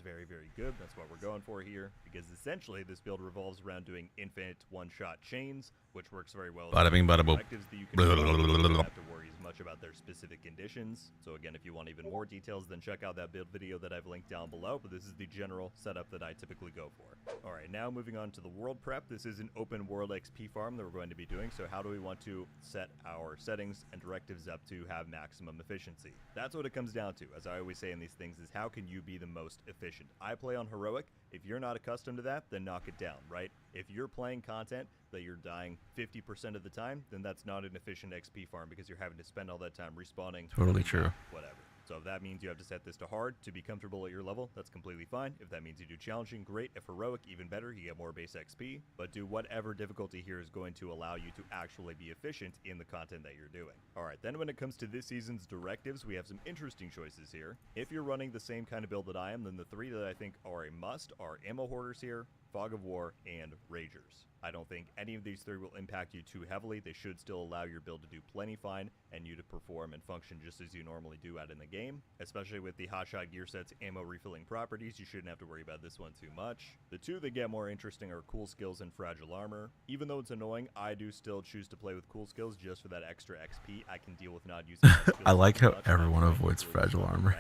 very, very good. That's what we're going for here, because essentially this build revolves around doing infinite one-shot chains, which works very well. Bada bing, bada boop. Directives that you can you don't have to worry as much about their specific conditions. So again, if you want even more details, then check out that build video that I've linked down below, but this is the general setup that I typically go for. Alright, now moving on to the world prep. This is an open world XP farm that we're going to be doing, so how do we want to set our settings and directives up to have maximum efficiency? That's what it comes down to. As I always say in these things, is how can you be the most efficient? I play on heroic. If you're not accustomed to that, then knock it down, right? If you're playing content that you're dying 50% of the time, then that's not an efficient XP farm because you're having to spend all that time respawning. Totally true. Whatever. So if that means you have to set this to hard to be comfortable at your level, that's completely fine. If that means you do challenging, great. If heroic, even better, you get more base XP. But do whatever difficulty here is going to allow you to actually be efficient in the content that you're doing. Alright, then when it comes to this season's directives, we have some interesting choices here. If you're running the same kind of build that I am, then the three that I think are a must are Ammo Hoarders here, Fog of War, and Ragers. I don't think any of these three will impact you too heavily. They should still allow your build to do plenty fine and you to perform and function just as you normally do out in the game. Especially with the hotshot gear set's ammo refilling properties, you shouldn't have to worry about this one too much. The two that get more interesting are Cool Skills and Fragile Armor. Even though it's annoying, I do still choose to play with Cool Skills just for that extra XP. I can deal with not using my skills I like how much. everyone avoids Fragile Armor.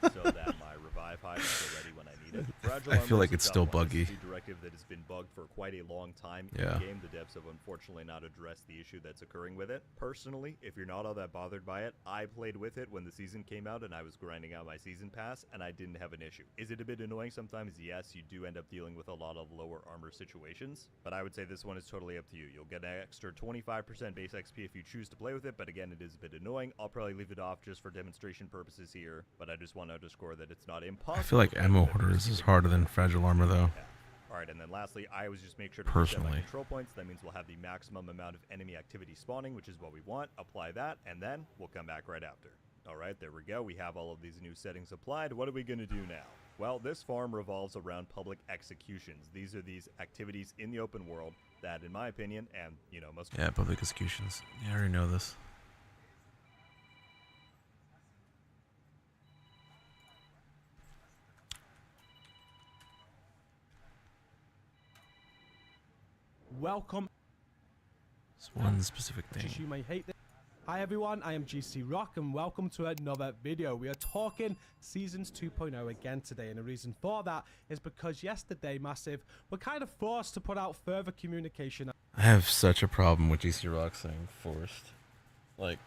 So that my revive high is still ready when I need it. Fragile I feel Armor like is it's a still tough one. This buggy. is a directive that has been bugged for quite a long time in Yeah. the game. The devs have unfortunately not addressed the issue that's occurring with it. Personally, if you're not all that bothered by it, I played with it when the season came out and I was grinding out my season pass and I didn't have an issue. Is it a bit annoying sometimes? Yes, you do end up dealing with a lot of lower armor situations, but I would say this one is totally up to you. You'll get an extra 25% base XP if you choose to play with it, but again, it is a bit annoying. I'll probably leave it off just for demonstration purposes here, but I just want to underscore that it's not impossible. I feel like Ammo Hoarders is harder than Fragile Armor, though. Yeah. Alright, and then lastly, I always just make sure to set my Personally. control points. That means we'll have the maximum amount of enemy activity spawning, which is what we want. Apply that, and then we'll come back right after. Alright, there we go. We have all of these new settings applied. What are we going to do now? Well, this farm revolves around public executions. These are these activities in the open world that, in my opinion, and, you know, most... Yeah, public executions. Yeah, I already know this. Welcome. It's one specific thing. You may hate this. Hi everyone, I am GC Rock and welcome to another video. We are talking Seasons 2.0 again today, and the reason for that is because yesterday, Massive, we're kind of forced to put out further communication. I have such a problem with GC Rock saying forced. Like,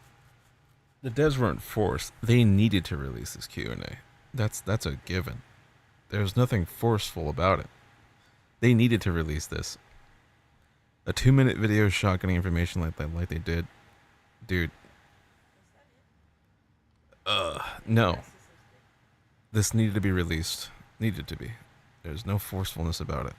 the devs weren't forced. They needed to release this Q&A. That's a given. There's nothing forceful about it. They needed to release this. A 2-minute video shotgunning information like they did. Dude. No. This needed to be released. Needed to be. There's no forcefulness about it.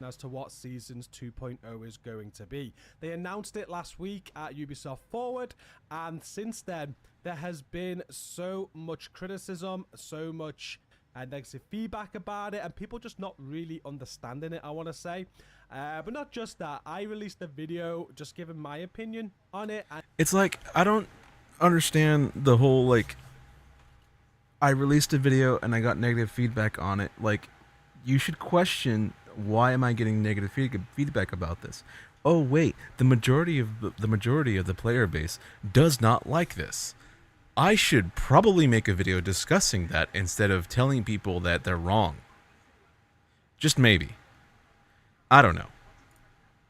As to what Seasons 2.0 is going to be. They announced it last week at Ubisoft Forward, and since then there has been so much criticism, so much negative feedback about it, and people just not really understanding it, I want to say. But not just that, I released a video just giving my opinion on it. And it's like, I don't understand the whole, like, I released a video and I got negative feedback on it. Like, you should question, why am I getting negative feedback about this? Oh wait, the majority of the player base does not like this. I should probably make a video discussing that instead of telling people that they're wrong. Just maybe. I don't know.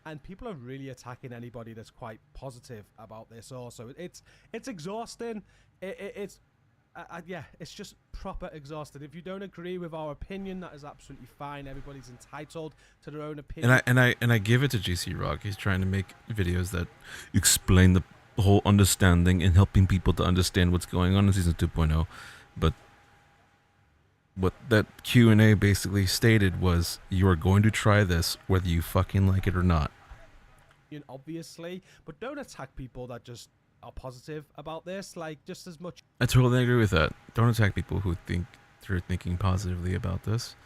And people are really attacking anybody that's quite positive about this also. It's exhausting. Yeah, it's just proper exhausting. If you don't agree with our opinion, that is absolutely fine. Everybody's entitled to their own opinion. And I give it to GC Rock. He's trying to make videos that explain the whole understanding and helping people to understand what's going on in Season 2.0. But what that Q&A basically stated was, you are going to try this whether you fucking like it or not. Obviously, but don't attack people that just are positive about this, like, just as much. I totally agree with that. Don't attack people who think they're thinking positively about this.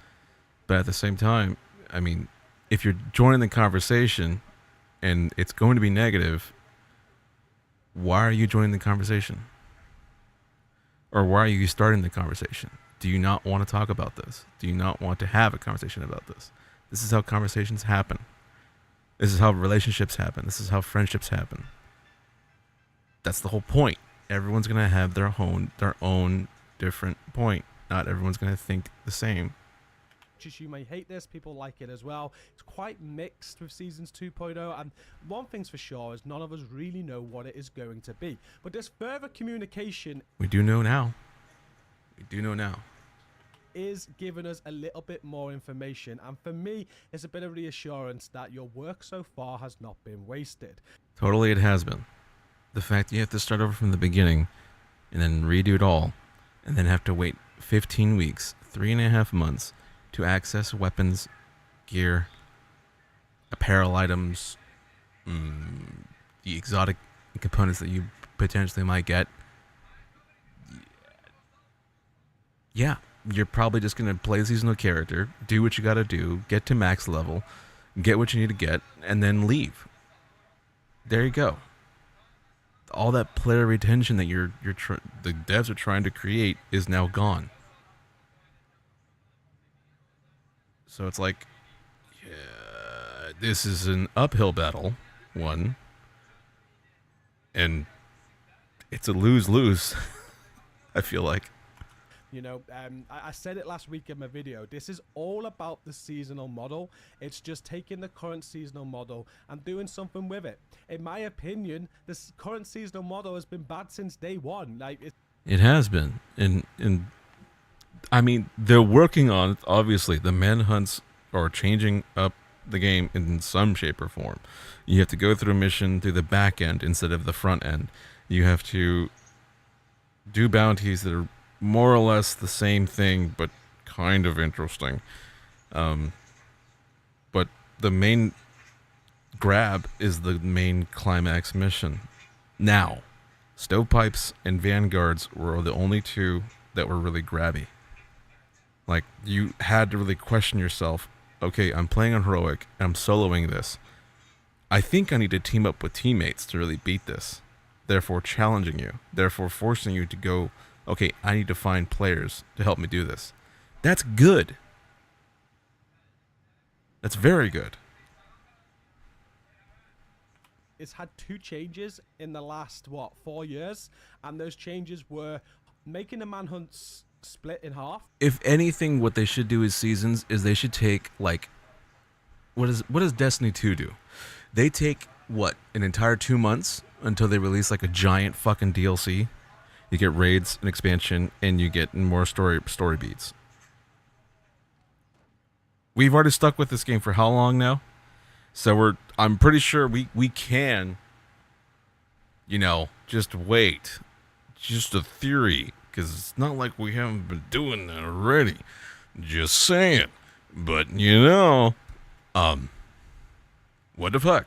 But at the same time, I mean, if you're joining the conversation and it's going to be negative, why are you joining the conversation? Or why are you starting the conversation? Do you not want to talk about this? Do you not want to have a conversation about this? This is how conversations happen. This is how relationships happen. This is how friendships happen. That's the whole point. Everyone's going to have their own different point. Not everyone's going to think the same. You may hate this, people like it as well. It's quite mixed with Seasons 2.0, and one thing's for sure is none of us really know what it is going to be. But there's further communication. We do know now. We do know now. Is giving us a little bit more information, and for me it's a bit of reassurance that your work so far has not been wasted. Totally it has been. The fact that you have to start over from the beginning and then redo it all and then have to wait 15 weeks, 3.5 months to access weapons, gear, apparel items, the exotic components that you potentially might get. Yeah, you're probably just going to play a seasonal character, do what you got to do, get to max level, get what you need to get, and then leave. There you go. All that player retention that the devs are trying to create is now gone. So it's like, yeah, this is an uphill battle, one, and it's a lose-lose, I feel like. You know, I said it last week in my video. This is all about the seasonal model. It's just taking the current seasonal model and doing something with it. In my opinion, this current seasonal model has been bad since day one. Like it has been, and I mean, they're working on it. Obviously, the manhunts are changing up the game in some shape or form. You have to go through a mission through the back end instead of the front end. You have to do bounties that are more or less the same thing, but kind of interesting. But the main grab is the main climax mission. Now, Stovepipes and Vanguards were the only two that were really grabby. Like, you had to really question yourself, okay, I'm playing on Heroic, and I'm soloing this. I think I need to team up with teammates to really beat this. Therefore challenging you. Therefore forcing you to go, okay, I need to find players to help me do this. That's good. That's very good. It's had 2 changes in the last, 4 years? And those changes were making the manhunts split in half. If anything, what they should do is seasons is they should take, like, what does Destiny 2 do? They take, an entire 2 months until they release, like, a giant fucking DLC. You get raids, an expansion, and you get more story beats. We've already stuck with this game for how long now? So I'm pretty sure we can, just wait. Just a theory, because it's not like we haven't been doing that already. Just saying. But, what the fuck?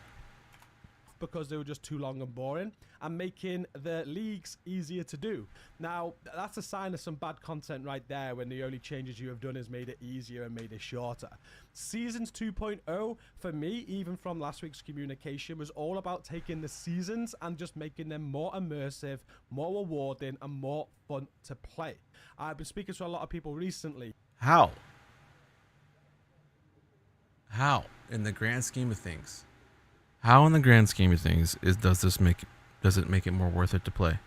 Because they were just too long and boring, and making the leagues easier to do. Now, that's a sign of some bad content right there, when the only changes you have done is made it easier and made it shorter. Seasons 2.0, for me, even from last week's communication, was all about taking the seasons and just making them more immersive, more rewarding, and more fun to play. I've been speaking to a lot of people recently. How? In the grand scheme of things? How, in the grand scheme of things, does it make it more worth it to play?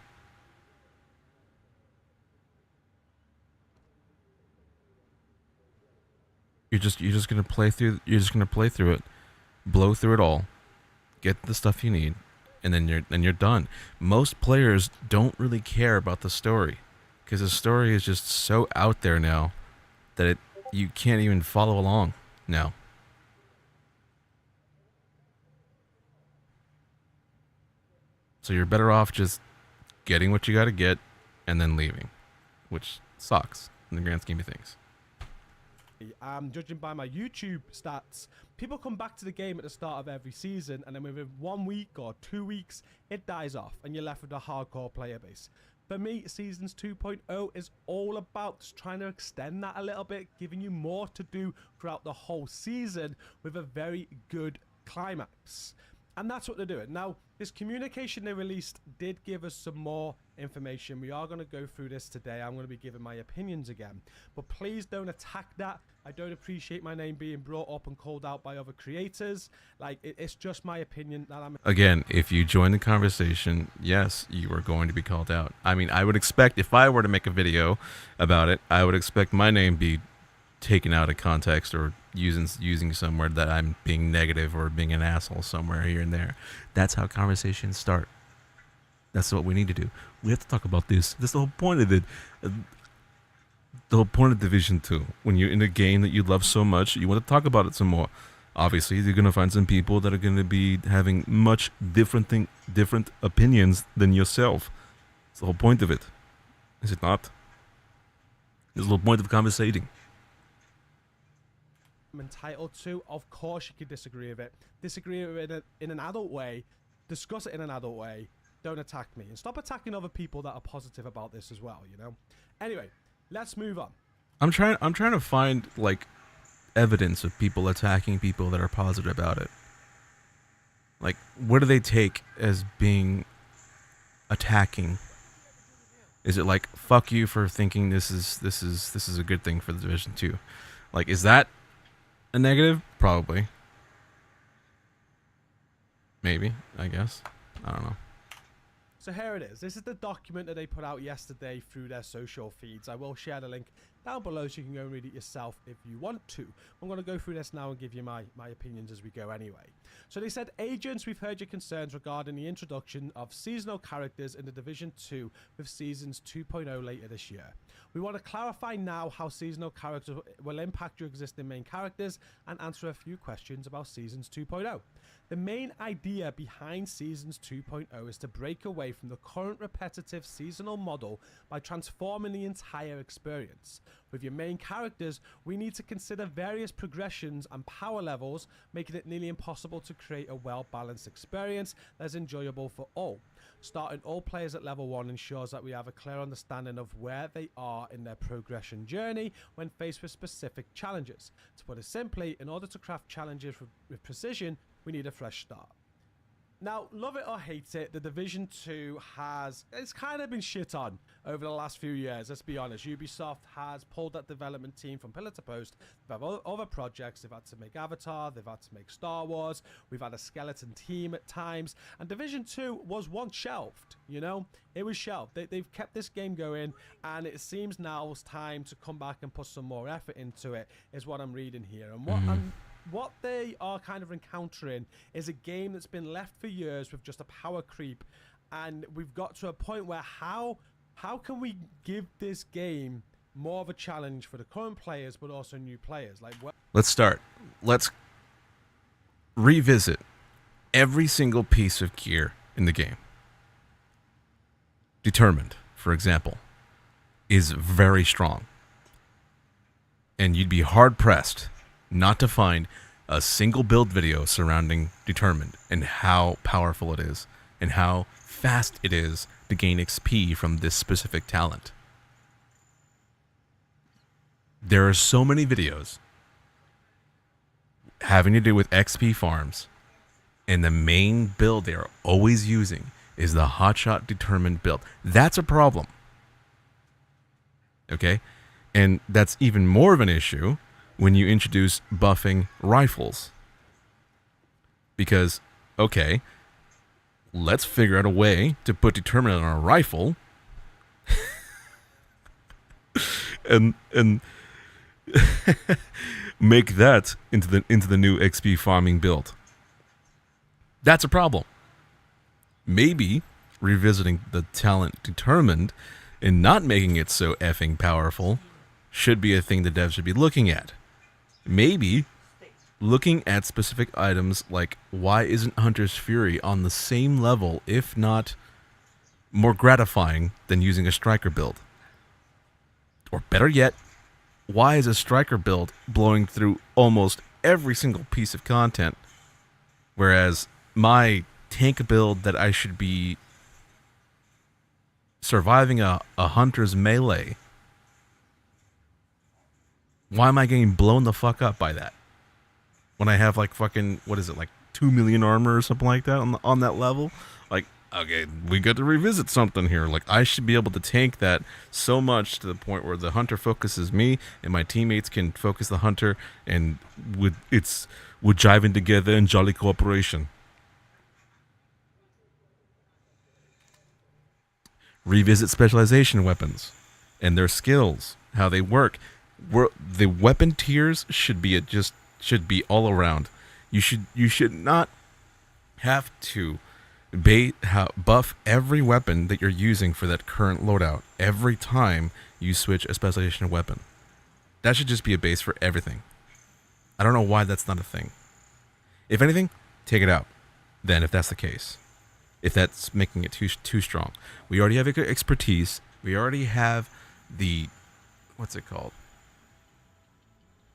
You're just gonna play through it, blow through it all, get the stuff you need, and then you're done. Most players don't really care about the story, because the story is just so out there now that you can't even follow along now. So you're better off just getting what you got to get and then leaving, which sucks in the grand scheme of things. Judging by my YouTube stats, people come back to the game at the start of every season, and then within 1 week or 2 weeks, it dies off, and you're left with a hardcore player base. For me, Seasons 2.0 is all about just trying to extend that a little bit, giving you more to do throughout the whole season with a very good climax. And that's what they're doing. Now, this communication they released did give us some more information. We are going to go through this today. I'm going to be giving my opinions again, but please don't attack that. I don't appreciate my name being brought up and called out by other creators. Like, it's just my opinion that I'm... Again, if you join the conversation, yes, you are going to be called out. I mean, I would expect, if I were to make a video about it, I would expect my name be taken out of context or using somewhere that I'm being negative or being an asshole somewhere here and there. That's how conversations start. That's what we need to do. We have to talk about this. That's the whole point of it. The whole point of Division 2. When you're in a game that you love so much, you want to talk about it some more. Obviously, you're going to find some people that are going to be having much different opinions than yourself. It's the whole point of it. Is it not? It's the whole point of conversating. I'm entitled to. Of course you can disagree with it. Disagree with it in an adult way. Discuss it in an adult way. Don't attack me. And stop attacking other people that are positive about this as well, you know? Anyway, let's move on. I'm trying to find, like, evidence of people attacking people that are positive about it. Like, what do they take as being attacking? Is it like, fuck you for thinking this is a good thing for the Division 2? Like, is that a negative? Probably. Maybe, I guess. I don't know. So here it is. This is the document that they put out yesterday through their social feeds. I will share the link down below so you can go and read it yourself if you want to. I'm going to go through this now and give you my opinions as we go anyway. So they said, agents, we've heard your concerns regarding the introduction of seasonal characters in the Division 2 with Seasons 2.0 later this year. We want to clarify now how seasonal characters will impact your existing main characters and answer a few questions about Seasons 2.0. The main idea behind Seasons 2.0 is to break away from the current repetitive seasonal model by transforming the entire experience. With your main characters, we need to consider various progressions and power levels, making it nearly impossible to create a well-balanced experience that's enjoyable for all. Starting all players at level 1 ensures that we have a clear understanding of where they are in their progression journey when faced with specific challenges. To put it simply, in order to craft challenges with precision, we need a fresh start. Now, love it or hate it, the Division 2 it's kind of been shit on over the last few years, let's be honest. Ubisoft has pulled that development team from pillar to post. They've had other projects. They've had to make Avatar, they've had to make Star Wars, we've had a skeleton team at times, and Division 2 was once shelved, you know? It was shelved. They've kept this game going, and it seems now it's time to come back and put some more effort into it, is what I'm reading here. And what they are kind of encountering is a game that's been left for years with just a power creep, and we've got to a point where how can we give this game more of a challenge for the current players but also new players? Like, let's start. Let's revisit every single piece of gear in the game. Determined, for example, is very strong, and you'd be hard pressed not to find a single build video surrounding Determined and how powerful it is and how fast it is to gain XP from this specific talent. There are so many videos having to do with XP farms, and the main build they are always using is the Hotshot Determined build. That's a problem. Okay? And that's even more of an issue when you introduce buffing rifles. Because, okay, let's figure out a way to put Determined on a rifle and make that into the new XP farming build. That's a problem. Maybe revisiting the talent Determined and not making it so effing powerful should be a thing the devs should be looking at. Maybe looking at specific items like, why isn't Hunter's Fury on the same level, if not more gratifying, than using a Striker build? Or better yet, why is a Striker build blowing through almost every single piece of content, whereas my tank build that I should be surviving a Hunter's melee, why am I getting blown the fuck up by that? When I have like fucking, what is it, like 2 million armor or something like that on that level? Like, okay, we got to revisit something here. Like, I should be able to tank that so much to the point where the hunter focuses me and my teammates can focus the hunter, and we're jiving together in jolly cooperation. Revisit specialization weapons and their skills, how they work. The weapon tiers should be all around. You should not have to buff every weapon that you're using for that current loadout every time you switch a specialization weapon. That should just be a base for everything. I don't know why that's not a thing. If anything, take it out. Then, if that's the case, if that's making it too strong, we already have expertise. We already have the what's it called?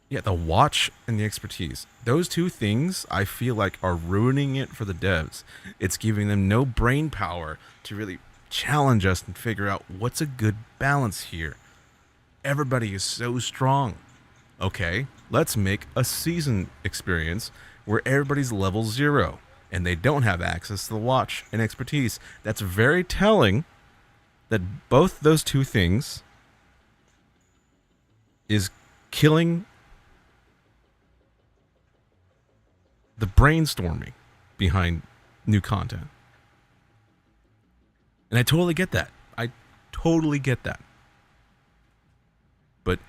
Yeah, the watch and the expertise. Those two things, I feel like, are ruining it for the devs. It's giving them no brain power to really challenge us and figure out what's a good balance here. Everybody is so strong. Okay, let's make a season experience where everybody's level 0 and they don't have access to the watch and expertise. That's very telling that both those two things is killing the brainstorming behind new content. And I totally get that. But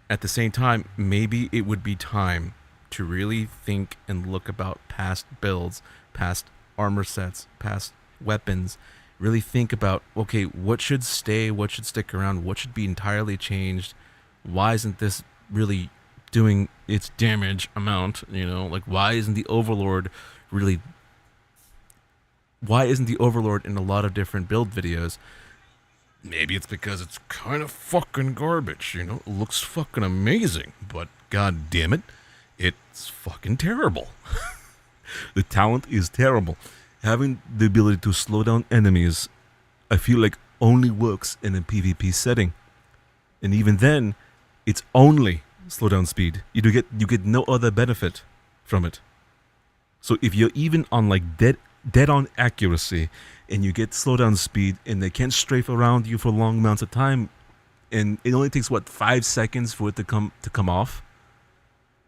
at the same time, maybe it would be time to really think and look about past builds, past armor sets, past weapons. Really think about, okay, what should stay, what should stick around, what should be entirely changed? Why isn't this really doing its damage amount? Like, why isn't the Overlord in a lot of different build videos? Maybe it's because it's kind of fucking garbage, It looks fucking amazing, but god damn it, it's fucking terrible. The talent is terrible. Having the ability to slow down enemies, I feel like only works in a PvP setting. And even then, it's only slow down speed. You get no other benefit from it. So if you're even on like dead on accuracy and you get slow down speed and they can't strafe around you for long amounts of time, and it only takes 5 seconds for it to come off.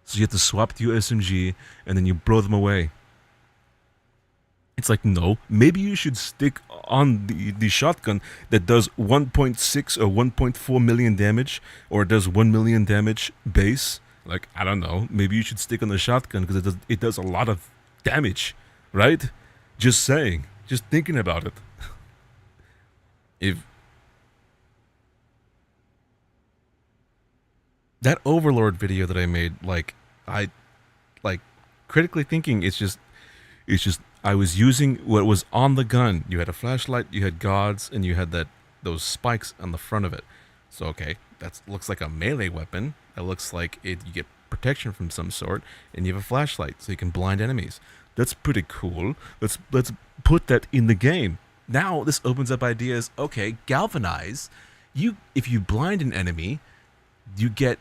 So you have to swap to your SMG and then you blow them away. It's like, no, maybe you should stick on the shotgun that does 1.6 or 1.4 million damage, or does 1 million damage base. Like, I don't know, maybe you should stick on the shotgun because it does a lot of damage, right? Just saying, just thinking about it. If that Overlord video that I made, critically thinking, it's just I was using what was on the gun. You had a flashlight, you had gods, and you had those spikes on the front of it. So okay, that looks like a melee weapon. That looks like you get protection from some sort, and you have a flashlight so you can blind enemies. That's pretty cool. Let's put that in the game. Now this opens up ideas. Okay, Galvanize. If you blind an enemy, you get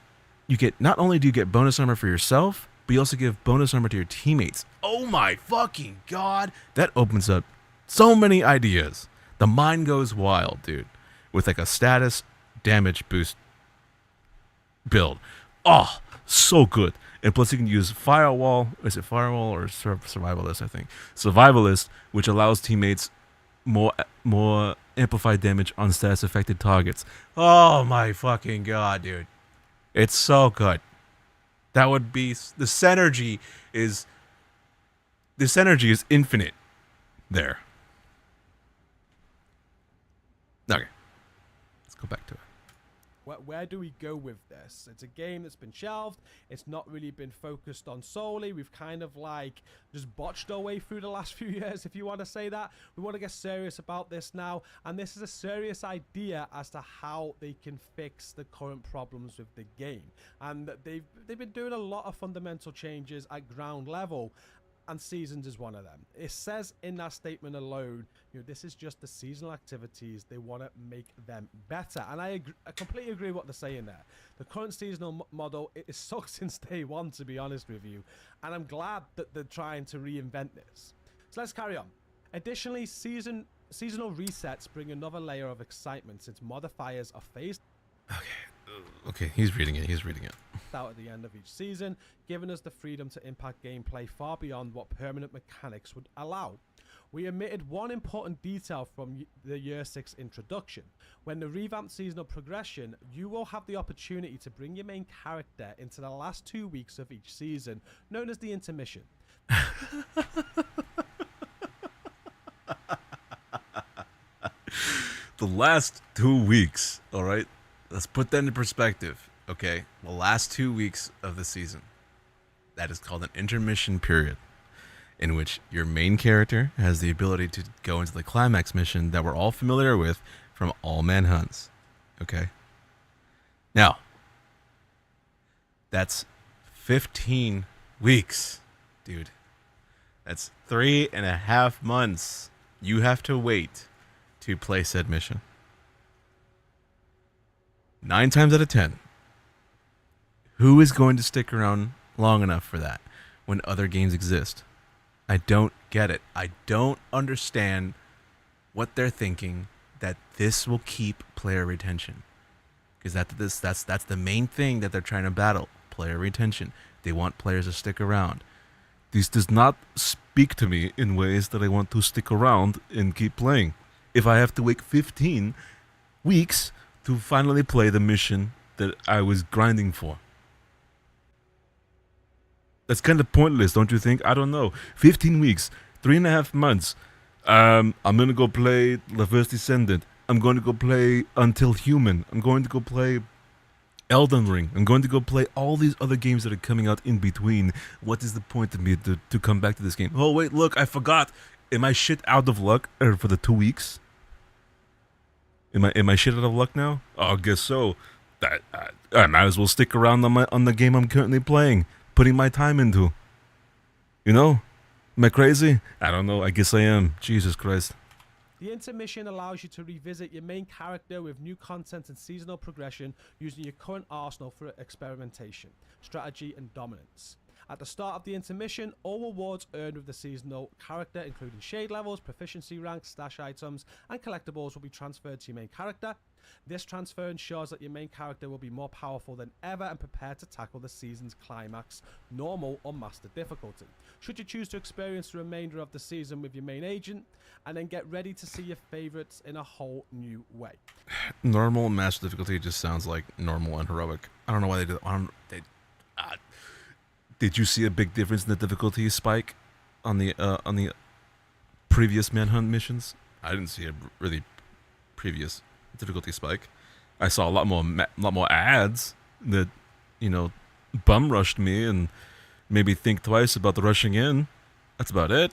not only do you get bonus armor for yourself, but you also give bonus armor to your teammates. Oh my fucking god! That opens up so many ideas. The mind goes wild, dude. With like a status damage boost build. Oh, so good. And plus you can use Firewall. Is it Firewall or Survivalist, I think. Survivalist, which allows teammates more amplified damage on status affected targets. Oh my fucking god, dude. It's so good. That would be the synergy is infinite there. Okay. Let's go back to it. Where do we go with this? It's a game that's been shelved. It's not really been focused on solely. We've kind of like just botched our way through the last few years, if you want to say that. We want to get serious about this now, and this is a serious idea as to how they can fix the current problems with the game. And they've been doing a lot of fundamental changes at ground level, and Seasons is one of them. It says in that statement alone, this is just the seasonal activities. They want to make them better. And I completely agree with what they're saying there. The current seasonal model, it sucks since day one, to be honest with you. And I'm glad that they're trying to reinvent this. So let's carry on. Additionally, seasonal resets bring another layer of excitement since modifiers are phased Okay, he's reading it. out at the end of each season, giving us the freedom to impact gameplay far beyond what permanent mechanics would allow. We omitted one important detail from the Year 6 introduction. When the revamped seasonal progression, you will have the opportunity to bring your main character into the last 2 weeks of each season, known as the intermission. The last 2 weeks, all right? Let's put that into perspective, okay? The last 2 weeks of the season. That is called an intermission period, in which your main character has the ability to go into the climax mission that we're all familiar with from All Manhunts, okay? Now, that's 15 weeks, dude. That's 3.5 months you have to wait to play said mission. 9 times out of 10, who is going to stick around long enough for that when other games exist? I don't get it. I don't understand what they're thinking that this will keep player retention. Because that's the main thing that they're trying to battle, player retention. They want players to stick around. This does not speak to me in ways that I want to stick around and keep playing. If I have to wait 15 weeks to finally play the mission that I was grinding for. That's kind of pointless, don't you think? I don't know. 15 weeks, 3.5 months. I'm going to go play The First Descendant. I'm going to go play Until Human. I'm going to go play Elden Ring. I'm going to go play all these other games that are coming out in between. What is the point of me to come back to this game? Oh, wait, look, I forgot. Am I shit out of luck for the 2 weeks? Am I shit out of luck now? Oh, I guess so. I might as well stick around on the game I'm currently playing, putting my time into. You know? Am I crazy? I don't know. I guess I am. Jesus Christ. The intermission allows you to revisit your main character with new content and seasonal progression using your current arsenal for experimentation, strategy, and dominance. At the start of the intermission, all rewards earned with the seasonal character, including shade levels, proficiency ranks, stash items, and collectibles, will be transferred to your main character. This transfer ensures that your main character will be more powerful than ever and prepared to tackle the season's climax, normal or master difficulty. Should you choose to experience the remainder of the season with your main agent, and then get ready to see your favorites in a whole new way. Normal and master difficulty just sounds like normal and heroic. I don't know why they do that. Did you see a big difference in the difficulty spike on the previous Manhunt missions? I didn't see a really previous difficulty spike. I saw a lot more ads that, bum rushed me and made me think twice about the rushing in. That's about it.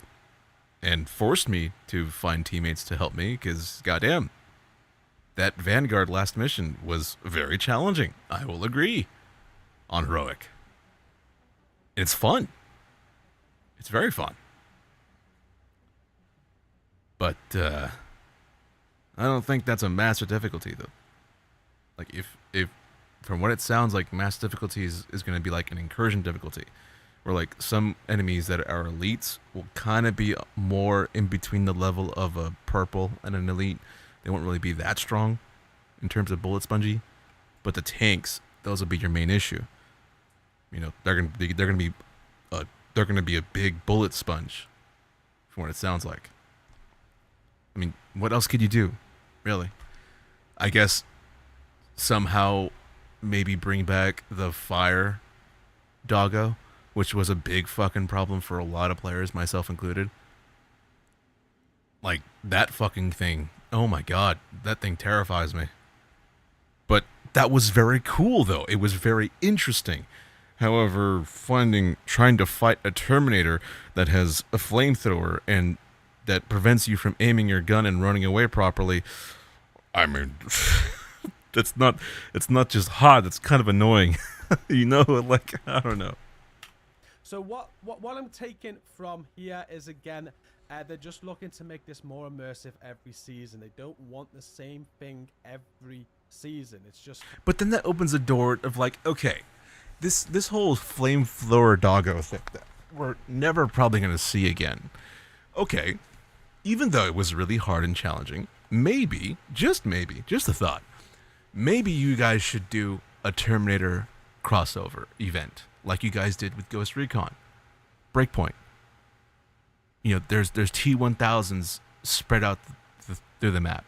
And forced me to find teammates to help me because, goddamn, that Vanguard last mission was very challenging. I will agree on heroic. It's fun. It's very fun. But I don't think that's a master difficulty though. Like if from what it sounds like, master difficulty is going to be like an incursion difficulty, where like some enemies that are elites will kind of be more in between the level of a purple and an elite. They won't really be that strong in terms of bullet spongy, but the tanks, those will be your main issue. They're gonna be a big bullet sponge, from what it sounds like. I mean, what else could you do, really? I guess somehow maybe bring back the fire doggo, which was a big fucking problem for a lot of players, myself included. Like that fucking thing. Oh my god, that thing terrifies me. But that was very cool, though. It was very interesting. However, trying to fight a Terminator that has a flamethrower and that prevents you from aiming your gun and running away properly, I mean, it's not just hot, it's kind of annoying. Like, I don't know. So what I'm taking from here is, again, they're just looking to make this more immersive every season. They don't want the same thing every season. It's just... But then that opens a door of like, okay, this whole flamethrower doggo thing that we're never probably going to see again. Okay, even though it was really hard and challenging, maybe, just a thought, maybe you guys should do a Terminator crossover event like you guys did with Ghost Recon Breakpoint. You know, there's T-1000s spread out through the map,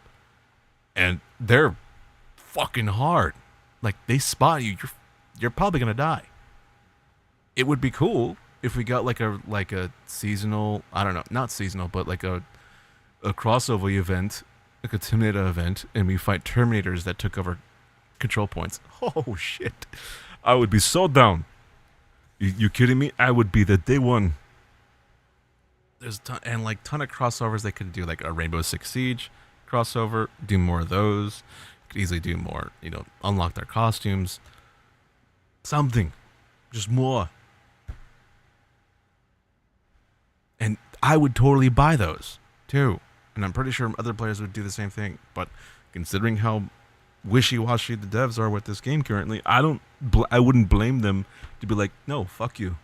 and they're fucking hard. Like, they spot you, you're probably gonna die. It would be cool if we got like a seasonal, I don't know, not seasonal, but like a crossover event, like a Terminator event, and we fight Terminators that took over control points. Oh shit, I would be so down. You kidding me? I would be the day one. There's ton of crossovers they could do, like a Rainbow Six Siege crossover. Do more of those. Could easily do more. You know, unlock their costumes. Something, just more. And I would totally buy those too. And I'm pretty sure other players would do the same thing. But considering how wishy-washy the devs are with this game currently, I wouldn't blame them to be like, no, fuck you.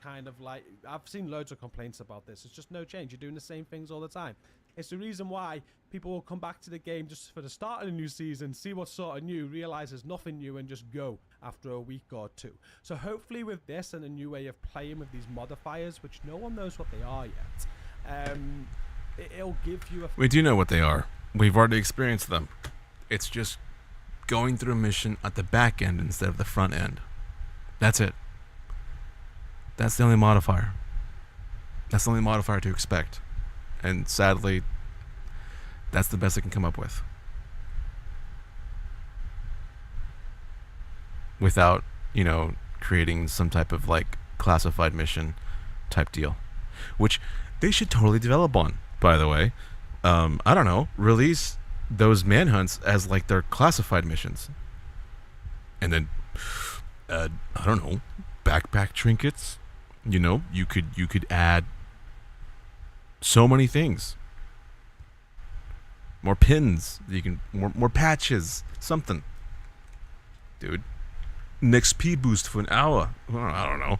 Kind of like, I've seen loads of complaints about this. It's just no change. You're doing the same things all the time. It's the reason why people will come back to the game just for the start of the new season, see what's sort of new, realize there's nothing new, and just go after a week or two. So hopefully with this and a new way of playing with these modifiers, which no one knows what they are yet, it'll give you a... We do know what they are. We've already experienced them. It's just going through a mission at the back end instead of the front end. That's it. That's the only modifier. That's the only modifier to expect. And sadly, that's the best I can come up with. Without, you know, creating some type of like classified mission type deal. Which they should totally develop on, by the way. I don't know, release those manhunts as like their classified missions. And then I don't know, backpack trinkets. You know, you could add so many things. More pins. You can more patches. Something. Dude. An XP boost for an hour. I don't know.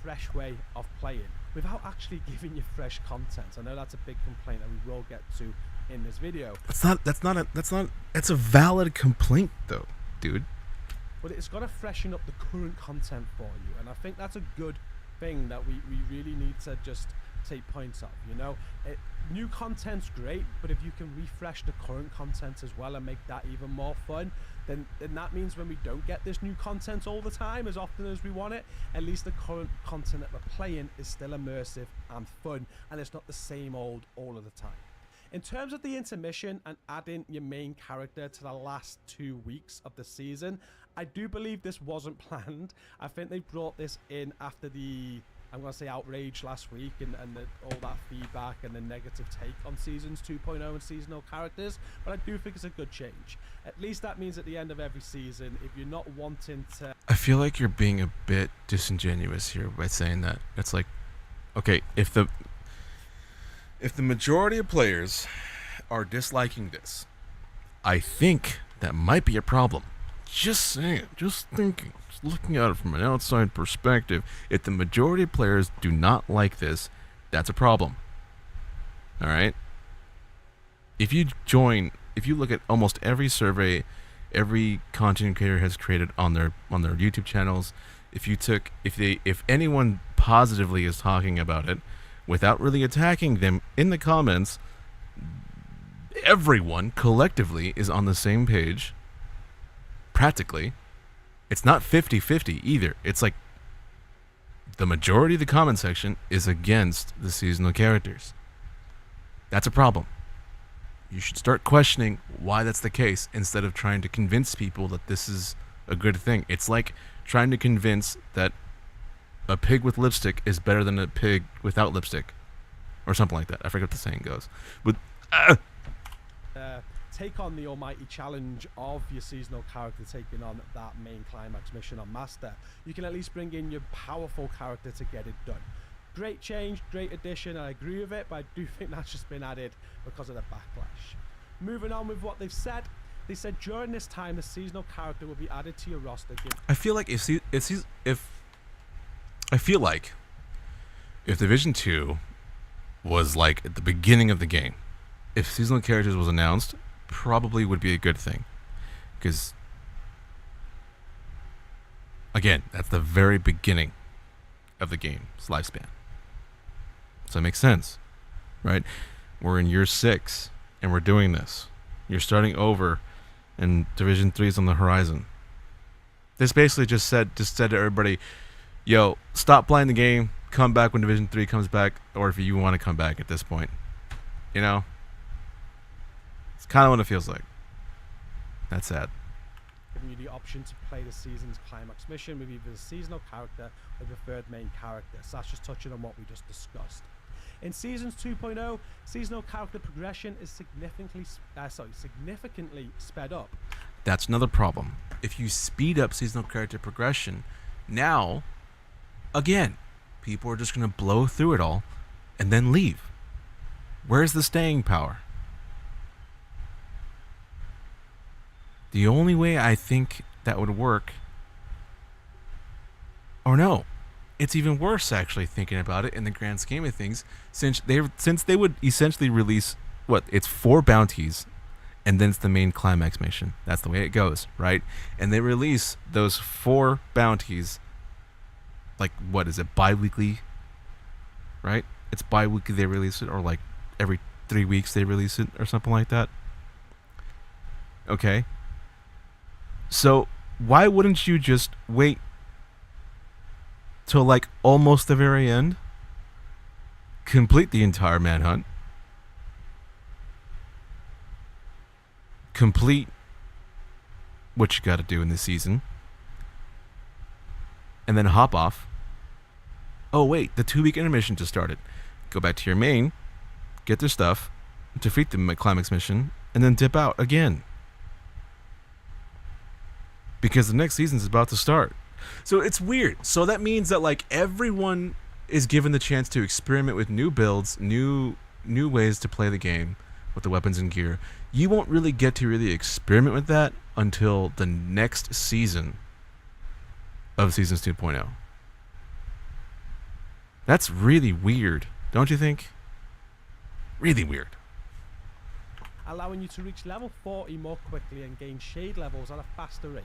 Fresh way of playing without actually giving you fresh content. I know that's a big complaint that we will get to in this video. That's a valid complaint though, dude. But it's got to freshen up the current content for you, and I think that's a good thing that we really need to just take points of. You know, new content's great, but if you can refresh the current content as well and make that even more fun, then that means when we don't get this new content all the time as often as we want it, at least the current content that we're playing is still immersive and fun, and it's not the same old all of the time. In terms of the intermission and adding your main character to the last 2 weeks of the season, I do believe this wasn't planned. I think they brought this in after the, I'm going to say, outrage last week and all that feedback and the negative take on Seasons 2.0 and seasonal characters. But I do think it's a good change. At least that means at the end of every season, if you're not wanting to... I feel like you're being a bit disingenuous here by saying that. It's like, okay, if the majority of players are disliking this, I think that might be a problem. Just saying, just thinking, just looking at it from an outside perspective. If the majority of players do not like this, that's a problem. Alright? If you look at almost every survey every content creator has created on their YouTube channels, if anyone positively is talking about it, without really attacking them in the comments, everyone collectively is on the same page. Practically. It's not 50-50 either. It's like the majority of the comment section is against the seasonal characters. That's a problem. You should start questioning why that's the case instead of trying to convince people that this is a good thing. It's like trying to convince that a pig with lipstick is better than a pig without lipstick, or something like that. I forget what the saying goes. But take on the almighty challenge of your seasonal character taking on that main climax mission on Master. You can at least bring in your powerful character to get it done. Great change, great addition, I agree with it, but I do think that's just been added because of the backlash. Moving on with what they've said, they said during this time the seasonal character will be added to your roster. I feel like if Division 2 was like at the beginning of the game. If seasonal characters was announced, probably would be a good thing. Because, again, that's the very beginning of the game's lifespan. So it makes sense, right? We're in year 6, and we're doing this. You're starting over, and Division 3 is on the horizon. This basically just said to everybody, yo, stop playing the game, come back when Division 3 comes back, or if you want to come back at this point. You know? It's kind of what it feels like. That's sad. Giving you the option to play the season's climax mission with either the seasonal character or the third main character. So that's just touching on what we just discussed. In Seasons 2.0, seasonal character progression is significantly sped up. That's another problem. If you speed up seasonal character progression, now, again, people are just going to blow through it all and then leave. Where's the staying power? The only way I think that would work, or no, it's even worse actually thinking about it in the grand scheme of things, since they would essentially release, it's 4 bounties, and then it's the main climax mission. That's the way it goes, right? And they release those 4 bounties, like, what is it, bi-weekly, right? It's bi-weekly they release it, or like every 3 weeks they release it, or something like that. Okay. So why wouldn't you just wait till like almost the very end, complete the entire manhunt, complete what you got to do in this season, and then hop off? Oh wait, the 2-week intermission just started. Go back to your main, get their stuff, defeat the climax mission, and then dip out again. Because the next season is about to start. So it's weird. So that means that like everyone is given the chance to experiment with new builds, new ways to play the game with the weapons and gear. You won't really get to really experiment with that until the next season of Seasons 2.0. That's really weird, don't you think? Really weird. Allowing you to reach level 40 more quickly and gain shade levels at a faster rate.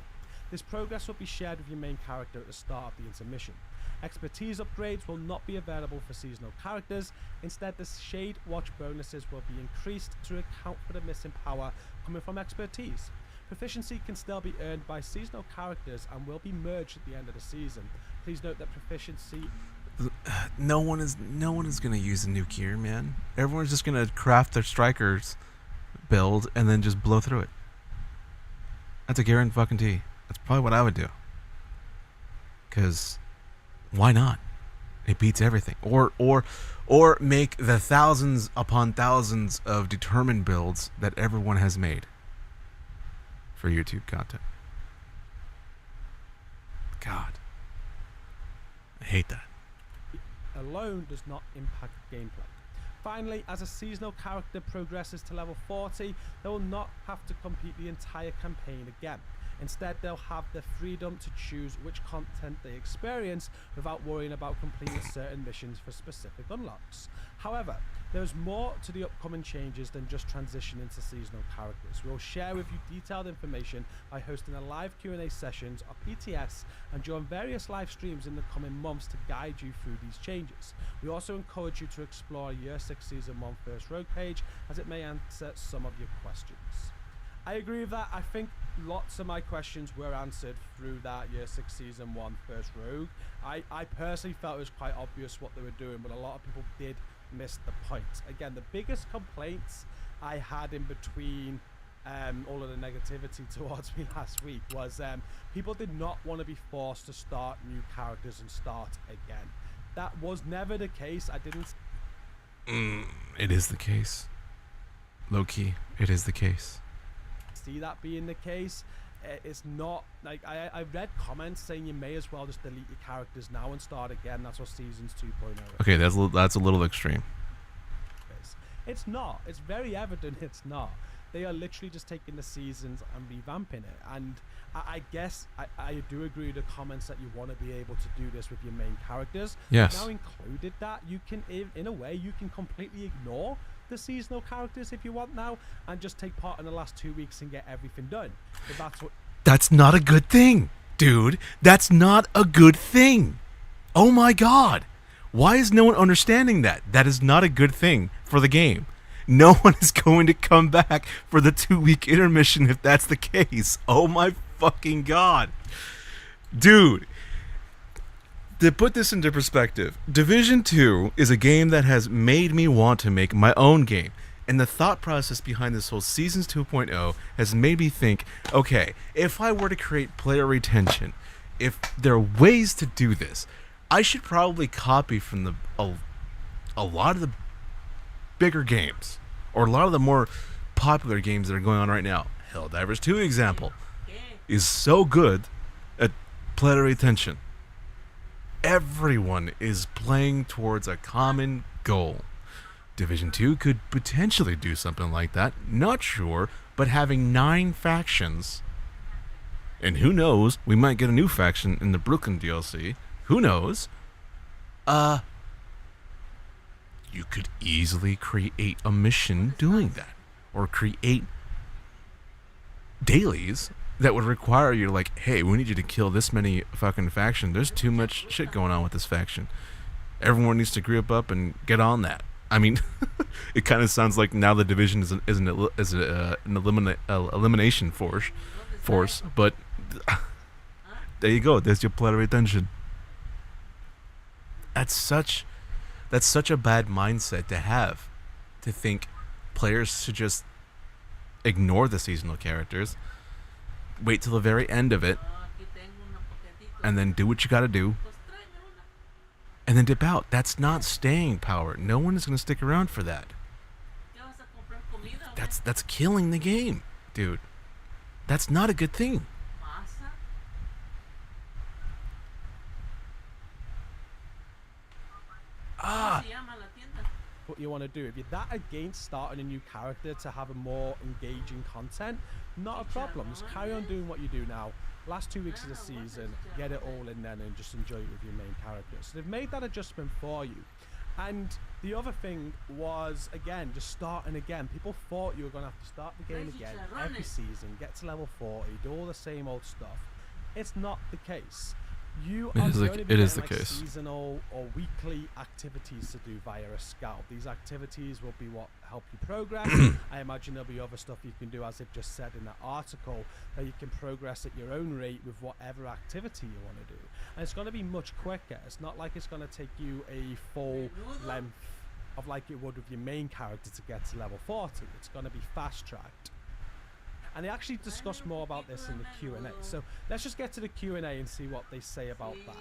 This progress will be shared with your main character at the start of the intermission. Expertise upgrades will not be available for seasonal characters. Instead, the Shade Watch bonuses will be increased to account for the missing power coming from expertise. Proficiency can still be earned by seasonal characters and will be merged at the end of the season. Please note that proficiency... No one is going to use the new gear, man. Everyone's just going to craft their strikers build and then just blow through it. That's a guarantee. That's probably what I would do. Because why not? It beats everything. Or make the thousands upon thousands of determined builds that everyone has made for YouTube content. God. I hate that. Alone does not impact gameplay. Finally, as a seasonal character progresses to level 40, they will not have to complete the entire campaign again. Instead, they'll have the freedom to choose which content they experience without worrying about completing certain missions for specific unlocks. However, there's more to the upcoming changes than just transitioning to seasonal characters. We'll share with you detailed information by hosting a live Q&A sessions on PTS and during various live streams in the coming months to guide you through these changes. We also encourage you to explore Year 6 Season 1 First Rogue page, as it may answer some of your questions. I agree with that. I think lots of my questions were answered through that Year 6 Season 1 First Rogue. I personally felt it was quite obvious what they were doing, but a lot of people did miss the point. Again, the biggest complaints I had in between all of the negativity towards me last week was people did not want to be forced to start new characters and start again. That was never the case. I didn't... It is the case. Low-key, it is the case. See that being the case. It's not like I read comments saying you may as well just delete your characters now and start again. That's what Seasons 2.0 is. Okay, that's a little extreme. It's not. It's very evident it's not. They are literally just taking the seasons and revamping it. And I guess I do agree with the comments that you want to be able to do this with your main characters. Yes. Now included that, you can, in a way, you can completely ignore the seasonal characters if you want now, and just take part in the last 2 weeks and get everything done. If that's what... That's not a good thing, dude. That's not a good thing. Oh my god. Why is no one understanding that? That is not a good thing for the game. No one is going to come back for the 2-week intermission if that's the case. Oh my fucking god. Dude. To put this into perspective, Division 2 is a game that has made me want to make my own game. And the thought process behind this whole Seasons 2.0 has made me think, okay, if I were to create player retention, if there are ways to do this, I should probably copy from a lot of the bigger games, or a lot of the more popular games that are going on right now. Helldivers 2 example is so good at player retention. Everyone is playing towards a common goal. Division 2 could potentially do something like that, not sure, but having 9 factions, and who knows, we might get a new faction in the Brooklyn DLC, who knows, you could easily create a mission doing that, or create dailies that would require you to, like, hey, we need you to kill this many fucking factions. There's too much shit going on with this faction. Everyone needs to group up and get on that. I mean, it kind of sounds like now the Division is an elimination force, but there you go. There's your player retention. That's such a bad mindset to have, to think players should just ignore the seasonal characters, wait till the very end of it, and then do what you gotta do, and then dip out. That's not staying power. No one is gonna stick around for that. That's killing the game, dude. That's not a good thing. What you want to do, if you're that against starting a new character to have a more engaging content, not a problem. Just carry on doing what you do now. Last 2 weeks of the season, get it all in then and just enjoy it with your main characters. So they've made that adjustment for you. And the other thing was, again, just starting again. People thought you were going to have to start the game again every season, get to level 40, do all the same old stuff. It's not the case. You are going to be getting seasonal or weekly activities to do via a scalp. These activities will be what help you progress. I imagine there'll be other stuff you can do, as they've just said in that article, that you can progress at your own rate with whatever activity you want to do. And it's going to be much quicker. It's not like it's going to take you a full length of like it would with your main character to get to level 40. It's going to be fast-tracked. And they actually discuss more about this in the Q&A. So let's just get to the Q&A and see what they say about that.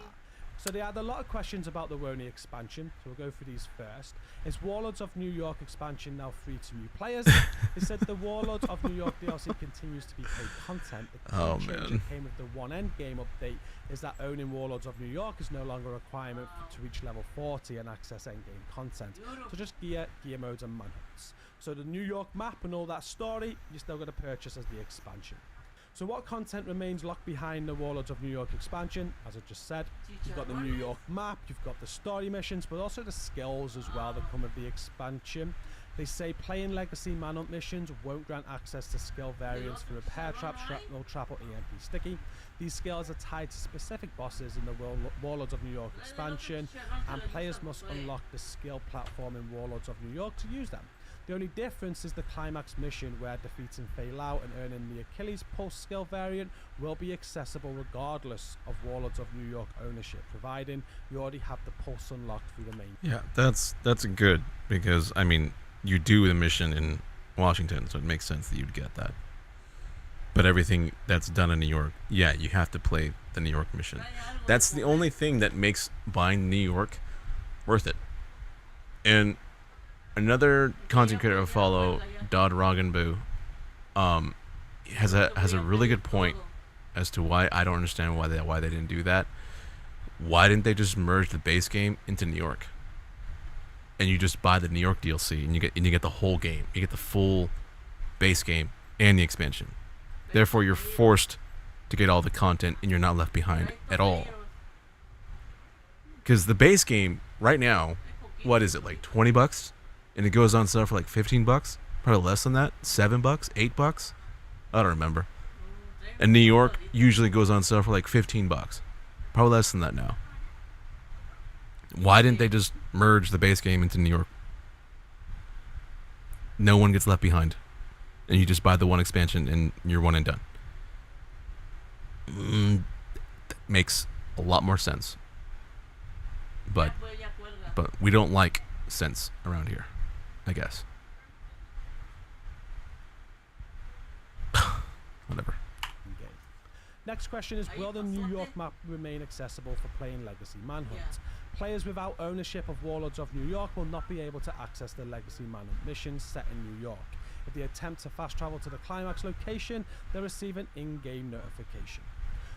So they had a lot of questions about the WONI expansion, so we'll go through these first. Is Warlords of New York expansion now free to new players? They said the Warlords of New York DLC continues to be paid content. The key change that came with the one endgame update is that owning Warlords of New York is no longer a requirement to reach level 40 and access endgame content. So just gear modes and manhunts. So the New York map and all that story, you're still going to purchase as the expansion. So what content remains locked behind the Warlords of New York expansion? As I just said, you've got the New York map, you've got the story missions, but also the skills as well that come with the expansion. They say playing Legacy Manhunt missions won't grant access to skill variants for Repair Trap, Shrapnel Trap, or EMP Sticky. These skills are tied to specific bosses in the Warlords of New York expansion, and players must unlock the skill platform in Warlords of New York to use them. The only difference is the climax mission, where defeating Fei Lao and earning the Achilles Pulse skill variant will be accessible regardless of Warlords of New York ownership, providing you already have the Pulse unlocked through the main. Yeah, that's good, because I mean, you do the mission in Washington, so it makes sense that you'd get that. But everything that's done in New York, yeah, you have to play the New York mission. That's the only thing that makes buying New York worth it. And another content creator I follow, Dodd Roggenboo, has a really good point as to why I don't understand why they didn't do that. Why didn't they just merge the base game into New York? And you just buy the New York DLC and you get the whole game. You get the full base game and the expansion. Therefore, you're forced to get all the content and you're not left behind at all. Because the base game right now, what is it, like $20? And it goes on sale for like $15? Probably less than that. $7? $8? I don't remember. And New York usually goes on sale for like $15. Probably less than that now. Why didn't they just merge the base game into New York? No one gets left behind. And you just buy the one expansion and you're one and done. That makes a lot more sense. But we don't like sense around here, I guess. Whatever. Okay. Next question is, will the New York map remain accessible for playing Legacy Manhunt? Players without ownership of Warlords of New York will not be able to access the Legacy Manhunt missions set in New York. If they attempt to fast travel to the climax location, they'll receive an in-game notification.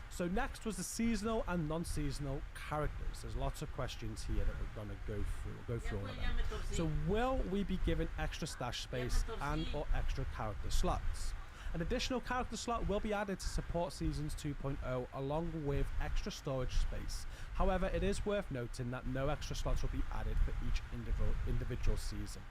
So next was the seasonal and non-seasonal characters. There's lots of questions here that we're going to go through all of them. So will we be given extra stash space and or extra character slots? An additional character slot will be added to support Seasons 2.0 along with extra storage space. However, it is worth noting that no extra slots will be added for each individual season.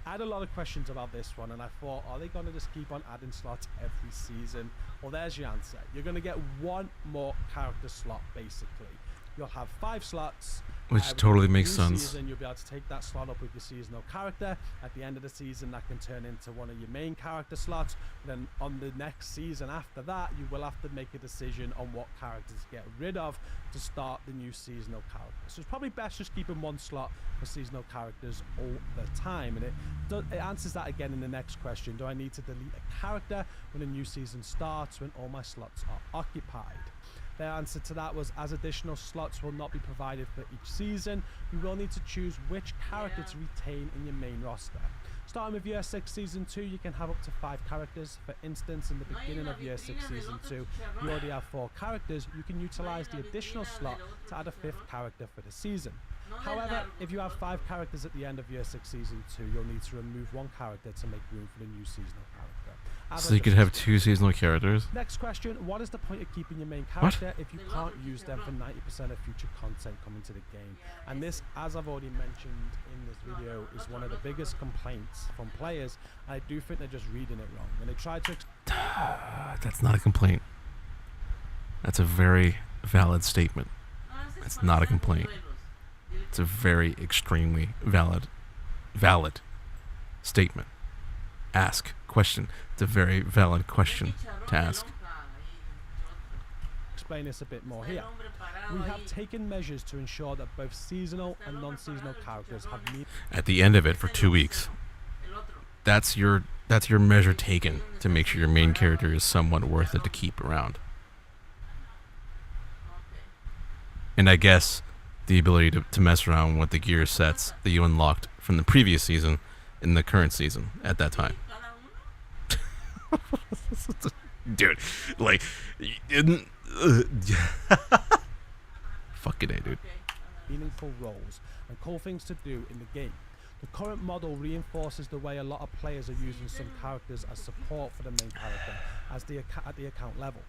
I had a lot of questions about this one and I thought, are they going to just keep on adding slots every season? Well, there's your answer. You're going to get one more character slot basically. You'll have 5 slots. Which totally makes sense. Season, you'll be able to take that slot up with your seasonal character. At the end of the season, that can turn into one of your main character slots. Then on the next season after that, you will have to make a decision on what characters to get rid of to start the new seasonal character. So it's probably best just keeping one slot for seasonal characters all the time. And it answers that again in the next question. Do I need to delete a character when a new season starts when all my slots are occupied? Their answer to that was, as additional slots will not be provided for each season, you will need to choose which character to retain in your main roster. Starting with Year 6 Season 2, you can have up to 5 characters. For instance, in the beginning of Year 6 Season 2, you already have 4 characters. You can utilize the additional slot to add a 5th character for the season. However, if you have 5 characters at the end of Year 6 Season 2, you'll need to remove 1 character to make room for the new seasonal character. So you could have 2 seasonal characters? Next question, what is the point of keeping your main character if you can't use them for 90% of future content coming to the game? And this, as I've already mentioned in this video, is one of the biggest complaints from players. And I do think they're just reading it wrong. When they try to... That's not a complaint. That's a very valid statement. It's not a complaint. It's a very extremely valid statement. Ask. Question. It's a very valid question to ask. Explain this a bit more here. We have taken measures to ensure that both seasonal and non-seasonal characters have at the end of it for 2 weeks. That's your measure taken to make sure your main character is somewhat worth it to keep around. And I guess the ability to mess around with the gear sets that you unlocked from the previous season in the current season at that time. Dude, like, fucking A, dude. Meaningful roles and cool things to do in the game. The current model reinforces the way a lot of players are using some characters as support for the main character at the account level.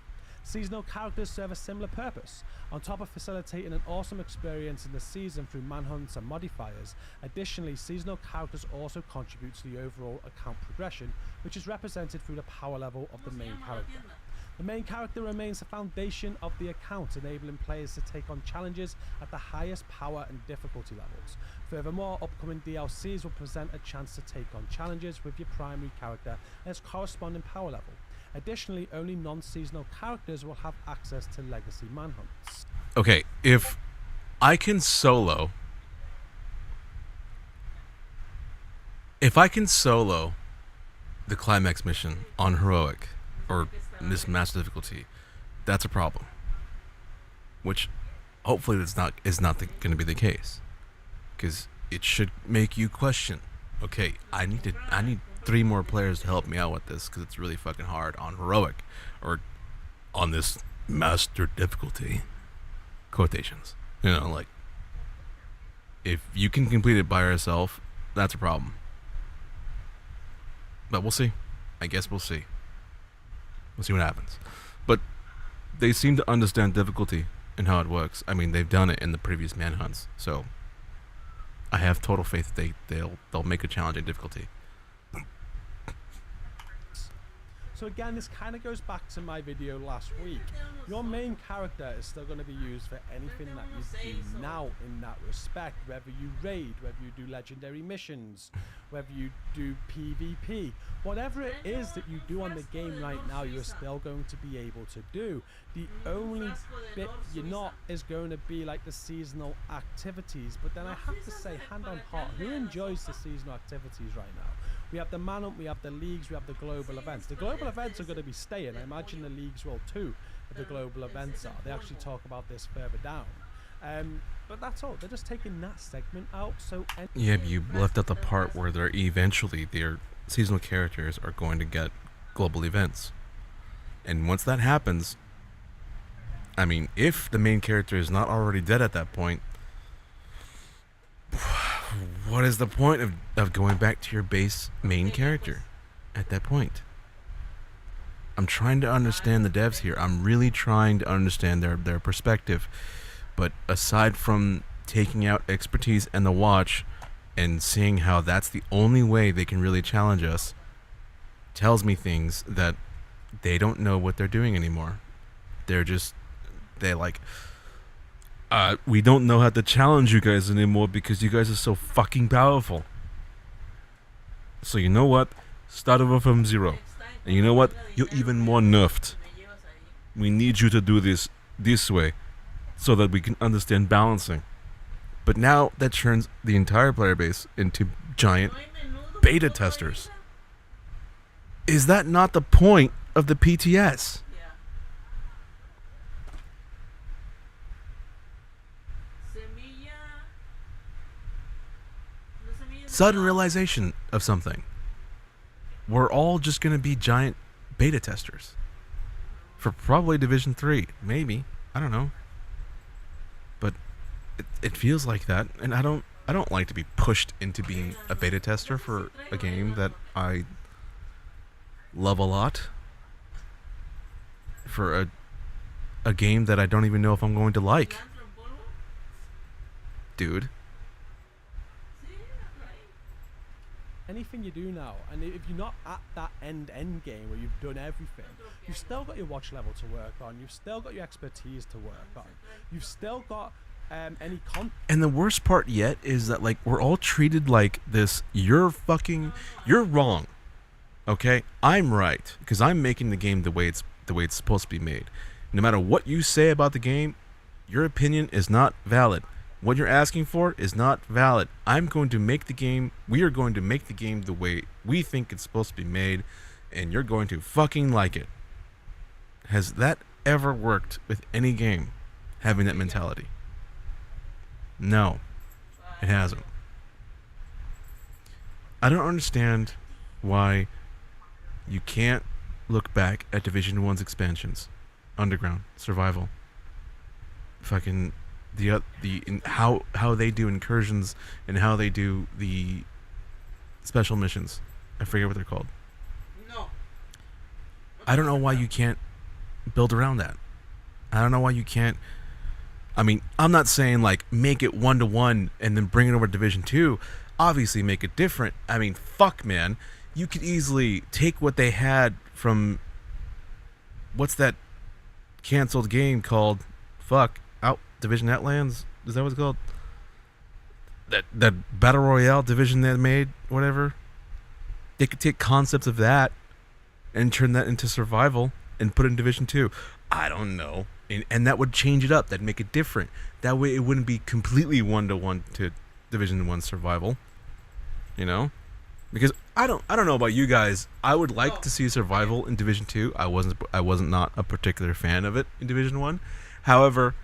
Seasonal characters serve a similar purpose. On top of facilitating an awesome experience in the season through manhunts and modifiers, additionally, seasonal characters also contribute to the overall account progression, which is represented through the power level of the main character. The main character remains the foundation of the account, enabling players to take on challenges at the highest power and difficulty levels. Furthermore, upcoming DLCs will present a chance to take on challenges with your primary character at its corresponding power level. Additionally, only non-seasonal characters will have access to Legacy Manhunts. Okay, if I can solo the climax mission on heroic or this master difficulty, that's a problem. Which hopefully is not going to be the case, because it should make you question. Okay, I need 3 more players to help me out with this because it's really fucking hard on heroic or on this master difficulty. Quotations. You know, like, if you can complete it by yourself, that's a problem. But we'll see. I guess we'll see. We'll see what happens. But they seem to understand difficulty and how it works. I mean, they've done it in the previous manhunts, so I have total faith they'll make a challenging difficulty. So again, this kind of goes back to my video last week. Your main character is still going to be used for anything that you do now in that respect. Whether you raid, whether you do legendary missions, whether you do PvP, whatever it is that you do on the game right now, you're still going to be able to do. The only bit you're not is going to be like the seasonal activities. But then I have to say, hand on heart, who enjoys the seasonal activities right now? We have the man-up, we have the leagues, we have the global events. The global events are going to be staying. I imagine the leagues will too, if the global events are. They actually talk about this further down. But that's all. They're just taking that segment out. So yeah, but you left out the part where their seasonal characters are going to get global events. And once that happens, I mean, if the main character is not already dead at that point, what is the point of going back to your base main character at that point? I'm trying to understand the devs here. I'm really trying to understand their perspective. But aside from taking out expertise and the watch and seeing how that's the only way they can really challenge us, tells me things that they don't know what they're doing anymore. We don't know how to challenge you guys anymore because you guys are so fucking powerful. So you know what? Start over from zero. And you know what? You're even more nerfed. We need you to do this way so that we can understand balancing. But now that turns the entire player base into giant beta testers. Is that not the point of the PTS? Sudden realization of something. We're all just going to be giant beta testers for probably Division 3, maybe. I don't know. But it feels like that, and I don't like to be pushed into being a beta tester for a game that I love a lot. For a game that I don't even know if I'm going to like. Dude. anything you do now, and if you're not at that end game where you've done everything, you've still got your watch level to work on, you've still got your expertise to work on, you've still got any and the worst part yet is that, like, we're all treated like this. You're wrong, okay? I'm right because I'm making the game the way it's supposed to be made. No matter what you say about the game, your opinion is not valid. What you're asking for is not valid. I'm going to make the game. We are going to make the game the way we think it's supposed to be made, and you're going to fucking like it. Has that ever worked with any game, having that mentality? No, it hasn't. I don't understand why you can't look back at Division 1's expansions, Underground, Survival, fucking how they do incursions and how they do the special missions. I forget what they're called. No. I don't know why you can't build around that. I don't know why you can't. I mean, I'm not saying like make it 1-to-1 and then bring it over to Division 2. Obviously make it different. I mean, fuck, man. You could easily take what they had from what's that canceled game called? Division Outlands? Is that what it's called? That Battle Royale Division they made, whatever. They could take concepts of that and turn that into Survival and put it in Division 2. I don't know. And that would change it up. That'd make it different. That way it wouldn't be completely 1-to-1 to Division 1 Survival. You know? Because I don't know about you guys. I would like to see Survival in Division 2. I wasn't not a particular fan of it in Division 1. However,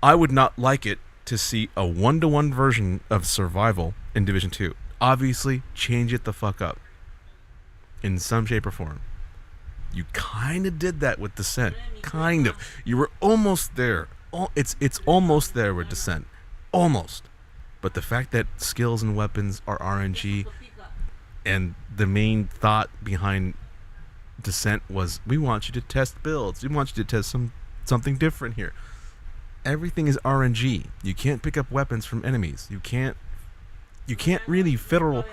I would not like it to see a 1-to-1 version of Survival in Division 2. Obviously, change it the fuck up. In some shape or form. You kind of did that with Descent. Kind of. You were almost there. It's almost there with Descent. Almost. But the fact that skills and weapons are RNG, And the main thought behind Descent was, we want you to test builds. We want you to test something different here. Everything is RNG. You can't pick up weapons from enemies. You can't really fiddle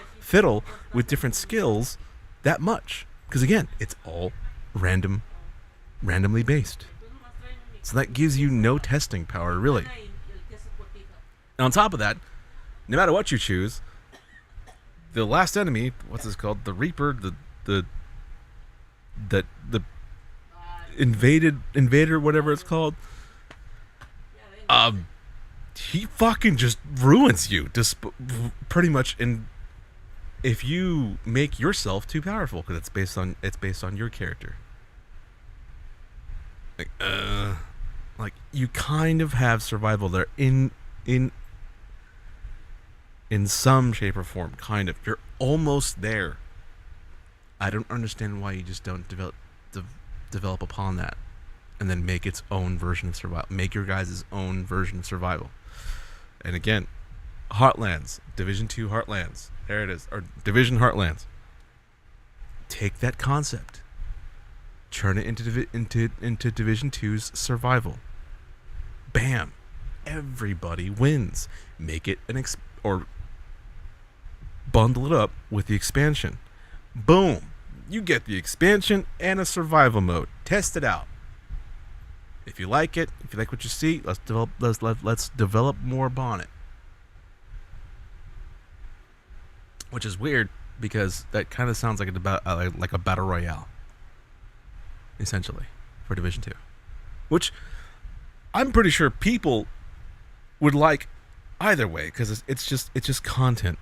with different skills that much, because again, it's all randomly based. So that gives you no testing power, really. And on top of that, no matter what you choose, the last enemy, what's this called? The Reaper, the invader, whatever it's called. He fucking just ruins you, pretty much. And if you make yourself too powerful, because it's based on your character. Like you kind of have survival there in some shape or form, kind of. You're almost there. I don't understand why you just don't develop upon that, and then make its own version of survival. Make your guys' own version of survival. And again, Heartlands, Division 2 Heartlands. There it is, or Division Heartlands. Take that concept, turn it into Division 2's survival. Bam, everybody wins. Make it or bundle it up with the expansion. Boom, you get the expansion and a survival mode. Test it out. If you like it, if you like what you see, let's develop more upon it. Which is weird, because that kind of sounds like a battle royale, essentially, for Division 2, which I'm pretty sure people would like either way, because it's just content.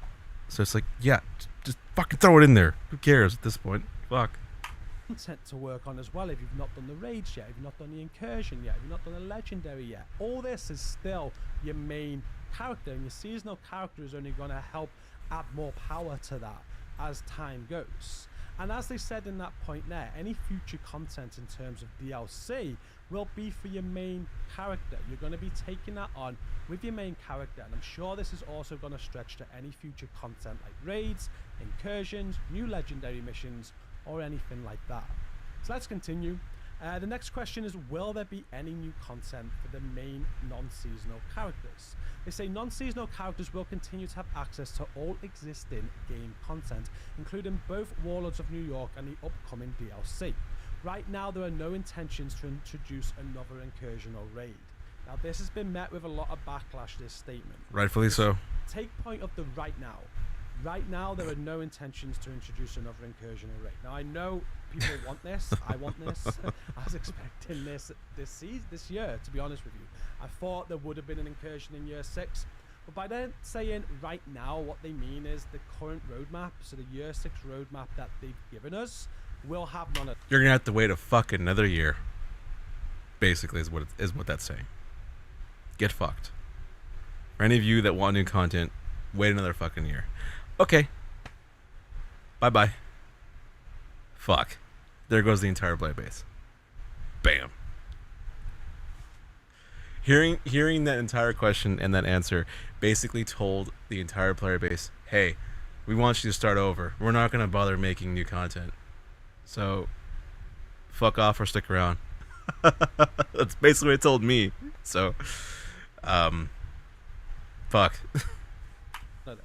So it's like, yeah, just fucking throw it in there. Who cares at this point? Fuck. Content to work on as well. If you've not done the raids yet, if you've not done the incursion yet, if you've not done the legendary yet, all this is still your main character, and your seasonal character is only going to help add more power to that as time goes. And as they said in that point there, any future content in terms of DLC will be for your main character. You're going to be taking that on with your main character, and I'm sure this is also going to stretch to any future content like raids, incursions, new legendary missions, or anything like that. So let's continue. The next question is, will there be any new content for the main non-seasonal characters? They say non-seasonal characters will continue to have access to all existing game content, including both Warlords of New York and the upcoming DLC. Right now, there are no intentions to introduce another incursion or raid. Now, this has been met with a lot of backlash, this statement. Rightfully so. Take point of the right now. Right now, there are no intentions to introduce another incursion or raid. Now, I know people want this. I want this. I was expecting this year, to be honest with you. I thought there would have been an incursion in year 6. But by them saying right now, what they mean is the current roadmap, so the year 6 roadmap that they've given us, will have none of. You're going to have to wait a fucking another year, basically, is what that's saying. Get fucked. For any of you that want new content, wait another fucking year. Okay. Bye-bye. Fuck. There goes the entire player base. Bam. Hearing that entire question and that answer basically told the entire player base, hey, we want you to start over. We're not going to bother making new content. So, fuck off or stick around. That's basically what it told me. So, fuck.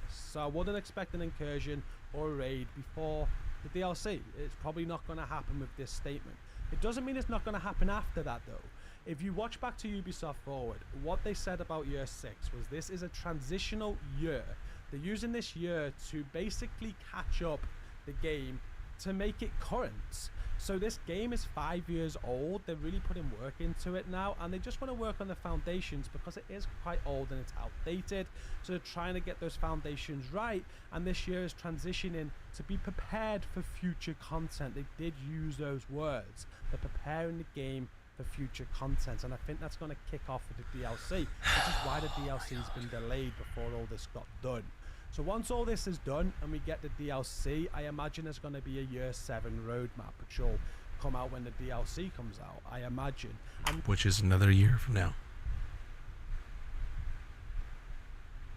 So I wouldn't expect an incursion or a raid before the DLC. It's probably not going to happen with this statement. It doesn't mean it's not going to happen after that, though. If you watch back to Ubisoft Forward, what they said about year 6 was this is a transitional year. They're using this year to basically catch up the game to make it current. So this game is 5 years old. They're really putting work into it now, and they just want to work on the foundations because it is quite old and it's outdated. So they're trying to get those foundations right, and this year is transitioning to be prepared for future content. They did use those words. They're preparing the game for future content, and I think that's going to kick off with the DLC, which is why the DLC has been delayed before all this got done. So once all this is done and we get the DLC, I imagine there's going to be a year 7 roadmap, which will come out when the DLC comes out, I imagine. And which is another year from now.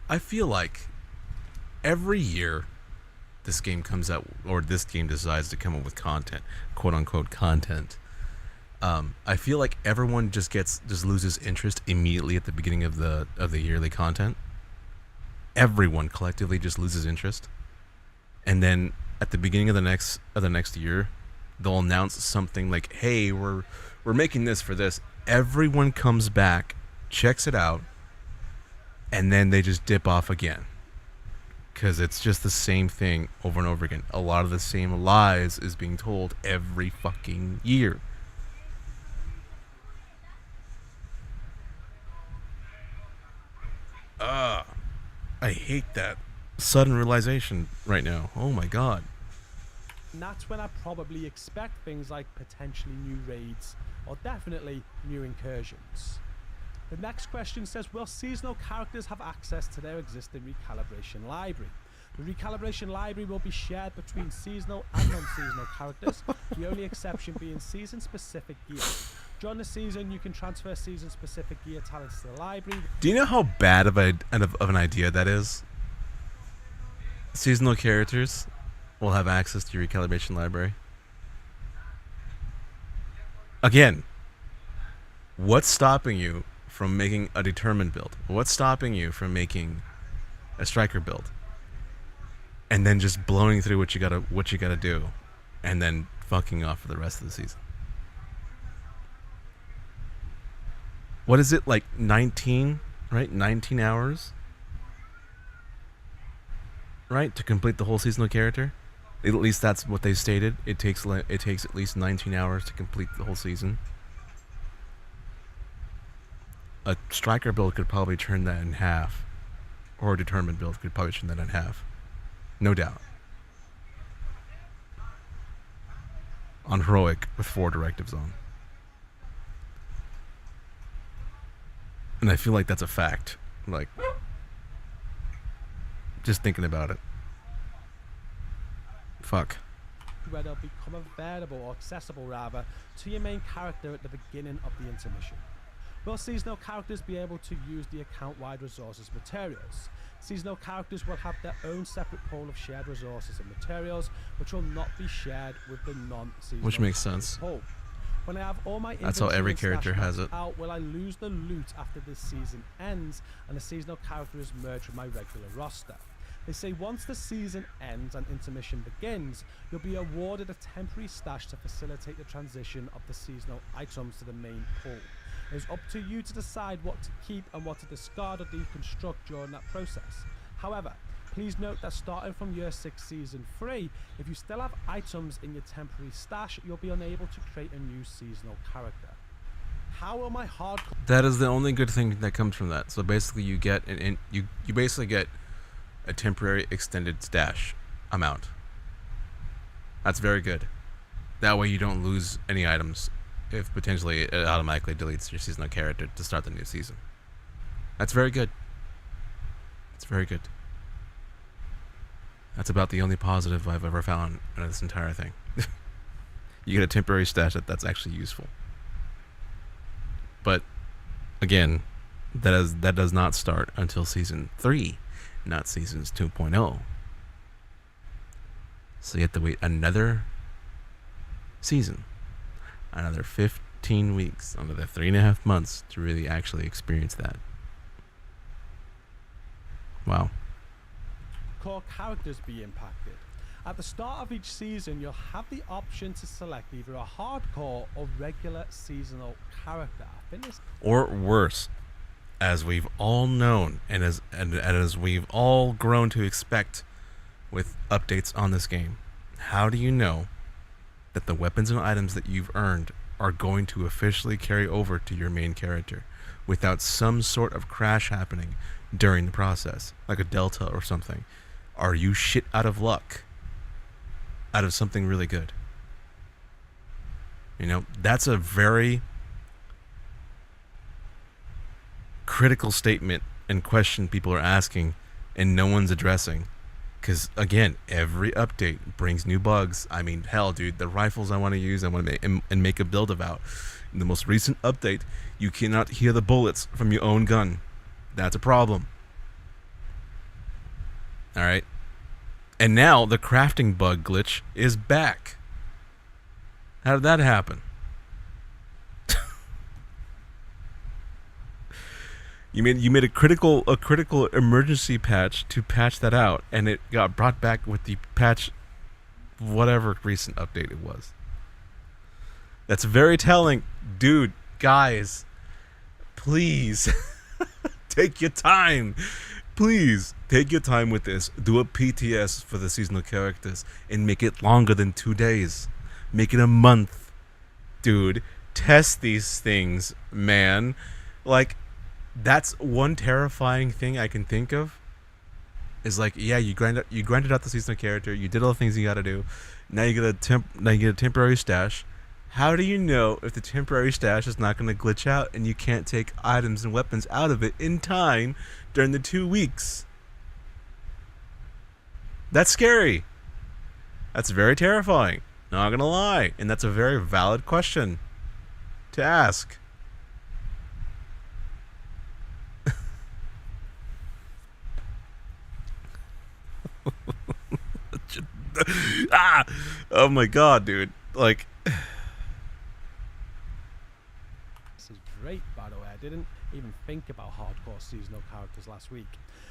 I feel like every year this game comes out, or this game decides to come up with content, quote unquote content, I feel like everyone just loses interest immediately at the beginning of the yearly content. Everyone collectively just loses interest, and then at the beginning of the next year, they'll announce something like, "Hey, we're making this for this." Everyone comes back, checks it out, and then they just dip off again, because it's just the same thing over and over again. A lot of the same lies is being told every fucking year. I hate that sudden realization right now. Oh my god. And that's when I probably expect things like potentially new raids or definitely new incursions. The next question says, will seasonal characters have access to their existing recalibration library? The recalibration library will be shared between seasonal and non-seasonal characters, the only exception being season-specific gear. During the season, you can transfer season-specific gear talents to the library. Do you know how bad of an idea that is? Seasonal characters will have access to your recalibration library. Again, what's stopping you from making a determined build? What's stopping you from making a striker build? And then just blowing through what you gotta do, and then fucking off for the rest of the season. What is it, like 19, right? 19 hours, right, to complete the whole seasonal character? At least that's what they stated. It takes at least 19 hours to complete the whole season. A striker build could probably turn that in half, or a determined build could probably turn that in half, no doubt. On heroic with 4 directives on. And I feel like that's a fact. Like, just thinking about it. Fuck. Where they'll become available, or accessible rather, to your main character at the beginning of the intermission. Will seasonal characters be able to use the account-wide resources materials? Seasonal characters will have their own separate pool of shared resources and materials, which will not be shared with the non-seasonal. Which makes sense. Pool. When I have all my That's how every character has it. out, will I lose the loot after this season ends and the seasonal character is merged with my regular roster? They say once the season ends and intermission begins, you'll be awarded a temporary stash to facilitate the transition of the seasonal items to the main pool. It is up to you to decide what to keep and what to discard or deconstruct during that process. However, please note that starting from year 6 season 3, if you still have items in your temporary stash, you'll be unable to create a new seasonal character. How will my hardcore... That is the only good thing that comes from that. So basically you get you basically get a temporary extended stash amount. That's very good. That way you don't lose any items if potentially it automatically deletes your seasonal character to start the new season. That's very good. It's very good. That's about the only positive I've ever found in this entire thing. You get a temporary stash that's actually useful. But again, that does not start until season 3, not seasons 2.0. So you have to wait another season, another 15 weeks, another 3.5 months to really actually experience that. Wow. Core characters be impacted. At the start of each season, you'll have the option to select either a hardcore or regular seasonal character. I think this... Or worse, as we've all known and as we've all grown to expect with updates on this game, how do you know that the weapons and items that you've earned are going to officially carry over to your main character without some sort of crash happening during the process, like a delta or something? Are you shit out of luck out of something really good? You know, that's a very critical statement and question people are asking and no one's addressing. Because, again, every update brings new bugs. I mean, hell, dude, the rifles I want to use, I want to make a build about. In the most recent update, you cannot hear the bullets from your own gun. That's a problem. Alright? And now the crafting bug glitch is back. How did that happen? You made a critical emergency patch to patch that out, and it got brought back with the patch, whatever recent update it was. That's very telling, dude. Guys, please take your time. Please take your time with this. Do a PTS for the seasonal characters and make it longer than 2 days. Make it a month, dude. Test these things, man. Like, that's one terrifying thing I can think of. Is like, yeah, you grinded out the seasonal character. You did all the things you got to do. Now you get a temporary stash. How do you know if the temporary stash is not going to glitch out and you can't take items and weapons out of it in time during the 2 weeks? That's scary. That's very terrifying. Not going to lie. And that's a very valid question to ask. Oh my god, dude. Like... This is great, by the way. I didn't even think about hardcore seasonal characters last week.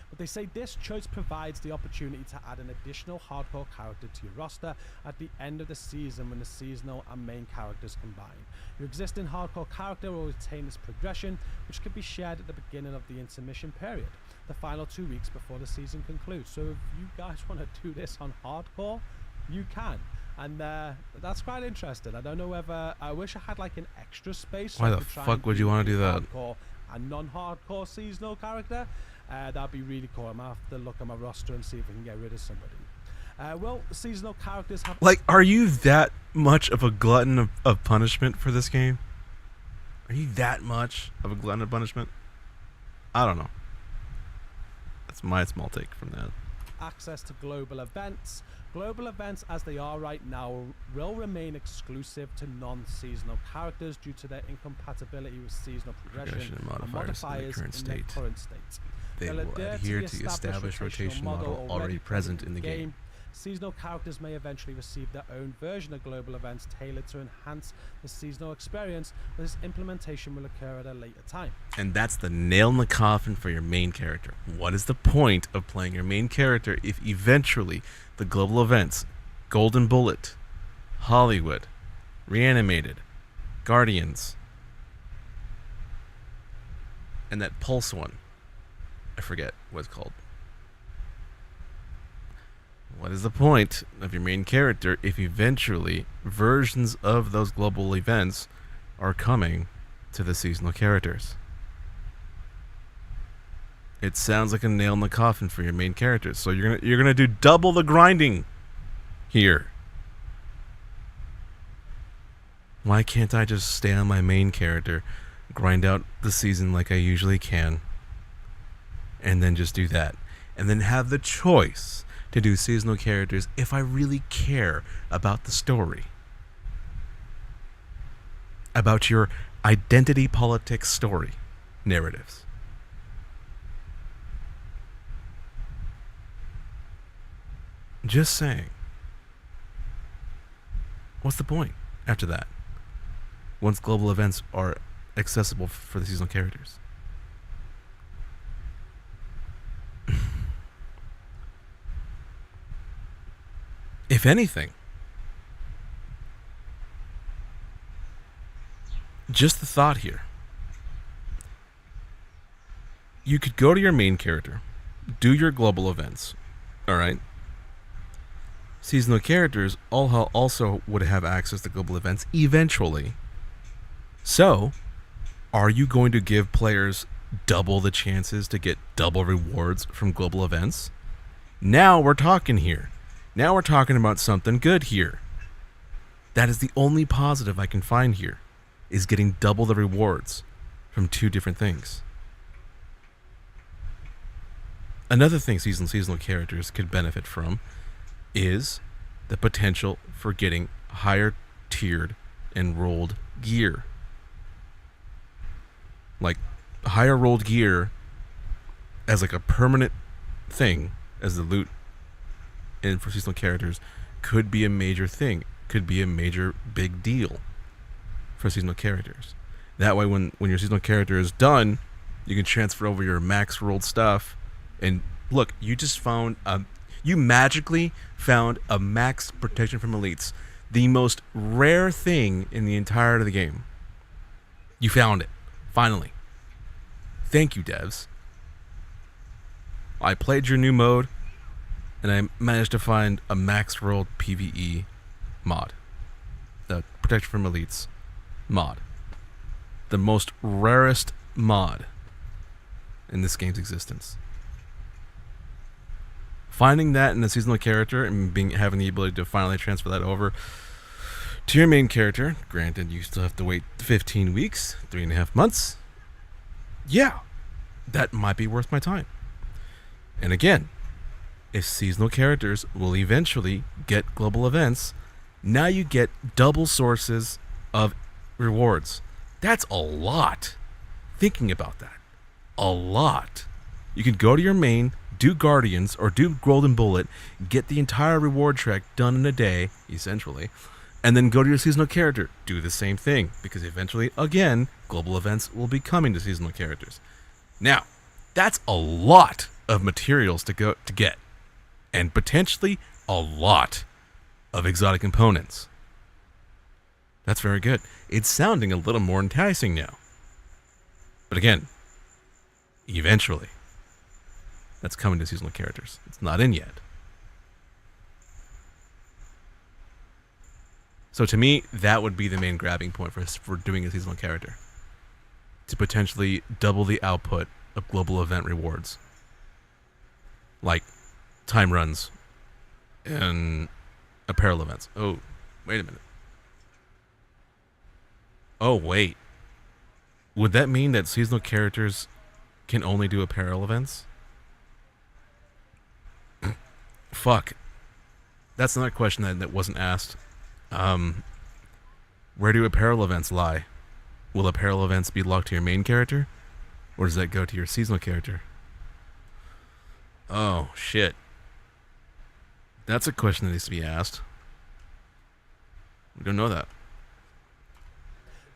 But they say this choice provides the opportunity to add an additional hardcore character to your roster at the end of the season when the seasonal and main characters combine. Your existing hardcore character will retain its progression, which can be shared at the beginning of the intermission period, the final 2 weeks before the season concludes. So if you guys want to do this on hardcore, you can. And that's quite interesting. I don't know whether... I wish I had like an extra space. Why the fuck would you want to do that? Hardcore and non-hardcore seasonal character. That'd be really cool. I'm going to have to look at my roster and see if I can get rid of somebody. Well, seasonal characters have... Like, are you that much of a glutton of punishment for this game? Are you that much of a glutton of punishment? I don't know. That's my small take from that. Access to global events. Global events as they are right now will remain exclusive to non-seasonal characters due to their incompatibility with seasonal progression and modifiers in their current state. They will adhere to the established rotation model already present in the game. Seasonal characters may eventually receive their own version of global events tailored to enhance the seasonal experience, but this implementation will occur at a later time. And that's the nail in the coffin for your main character. What is the point of playing your main character if eventually the global events, Golden Bullet, Hollywood, Reanimated, Guardians, and that Pulse one, I forget what it's called. What is the point of your main character if eventually versions of those global events are coming to the seasonal characters? It sounds like a nail in the coffin for your main characters. So you're gonna do double the grinding here. Why can't I just stay on my main character, grind out the season like I usually can, and then just do that, and then have the choice to do seasonal characters if I really care about the story, about your identity politics story narratives? Just saying. What's the point after that? Once global events are accessible for the seasonal characters. If anything, just the thought here. You could go to your main character, do your global events, all right? Seasonal characters also would have access to global events eventually. So, are you going to give players double the chances to get double rewards from global events? Now we're talking here. Now we're talking about something good here. That is the only positive I can find here, is getting double the rewards from two different things. Another thing seasonal characters could benefit from is the potential for getting higher tiered and rolled gear. Like higher rolled gear as like a permanent thing as the loot and for seasonal characters could be a major thing, could be a major big deal for seasonal characters. That way, when your seasonal character is done, you can transfer over your max rolled stuff. And look, you just found you magically found a max protection from elites, the most rare thing in the entirety of the game. You found it, finally. Thank you, devs. I played your new mode, and I managed to find a max rolled PvE mod, the protection from elites mod, the most rarest mod in this game's existence. Finding that in a seasonal character and having the ability to finally transfer that over to your main character, granted you still have to wait 15 weeks, 3.5 months, yeah, that might be worth my time. And again, if seasonal characters will eventually get global events, now you get double sources of rewards. That's a lot. Thinking about that, a lot. You can go to your main, do Guardians or do Golden Bullet, get the entire reward track done in a day, essentially, and then go to your seasonal character, do the same thing, because eventually, again, global events will be coming to seasonal characters. Now, that's a lot of materials to get, and potentially a lot of exotic components. That's very good. It's sounding a little more enticing now. But again, eventually, that's coming to seasonal characters. It's not in yet. So to me, that would be the main grabbing point for doing a seasonal character. To potentially double the output of global event rewards. Like time runs and apparel events. Oh, wait a minute. Oh, wait. Would that mean that seasonal characters can only do apparel events? Fuck. That's another question that wasn't asked. Where do apparel events lie? Will apparel events be locked to your main character? Or does that go to your seasonal character? Oh, shit. That's a question that needs to be asked. We don't know that.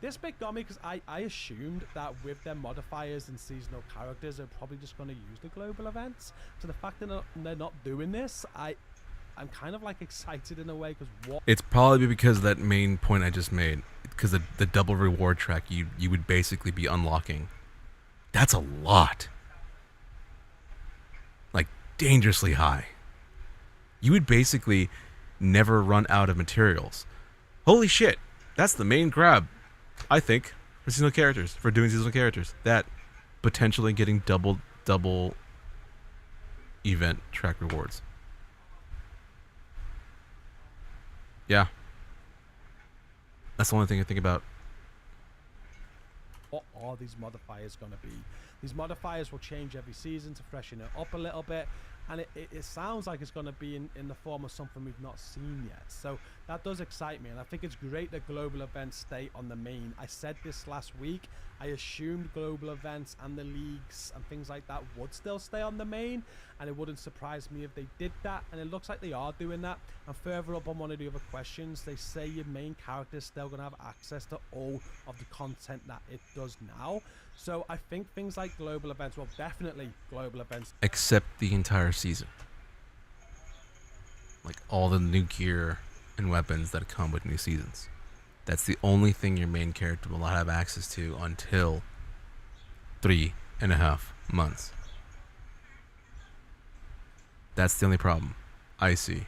This bit got me because I assumed that with their modifiers and seasonal characters, they're probably just going to use the global events. So the fact that they're not doing this, I'm kind of like excited in a way, because what? It's probably because of that main point I just made. Because the double reward track you would basically be unlocking. That's a lot. Like, dangerously high. You would basically never run out of materials. Holy shit. That's the main grab, I think, for seasonal characters, for doing seasonal characters. That potentially getting double event track rewards. Yeah. That's the only thing I think about. What are these modifiers going to be? These modifiers will change every season to freshen it up a little bit, and it sounds like it's going to be in the form of something we've not seen yet. So that does excite me, and I think it's great that global events stay on the main. I said this last week. I assumed global events and the leagues and things like that would still stay on the main, and it wouldn't surprise me if they did that, and it looks like they are doing that. And further up on one of the other questions, they say your main character is still going to have access to all of the content that it does now. So I think things like global events, well, definitely global events. Except the entire season. Like all the new gear and weapons that come with new seasons. That's the only thing your main character will not have access to until 3.5 months. That's the only problem I see,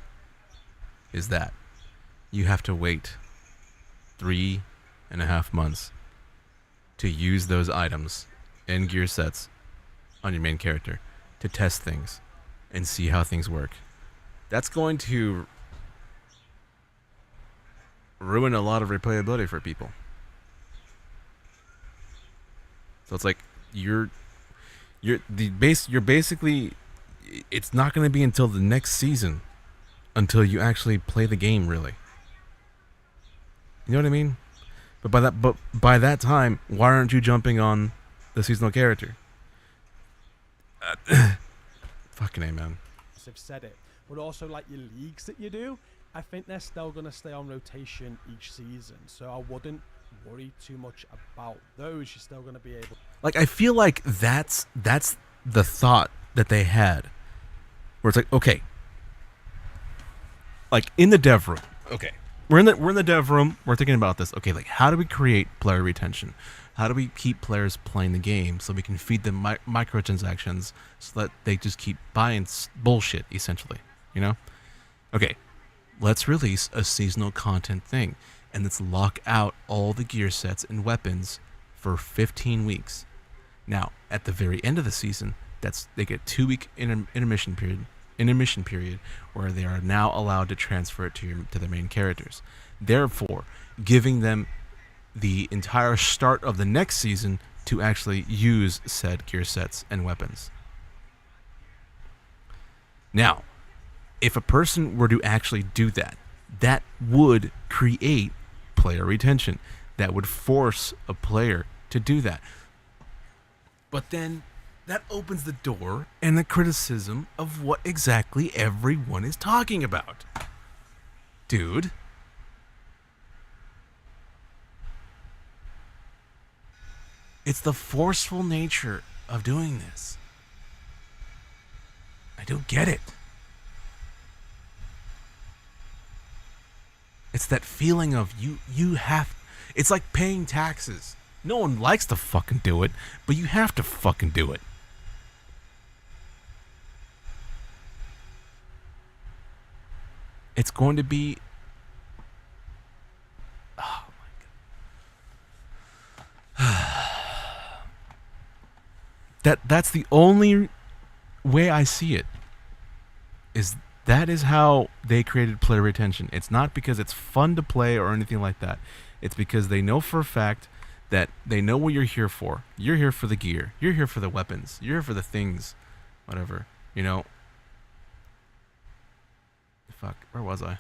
is that you have to wait 3.5 months to use those items and gear sets on your main character to test things and see how things work. That's going to ruin a lot of replayability for people. So it's like you're basically, it's not going to be until the next season until you actually play the game, really. You know what I mean? But by that time, why aren't you jumping on the seasonal character? Fucking A, man. have said it, but also like your leagues that you do, I think they're still going to stay on rotation each season. So I wouldn't worry too much about those. You're still going to be able. Like, I feel like that's the thought that they had, where it's like, okay, like in the dev room, okay, we're in the dev room, we're thinking about this. Okay, like, how do we create player retention? How do we keep players playing the game so we can feed them microtransactions so that they just keep buying bullshit, essentially, you know? Okay, let's release a seasonal content thing, and let's lock out all the gear sets and weapons for 15 weeks. Now, at the very end of the season, they get 2-week intermission period where they are now allowed to transfer it to their main characters, therefore giving them the entire start of the next season to actually use said gear sets and weapons. Now, if a person were to actually do that, that would create player retention. That would force a player to do that. But then that opens the door and the criticism of what exactly everyone is talking about. Dude. It's the forceful nature of doing this. I don't get it. It's that feeling of you have... It's like paying taxes. No one likes to fucking do it, but you have to fucking do it. It's going to be... Oh my God. That's the only way I see it. That is how they created player retention. It's not because it's fun to play or anything like that. It's because they know for a fact that they know what you're here for. You're here for the gear. You're here for the weapons. You're here for the things. Whatever. You know? Fuck. Where was I?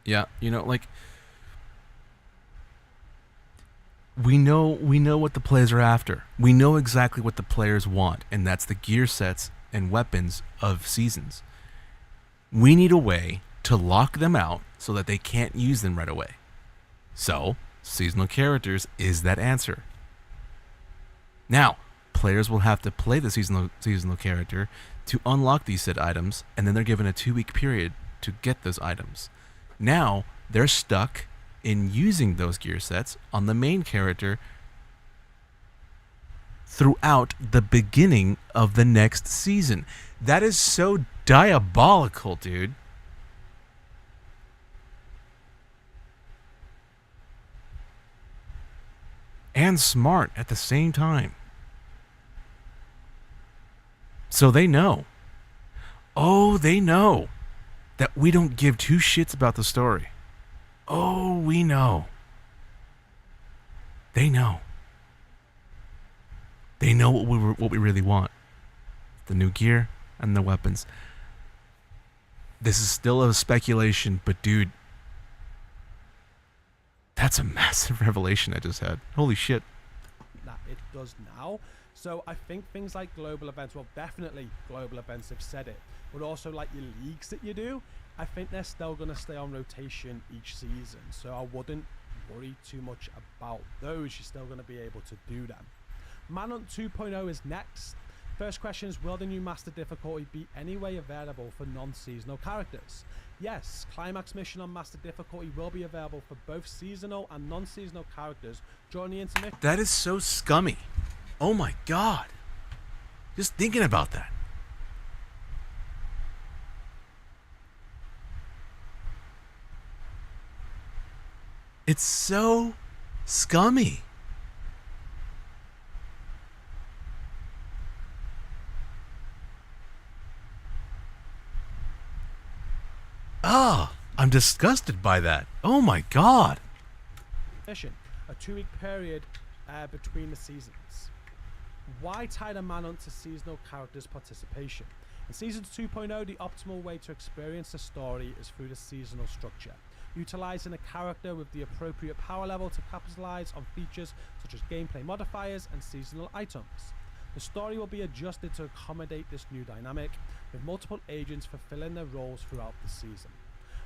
Yeah, you know, like... We know what the players are after. We know exactly what the players want, and that's the gear sets and weapons of seasons. We need a way to lock them out so that they can't use them right away. So, seasonal characters is that answer. Now, players will have to play the seasonal character to unlock these said items, and then they're given a 2-week period to get those items. Now, they're stuck in using those gear sets on the main character throughout the beginning of the next season. That is so diabolical, dude. And smart at the same time. So they know. Oh, they know that we don't give two shits about the story. Oh, we know. They know. They know what we really want. The new gear and the weapons. This is still a speculation, but dude, that's a massive revelation I just had. Holy shit. That it does now. So I think things like global events, well, definitely global events have said it, but also like your leagues that you do, I think they're still going to stay on rotation each season. So I wouldn't worry too much about those. You're still going to be able to do them. Manhunt 2.0 is next. First question is, will the new master difficulty be anyway available for non-seasonal characters? Yes, Climax Mission on master difficulty will be available for both seasonal and non-seasonal characters during the intermission. That is so scummy. Oh my god. Just thinking about that. It's so scummy. Ah, I'm disgusted by that. Oh my god. Mission, a 2-week period between the seasons. Why tie the Manhunt to seasonal characters' participation? In Season 2.0, the optimal way to experience the story is through the seasonal structure. utilizing a character with the appropriate power level to capitalize on features such as gameplay modifiers and seasonal items. The story will be adjusted to accommodate this new dynamic, with multiple agents fulfilling their roles throughout the season.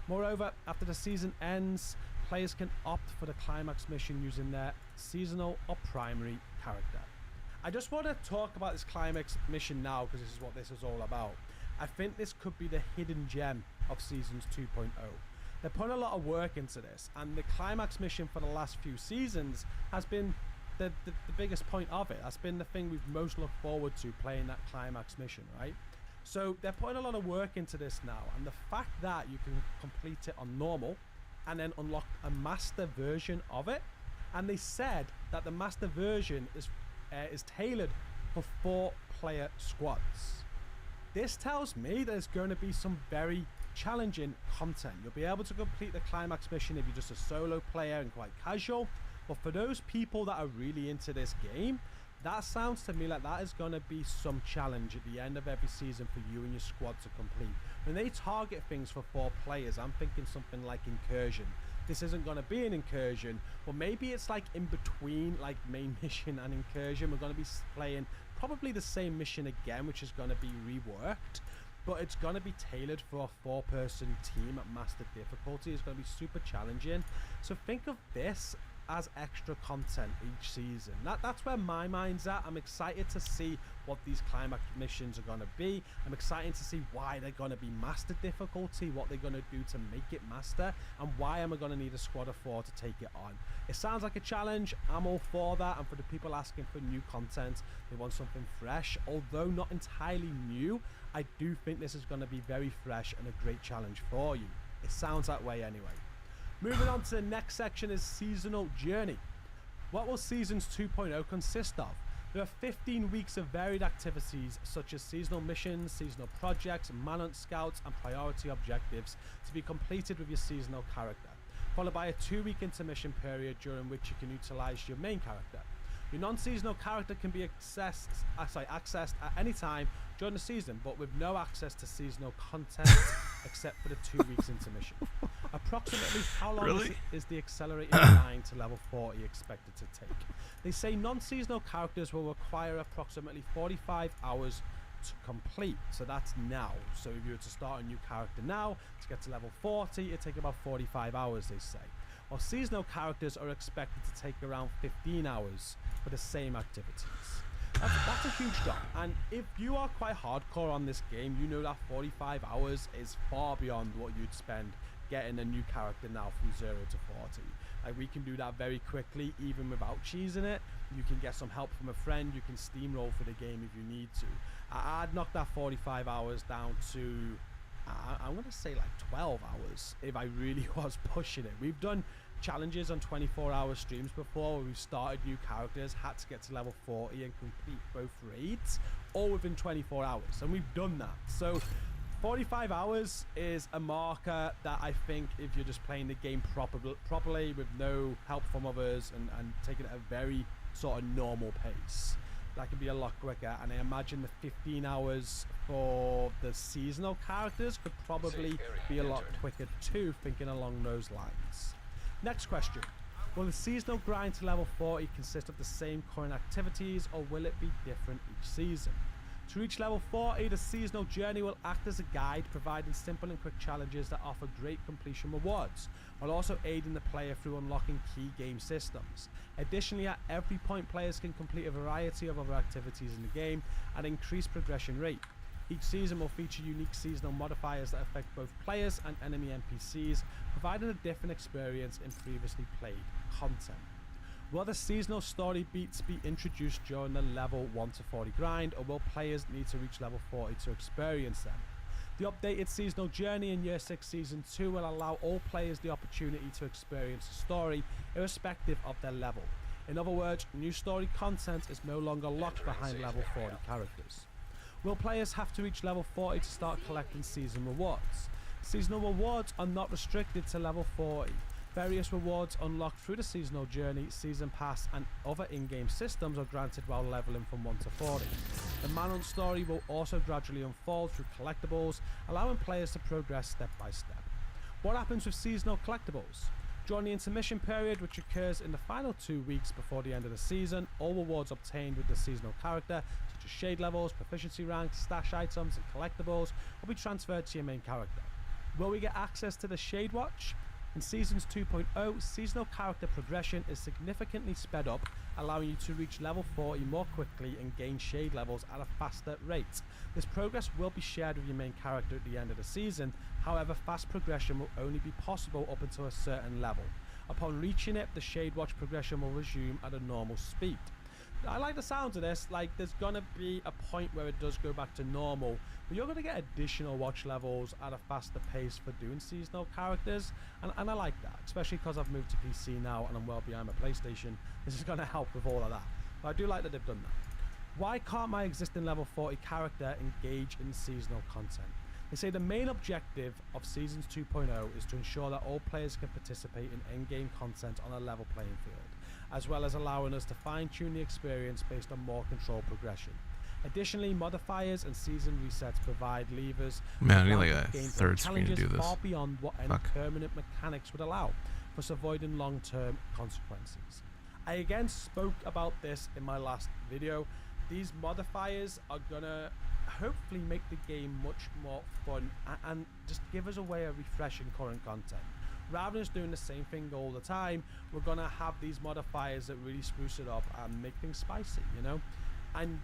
Moreover, after the season ends, players can opt for the climax mission using their seasonal or primary character. I just want to talk about this climax mission now because this is what this is all about. I think this could be the hidden gem of Seasons 2.0. They're putting a lot of work into this, and the climax mission for the last few seasons has been the biggest point of it. That's been the thing we've most looked forward to, playing that climax mission, right? So they're putting a lot of work into this now, and the fact that you can complete it on normal and then unlock a master version of it, and they said that the master version is tailored for 4-player squads. This tells me there's going to be some very challenging content. You'll be able to complete the climax mission if you're just a solo player and quite casual, but for those people that are really into this game, that sounds to me like that is going to be some challenge at the end of every season for you and your squad to complete. When they target things for 4 players, I'm thinking something like Incursion. This isn't going to be an Incursion, but maybe it's like in between like main mission and Incursion. We're going to be playing probably the same mission again, which is going to be reworked, but it's going to be tailored for a 4-person team at master difficulty. It's going to be super challenging. So think of this as extra content each season. That's where my mind's at. I'm excited to see what these climax missions are going to be. I'm excited to see why they're going to be master difficulty, what they're going to do to make it master, and why am I going to need a squad of 4 to take it on. It sounds like a challenge. I'm all for that, and for the people asking for new content, they want something fresh. Although not entirely new, I do think this is going to be very fresh and a great challenge for you. It sounds that way anyway. Moving on to the next section is Seasonal Journey. What will Seasons 2.0 consist of? There are 15 weeks of varied activities such as seasonal missions, seasonal projects, manhunt scouts and priority objectives to be completed with your seasonal character, followed by a 2-week intermission period during which you can utilize your main character. Your non-seasonal character can be accessed at any time during the season, but with no access to seasonal content except for the 2 weeks intermission. Approximately how long is the accelerated line to level 40 expected to take? They say non-seasonal characters will require approximately 45 hours to complete, so that's now. So if you were to start a new character now to get to level 40, it'd take about 45 hours, they say. While seasonal characters are expected to take around 15 hours for the same activities. That's a huge drop, and if you are quite hardcore on this game, you know that 45 hours is far beyond what you'd spend getting a new character now from 0 to 40. Like, we can do that very quickly even without cheesing it. You can get some help from a friend, you can steamroll for the game if you need to. I'd knock that 45 hours down to I'm gonna say like 12 hours if I really was pushing it. We've done challenges on 24-hour streams before where we've started new characters, had to get to level 40 and complete both raids all within 24 hours, and we've done that. So 45 hours is a marker that I think if you're just playing the game properly with no help from others and taking it at a very sort of normal pace, that can be a lot quicker. And I imagine the 15 hours for the seasonal characters could probably be a lot quicker too, thinking along those lines. Next question. Will the seasonal grind to level 40 consist of the same current activities, or will it be different each season? To reach level 40, the seasonal journey will act as a guide, providing simple and quick challenges that offer great completion rewards, while also aiding the player through unlocking key game systems. Additionally, at every point, players can complete a variety of other activities in the game at increased progression rate. Each season will feature unique seasonal modifiers that affect both players and enemy NPCs, providing a different experience in previously played content. Will the seasonal story beats be introduced during the level 1 to 40 grind, or will players need to reach level 40 to experience them? The updated seasonal journey in Year 6 Season 2 will allow all players the opportunity to experience the story irrespective of their level. In other words, new story content is no longer locked behind level 40 characters. Will players have to reach level 40 to start collecting season rewards? Seasonal rewards are not restricted to level 40. Various rewards unlocked through the seasonal journey, season pass and other in-game systems are granted while leveling from 1 to 40. The Manhunt story will also gradually unfold through collectibles, allowing players to progress step by step. What happens with seasonal collectibles? During the intermission period, which occurs in the final 2 weeks before the end of the season, all rewards obtained with the seasonal character, such as shade levels, proficiency ranks, stash items, and collectibles, will be transferred to your main character. Will we get access to the Shade Watch? In Seasons 2.0, seasonal character progression is significantly sped up, allowing you to reach level 40 more quickly and gain shade levels at a faster rate. This progress will be shared with your main character at the end of the season, however fast progression will only be possible up until a certain level. Upon reaching it, the Shade Watch progression will resume at a normal speed. I like the sound of this. Like, there's gonna be a point where it does go back to normal, but you're gonna get additional watch levels at a faster pace for doing seasonal characters, and I like that, especially because I've moved to PC now and I'm well behind my PlayStation. This is gonna help with all of that, but I do like that they've done that. Why can't my existing level 40 character engage in seasonal content? They say the main objective of Seasons 2.0 is to ensure that all players can participate in in-game content on a level playing field, as well as allowing us to fine-tune the experience based on more controlled progression. Additionally, modifiers and season resets provide levers Man, I need to like grant a gameplay third screen to challenges do this. far beyond what any permanent mechanics would allow, thus avoiding long-term consequences. I again spoke about this in my last video. These modifiers are gonna hopefully make the game much more fun and just give us a way of refreshing current content. Rather than just doing the same thing all the time, we're gonna have these modifiers that really spruce it up and make things spicy, you know? And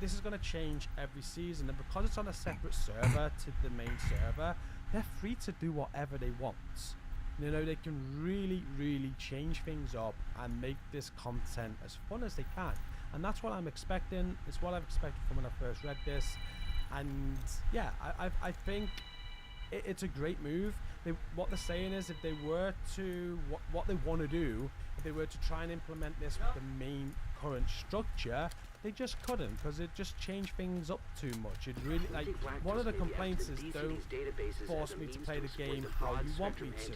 this is gonna change every season, and because it's on a separate server to the main server, they're free to do whatever they want. You know, they can really change things up and make this content as fun as they can. And that's what I'm expecting. It's what I've expected from when I first read this. And yeah, I think it's a great move. What they're saying is, if they were to, what they want to do, if they were to try and implement this with the main current structure, they just couldn't, because it just changed things up too much. It really, like, one of the complaints is, don't force me to play the game how you want me to.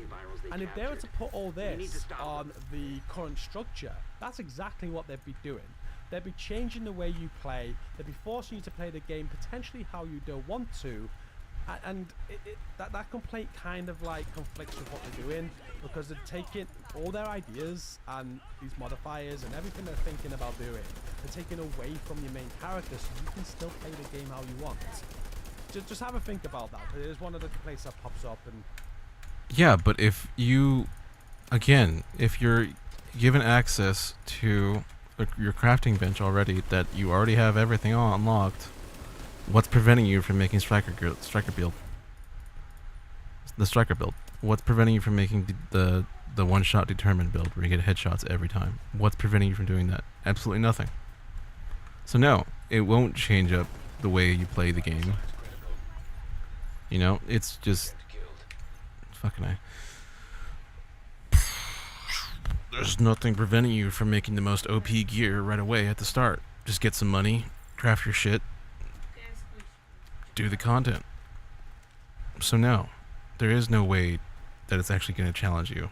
And if they were to put all this on the current structure, that's exactly what they'd be doing. They'd be changing the way you play. They'd be forcing you to play the game potentially how you don't want to. And that complaint kind of like conflicts with what they're doing, because they're taking all their ideas and these modifiers and everything they're thinking about doing, they're taking away from your main character so you can still play the game how you want. Just have a think about that. It is one of the complaints that pops up. And yeah, but if you, again, if you're given access to your crafting bench already, that you already have everything all unlocked, what's preventing you from making striker build? The striker build. What's preventing you from making the one-shot determined build where you get headshots every time? What's preventing you from doing that? Absolutely nothing. So no, it won't change up the way you play the game. You know, it's just fucking there's nothing preventing you from making the most OP gear right away at the start. Just get some money, craft your shit, do the content. So no, there is no way that it's actually going to challenge you.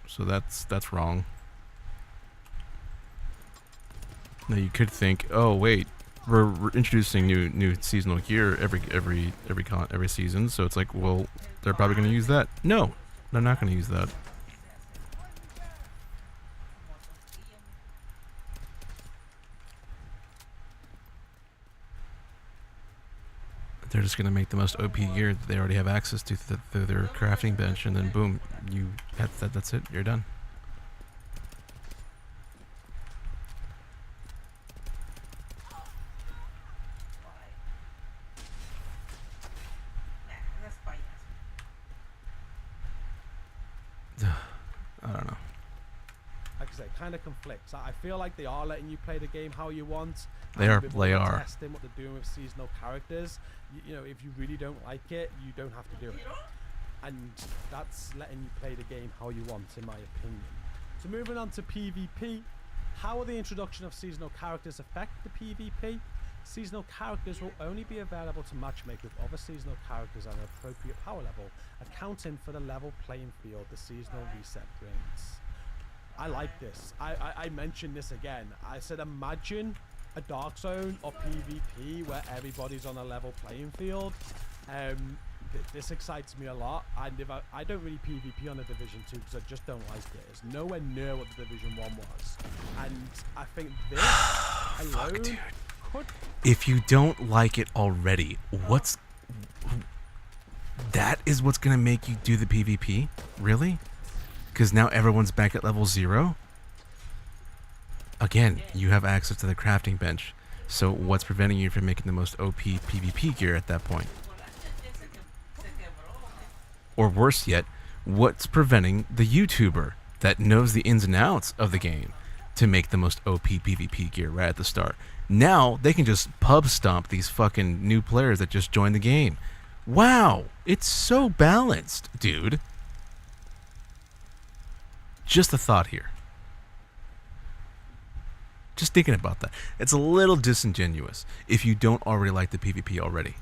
So that's wrong. Now you could think, oh wait, we're introducing new seasonal gear every season, so it's like, well, they're probably going to use that. No, they're not going to use that. They're just going to make the most OP gear that they already have access to through their crafting bench, and then boom, that's it, you're done. I don't know. like I say, kind of conflicts. I feel like they are letting you play the game how you want. They are testing what they're doing with seasonal characters. You know, if you really don't like it, you don't have to do it. And that's letting you play the game how you want, in my opinion. So moving on to PvP, how will the introduction of seasonal characters affect the PvP? Seasonal characters will only be available to matchmake with other seasonal characters at an appropriate power level, accounting for the level playing field the seasonal reset brings. I like this. I mentioned this again. I said imagine a Dark Zone or PvP where everybody's on a level playing field. this excites me a lot. And if I don't really PvP on the Division 2 because I just don't like it. It's nowhere near what the Division 1 was. And I think this alone Fuck, dude. could... If you don't like it already, that is what's gonna make you do the PvP? Really? Because now everyone's back at level 0? Again, you have access to the crafting bench. So what's preventing you from making the most OP PvP gear at that point? Or worse yet, what's preventing the YouTuber that knows the ins and outs of the game to make the most OP PvP gear right at the start? Now they can just pub stomp these fucking new players that just joined the game. Wow, it's so balanced, dude. Just a thought here. Just thinking about that. It's a little disingenuous if you don't already like the PvP already.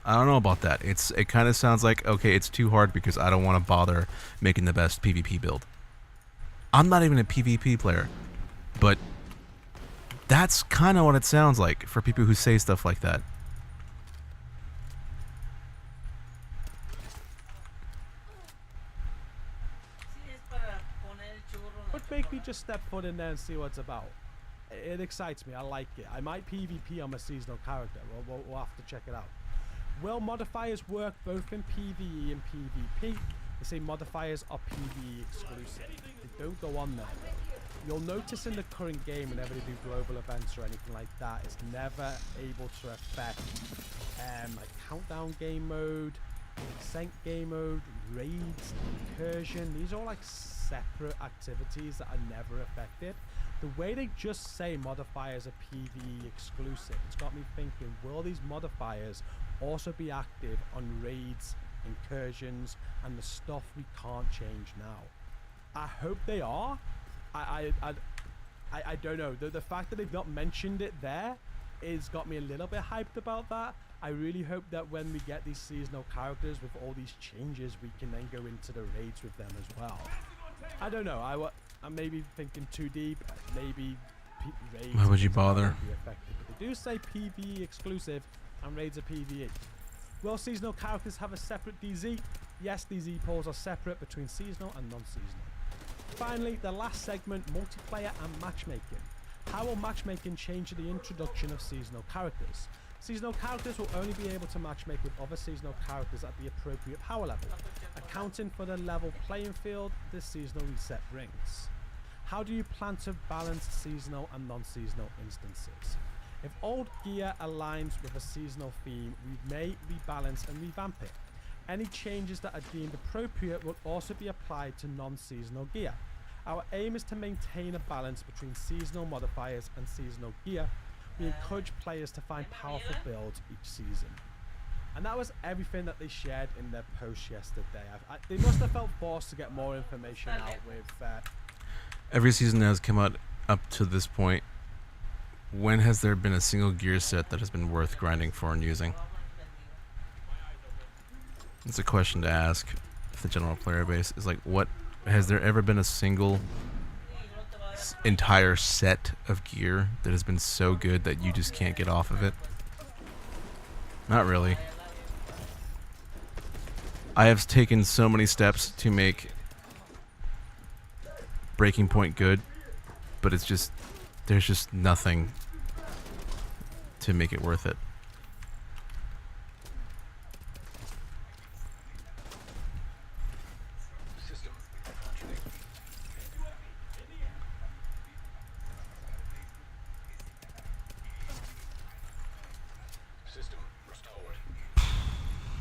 I don't know about that. It kind of sounds like, okay, it's too hard because I don't want to bother making the best PvP build. I'm not even a PvP player, but that's kind of what it sounds like for people who say stuff like that. Would make me just step foot in there and see what it's about. It excites me. I like it. I might PvP on my seasonal character. We'll have to check it out. Will modifiers work both in PvE and PvP? They say modifiers are PvE exclusive. They don't go on there. You'll notice in the current game, whenever they do global events or anything like that, it's never able to affect like countdown game mode, Ascent game mode, raids, incursion. These are all like separate activities that are never affected. The way they just say modifiers are PvE exclusive, it's got me thinking, will these modifiers also be active on raids, incursions, and the stuff we can't change now? I hope they are. I don't know. The fact that they've not mentioned it there is got me a little bit hyped about that. I really hope that when we get these seasonal characters with all these changes, we can then go into the raids with them as well. I don't know. I'm maybe thinking too deep. Maybe raids. Why would you bother? Be affected. But they do say PvE exclusive, and raids are PvE. Will seasonal characters have a separate DZ? Yes, DZ pools are separate between seasonal and non-seasonal. Finally, the last segment, multiplayer and matchmaking. How will matchmaking change the introduction of seasonal characters? Seasonal characters will only be able to matchmake with other seasonal characters at the appropriate power level, accounting for the level playing field this seasonal reset brings. How do you plan to balance seasonal and non-seasonal instances? If old gear aligns with a seasonal theme, we may rebalance and revamp it. Any changes that are deemed appropriate will also be applied to non-seasonal gear. Our aim is to maintain a balance between seasonal modifiers and seasonal gear. We encourage players to find powerful builds each season. And that was everything that they shared in their post yesterday. They must have felt forced to get more information out with... Every season that has come out up to this point, when has there been a single gear set that has been worth grinding for and using? It's a question to ask the general player base. Is like, what has there ever been a single entire set of gear that has been so good that you just can't get off of it? Not really. I have taken so many steps to make Breaking Point good, but it's just, there's just nothing to make it worth it.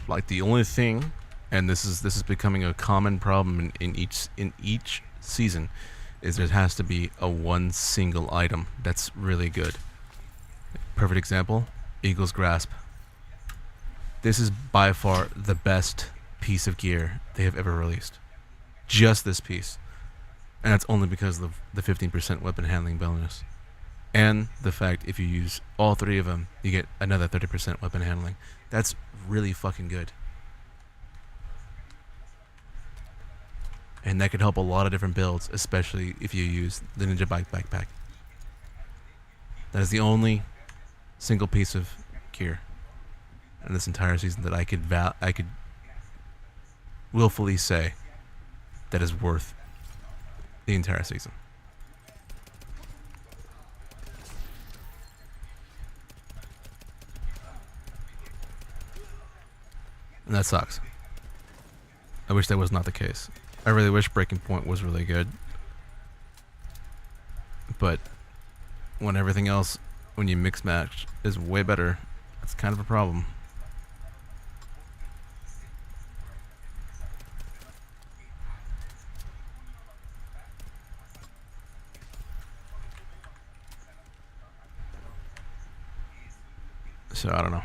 Like the only thing, and this is becoming a common problem in each season, is there has to be a one single item that's really good. Perfect example, Eagle's Grasp. This is by far the best piece of gear they have ever released. Just this piece. And that's only because of the 15% weapon handling bonus. And the fact if you use all three of them, you get another 30% weapon handling. That's really fucking good. And that could help a lot of different builds, especially if you use the Ninja Bike Backpack. That is the only single piece of gear. in this entire season that I could willfully say that is worth the entire season. And that sucks. I wish that was not the case. I really wish Breaking Point was really good. But when everything else, when you mix match, is way better, it's kind of a problem. So I don't know.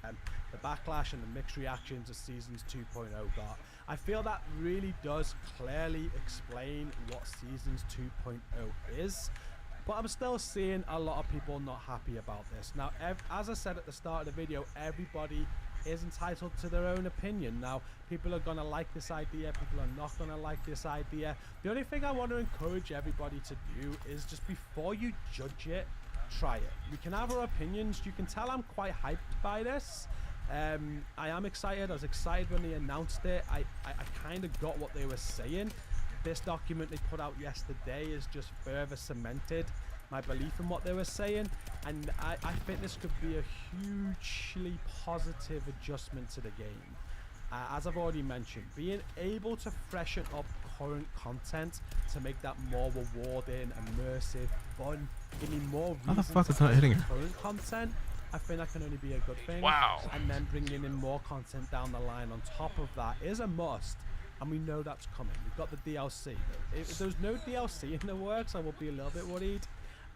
The backlash and the mixed reactions of Seasons 2.0 got. I feel that really does clearly explain what Seasons 2.0 is, but I'm still seeing a lot of people not happy about this. Now, as I said at the start of the video, everybody is entitled to their own opinion. Now, people are going to like this idea, people are not going to like this idea. The only thing I want to encourage everybody to do is just before you judge it, try it. We can have our opinions. You can tell I'm quite hyped by this. I am excited. I was excited when they announced it. I kind of got what they were saying. This document they put out yesterday is just further cemented my belief in what they were saying, and I think this could be a hugely positive adjustment to the game. As I've already mentioned, being able to freshen up current content to make that more rewarding, immersive, fun, give me more How the reason fuck to is that play hitting her? current content, I think that can only be a good thing. Wow. And then bringing in more content down the line on top of that is a must, and we know that's coming. We've got the DLC. If there's no DLC in the works, I will be a little bit worried.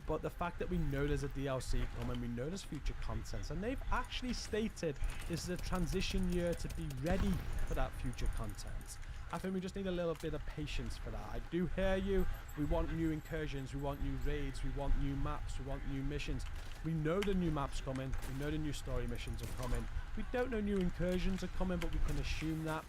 But the fact that we know there's a DLC coming, we know there's future content, and they've actually stated this is a transition year to be ready for that future content. I think we just need a little bit of patience for that. I do hear you. We want new incursions, we want new raids, we want new maps, we want new missions. We know the new maps coming, we know the new story missions are coming. We don't know new incursions are coming, but we can assume that.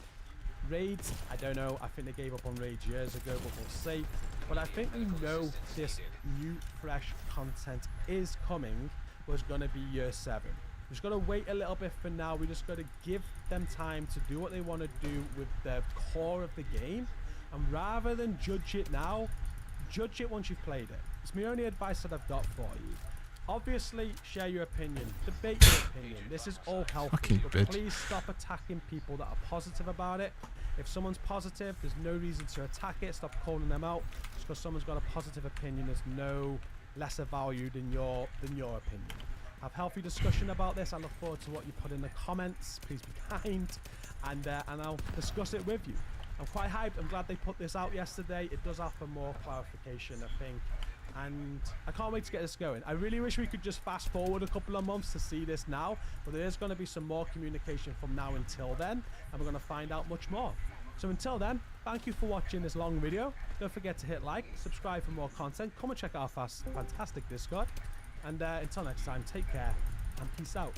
Raids, I don't know. I think they gave up on raids years ago, but we'll see. But I think we know this new, fresh content is coming. Was going to be year 7. We just got to wait a little bit for now. We just got to give them time to do what they want to do with the core of the game. And rather than judge it now, judge it once you've played it. It's my only advice that I've got for you. Obviously, share your opinion, debate your opinion. This is all helpful, Fucking but bitch. please stop attacking people that are positive about it. If someone's positive, there's no reason to attack it. Stop calling them out. Just because someone's got a positive opinion is no lesser value than your opinion. Have healthy discussion about this. I look forward to what you put in the comments. Please be kind, and I'll discuss it with you. I'm quite hyped. I'm glad they put this out yesterday. It does offer more clarification, I think. And I can't wait to get this going. I really wish we could just fast forward a couple of months to see this now, but there is going to be some more communication from now until then, and we're going to find out much more. So until then, thank you for watching this long video. Don't forget to hit like, subscribe for more content, come and check out our fantastic Discord, and until next time, take care and peace out.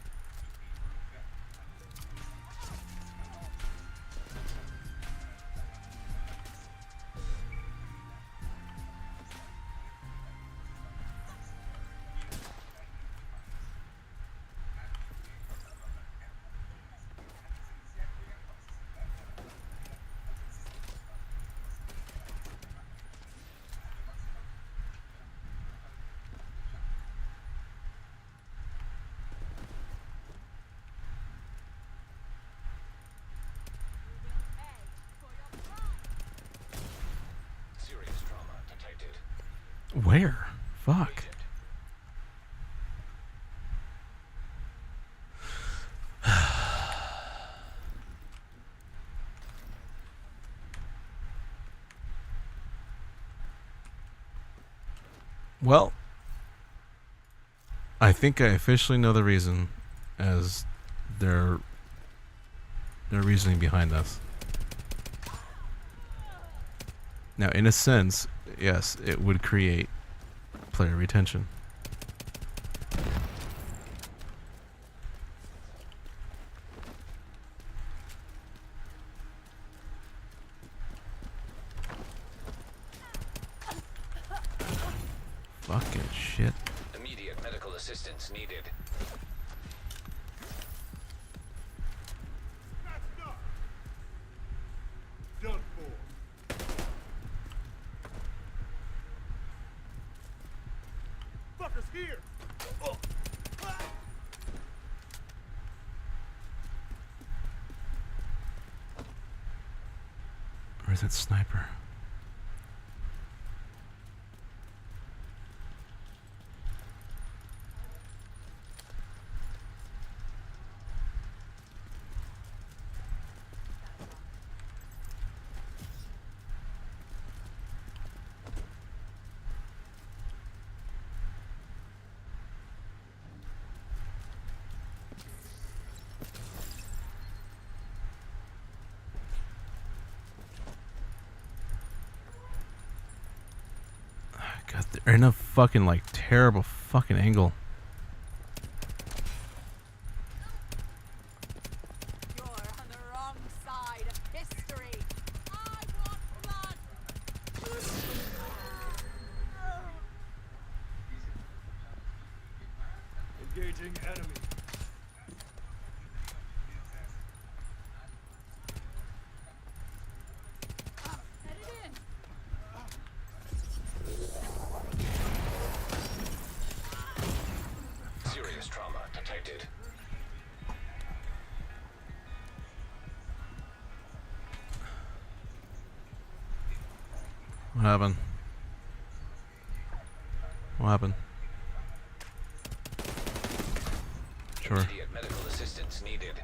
Where? Fuck. Well, I think I officially know the reason as their reasoning behind this. Now, in a sense, yes, it would create player retention. Fucking shit. Immediate medical assistance needed. here. Where's that sniper? God, they're in a fucking like terrible fucking angle. You're on the wrong side of history. I want blood. Engaging enemy. Headed in. Serious trauma detected. What happened? What happened? Sure. Immediate medical assistance needed.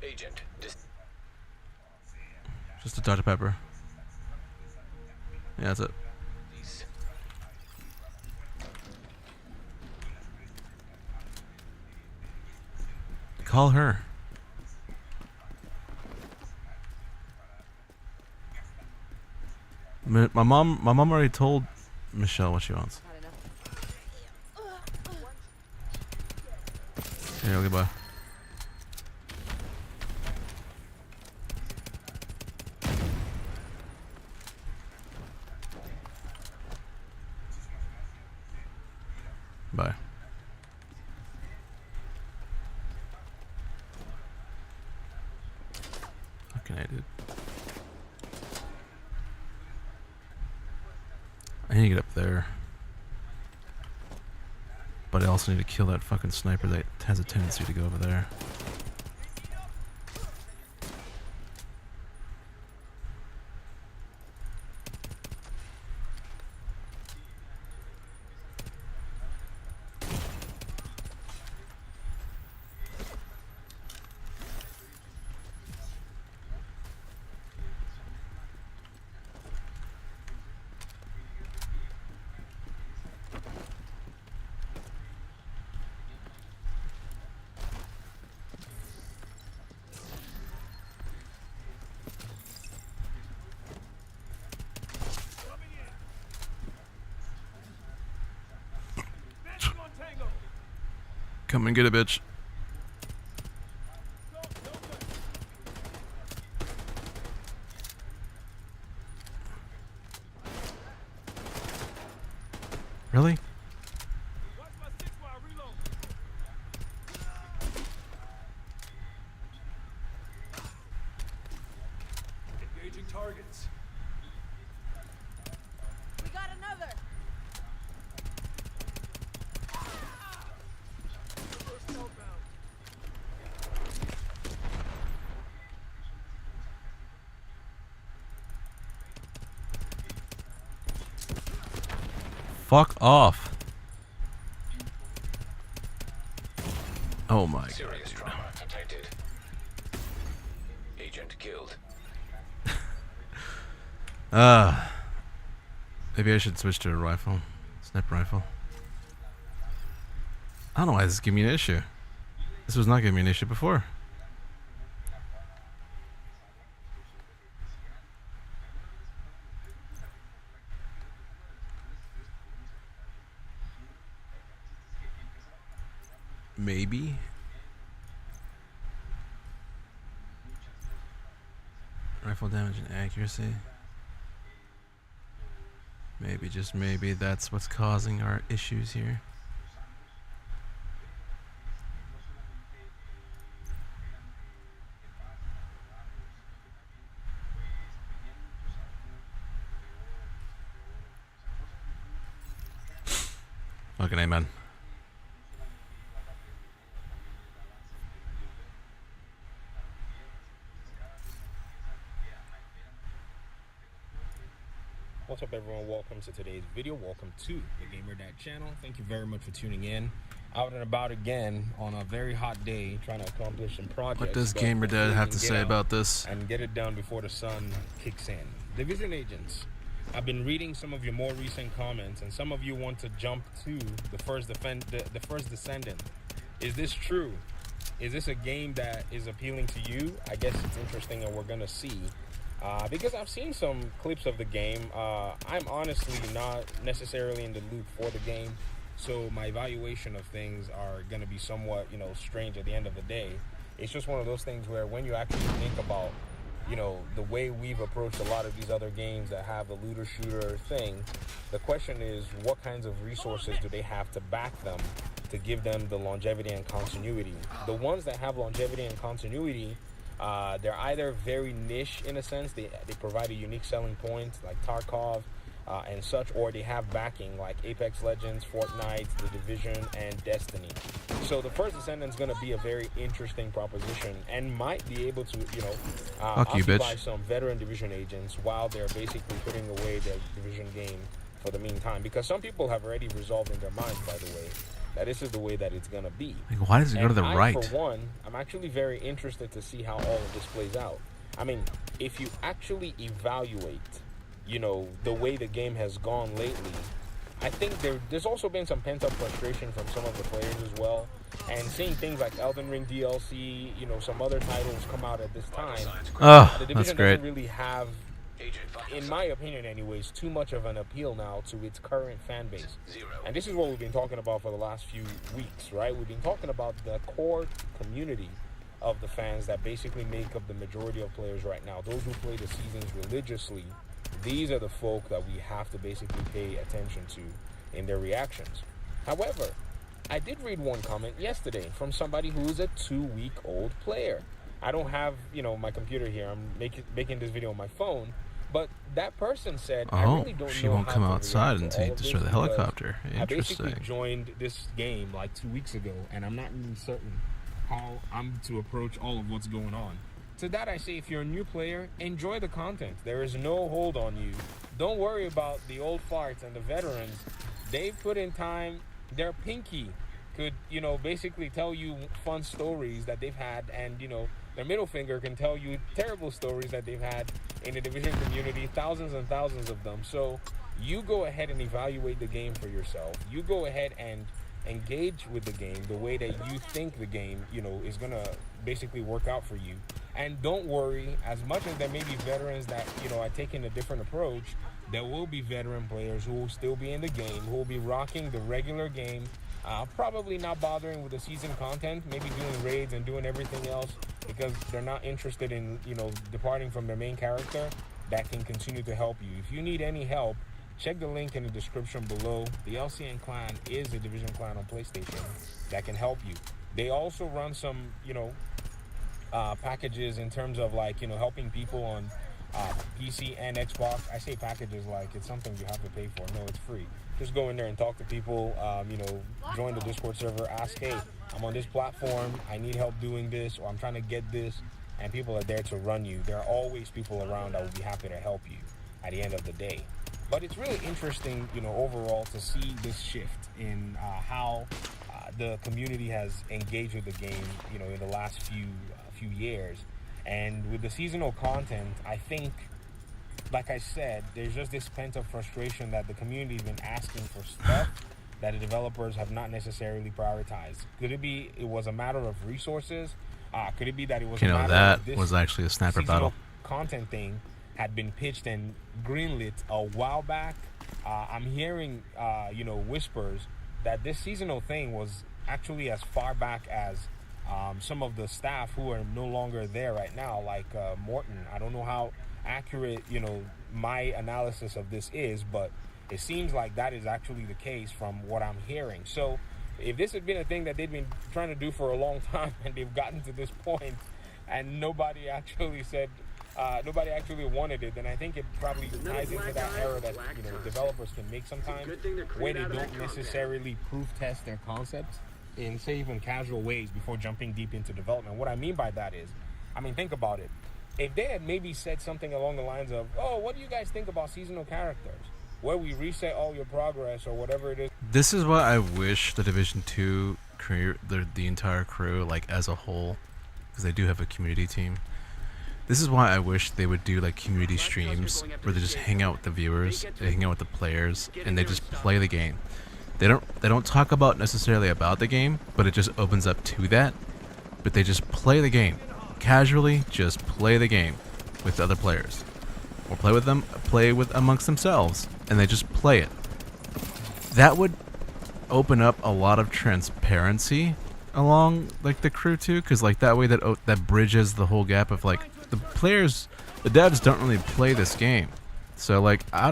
Agent, Just a Dr. Pepper. Yeah, that's it. Call her. My mom already told Michelle what she wants. Not enough. Yeah, goodbye. Bye. Fucking I did. I need to get up there. But I also need to kill that fucking sniper that has a tendency to go over there. Come and get it, bitch. Really? Engaging targets. We got another. Fuck off. Oh my serious god. trauma detected. Agent killed. Maybe I should switch to a rifle. Sniper rifle. I don't know why this is giving me an issue. This was not giving me an issue before. Maybe. Rifle damage and accuracy. Maybe, just maybe, that's what's causing our issues here. Fucking amen. What's up, everyone? Welcome to today's video. Welcome to the Gamer Dad channel. Thank you very much for tuning in. Out and about again on a very hot day, trying to accomplish some projects. What does but Gamer Dad hopefully we have can to get say out about this? and get it done before the sun kicks in. Division agents. I've been reading some of your more recent comments, and some of you want to jump to the first Descendant. Is this true? Is this a game that is appealing to you? I guess it's interesting, and we're gonna see. Because I've seen some clips of the game. I'm honestly not necessarily in the loop for the game, so my evaluation of things are going to be somewhat, strange at the end of the day. It's just one of those things where when you actually think about, the way we've approached a lot of these other games that have a looter shooter thing, the question is, what kinds of resources do they have to back them to give them the longevity and continuity? The ones that have longevity and continuity, they're either very niche in a sense, they provide a unique selling point like Tarkov and such, or they have backing like Apex Legends, Fortnite, The Division, and Destiny. So the first Descendant is going to be a very interesting proposition and might be able to, occupy some veteran Division agents while they're basically putting away their Division game for the meantime. Because some people have already resolved in their minds, by the way, that this is the way that it's going to be. Like, why does it go to the right? For one, I'm actually very interested to see how all of this plays out. I mean, if you actually evaluate, the way the game has gone lately, I think there's also been some pent-up frustration from some of the players as well. And seeing things like Elden Ring DLC, some other titles come out at this time, Oh, the that's Division great. doesn't really have, in my opinion anyways, too much of an appeal now to its current fan base. And this is what we've been talking about for the last few weeks, right? We've been talking about the core community of the fans that basically make up the majority of players right now. Those who play the seasons religiously, these are the folk that we have to basically pay attention to in their reactions. However, I did read one comment yesterday from somebody who's a 2-week-old player. I don't have, my computer here. I'm making this video on my phone. But that person said, I really don't she know won't how come to outside react to until you all of destroy this the because helicopter. I basically Interesting. joined this game like 2 weeks ago, and I'm not really certain how I'm to approach all of what's going on. To that I say, if you're a new player, enjoy the content. There is no hold on you. Don't worry about the old farts and the veterans. They've put in time. Their pinky could, basically tell you fun stories that they've had, and, their middle finger can tell you terrible stories that they've had in the Division community, thousands and thousands of them. So you go ahead and evaluate the game for yourself. You go ahead and engage with the game the way that you think the game, is going to basically work out for you. And don't worry, as much as there may be veterans that, are taking a different approach, there will be veteran players who will still be in the game, who will be rocking the regular game, probably not bothering with the season content, maybe doing raids and doing everything else because they're not interested in, departing from their main character. That can continue to help you. If you need any help, check the link in the description below. The LCN clan is a Division clan on PlayStation that can help you. They also run some, packages in terms of helping people on PC and Xbox. I say packages like it's something you have to pay for. No, it's free. Just go in there and talk to people, join the Discord server, ask, hey, I'm on this platform, I need help doing this, or I'm trying to get this, and people are there to run you. There are always people around that will be happy to help you at the end of the day. But it's really interesting, overall to see this shift in how the community has engaged with the game, in the last few years. And with the seasonal content, I think, like I said, there's just this pent-up frustration that the community's been asking for stuff that the developers have not necessarily prioritized. Could it be it was a matter of resources? Could it be that it was a matter that of this was actually a sniper battle. content thing had been pitched and greenlit a while back? I'm hearing, whispers that this seasonal thing was actually as far back as some of the staff who are no longer there right now, like Morton. I don't know how accurate, my analysis of this is, but it seems like that is actually the case from what I'm hearing. So if this had been a thing that they've been trying to do for a long time and they've gotten to this point and nobody actually said, nobody actually wanted it, then I think it probably ties into that error that developers can make sometimes, where they don't necessarily proof test their concepts in, say, even casual ways before jumping deep into development. What I mean by that is, I mean, think about it. If they had maybe said something along the lines of, "Oh, what do you guys think about seasonal characters, where we reset all your progress or whatever it is?" This is why I wish the Division 2 crew, the entire crew, like as a whole, because they do have a community team. This is why I wish they would do like community streams where they just hang out with the viewers, they hang out with the players, and they just play the game. They don't talk about necessarily about the game, but it just opens up to that. But they just play the game. Casually just play the game with other players. Or play with amongst themselves, and they just play it. That would open up a lot of transparency along like the crew too, because like that way that bridges the whole gap of like the players, the devs don't really play this game. So like how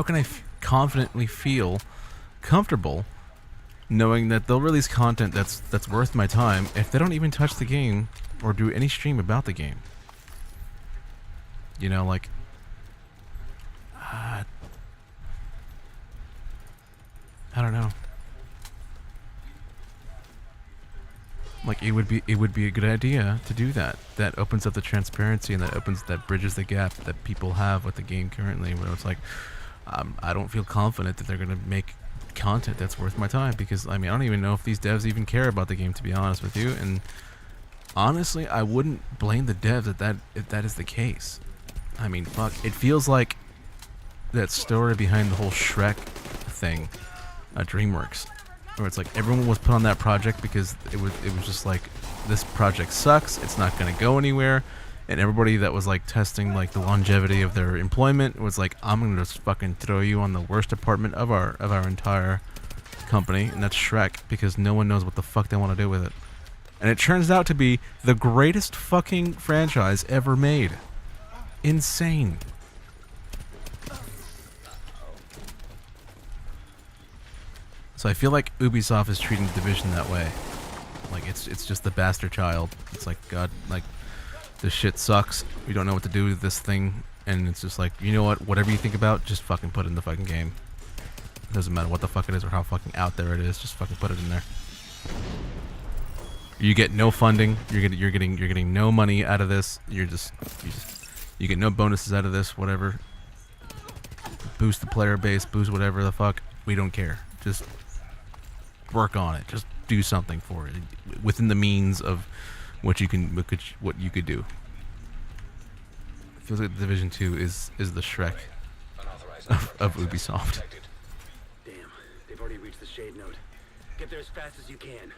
can I confidently feel comfortable knowing that they'll release content that's worth my time if they don't even touch the game or do any stream about the game? You know, like I don't know. Like it would be a good idea to do that. That opens up the transparency and that bridges the gap that people have with the game currently, where it's like I don't feel confident that they're gonna make content that's worth my time, because I mean I don't even know if these devs even care about the game, to be honest with you. And honestly, I wouldn't blame the devs if that is the case. I mean, fuck, it feels like that story behind the whole Shrek thing at DreamWorks, where it's like everyone was put on that project because it was just like, this project sucks, it's not gonna go anywhere, and everybody that was like testing like the longevity of their employment was like, I'm gonna just fucking throw you on the worst department of our entire company, and that's Shrek, because no one knows what the fuck they want to do with it. And it turns out to be the greatest fucking franchise ever made. Insane. So I feel like Ubisoft is treating the Division that way. Like it's just the bastard child. It's like, God, like, this shit sucks. We don't know what to do with this thing, and it's just like, you know what? Whatever you think about, just fucking put it in the fucking game. It doesn't matter what the fuck it is or how fucking out there it is. Just fucking put it in there. You get no funding. You're getting no money out of this. You get no bonuses out of this. Whatever. Boost the player base. Boost whatever the fuck. We don't care. Just work on it. Just do something for it within the means of what you could do. It feels like Division 2 is the Shrek of Ubisoft. Damn, they've already reached the shade node. Get there as fast as you can.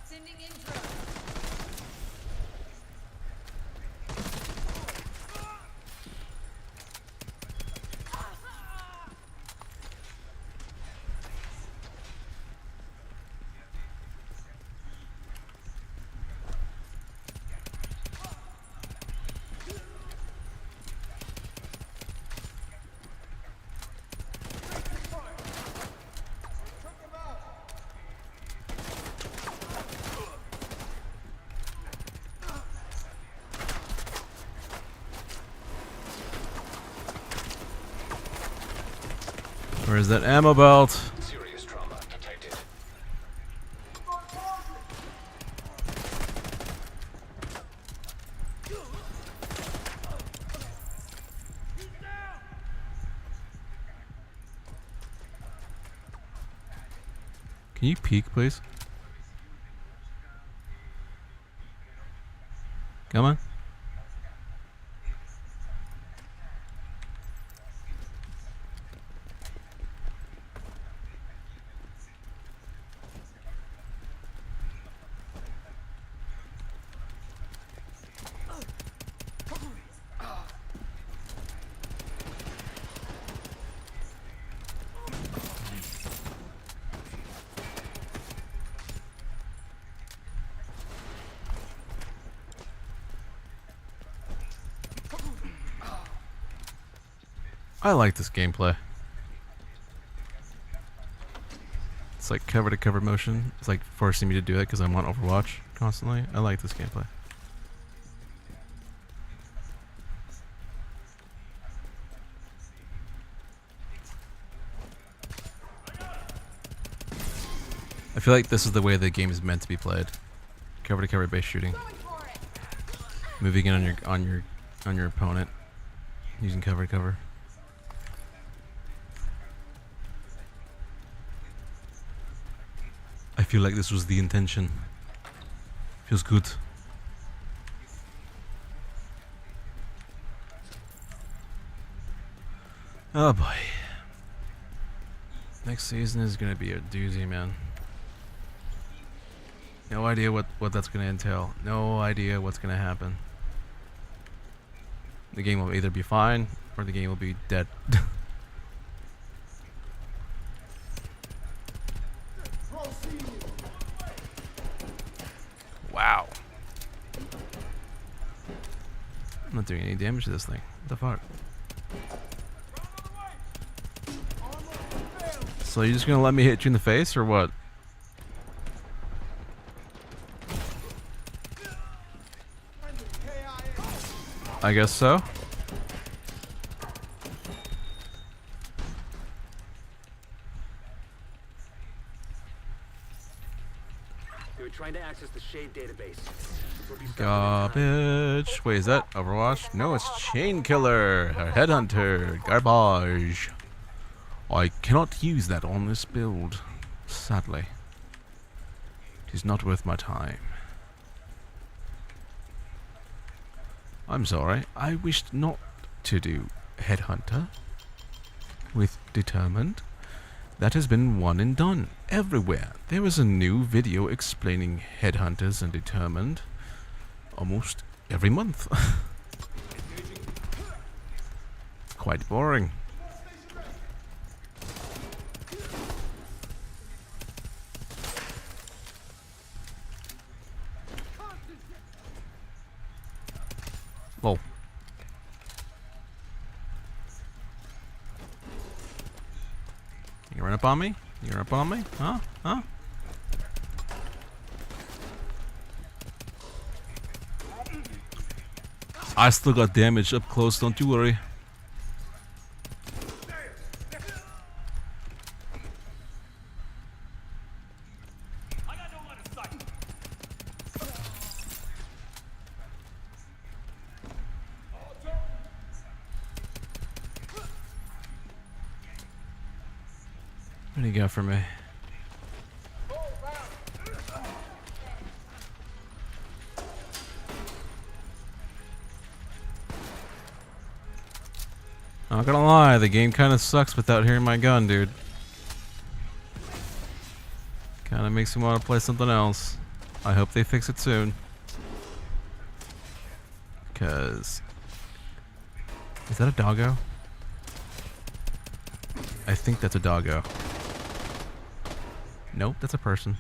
Sending intro. Where's that ammo belt? Serious trauma detected. Can you peek, please? Come on. I like this gameplay. It's like cover to cover motion. It's like forcing me to do it because I'm on Overwatch constantly. I like this gameplay. I feel like this is the way the game is meant to be played. Cover to cover base shooting. Moving in on your opponent. Using cover to cover. I feel like this was the intention. Feels good. Oh boy. Next season is gonna be a doozy, man. No idea what that's gonna entail. No idea what's gonna happen. The game will either be fine or the game will be dead. Wow. I'm not doing any damage to this thing. What the fuck? So you're just gonna let me hit you in the face or what? I guess so. They were trying to access the Shade database. We'll be stuck Garbage. Wait, is that Overwatch? No, it's Chain Killer, or Headhunter. Garbage. I cannot use that on this build, sadly. It is not worth my time. I'm sorry, I wished not to do Headhunter with Determined. That has been one and done everywhere. There is a new video explaining Headhunters and Determined almost every month. It's quite boring. Whoa. You run up on me? You run up on me? Huh? Huh? I still got damage up close, don't you worry. What do you got for me? Not gonna lie, the game kinda sucks without hearing my gun, dude. Kinda makes me want to play something else. I hope they fix it soon. Because... Is that a doggo? I think that's a doggo. Nope, that's a person.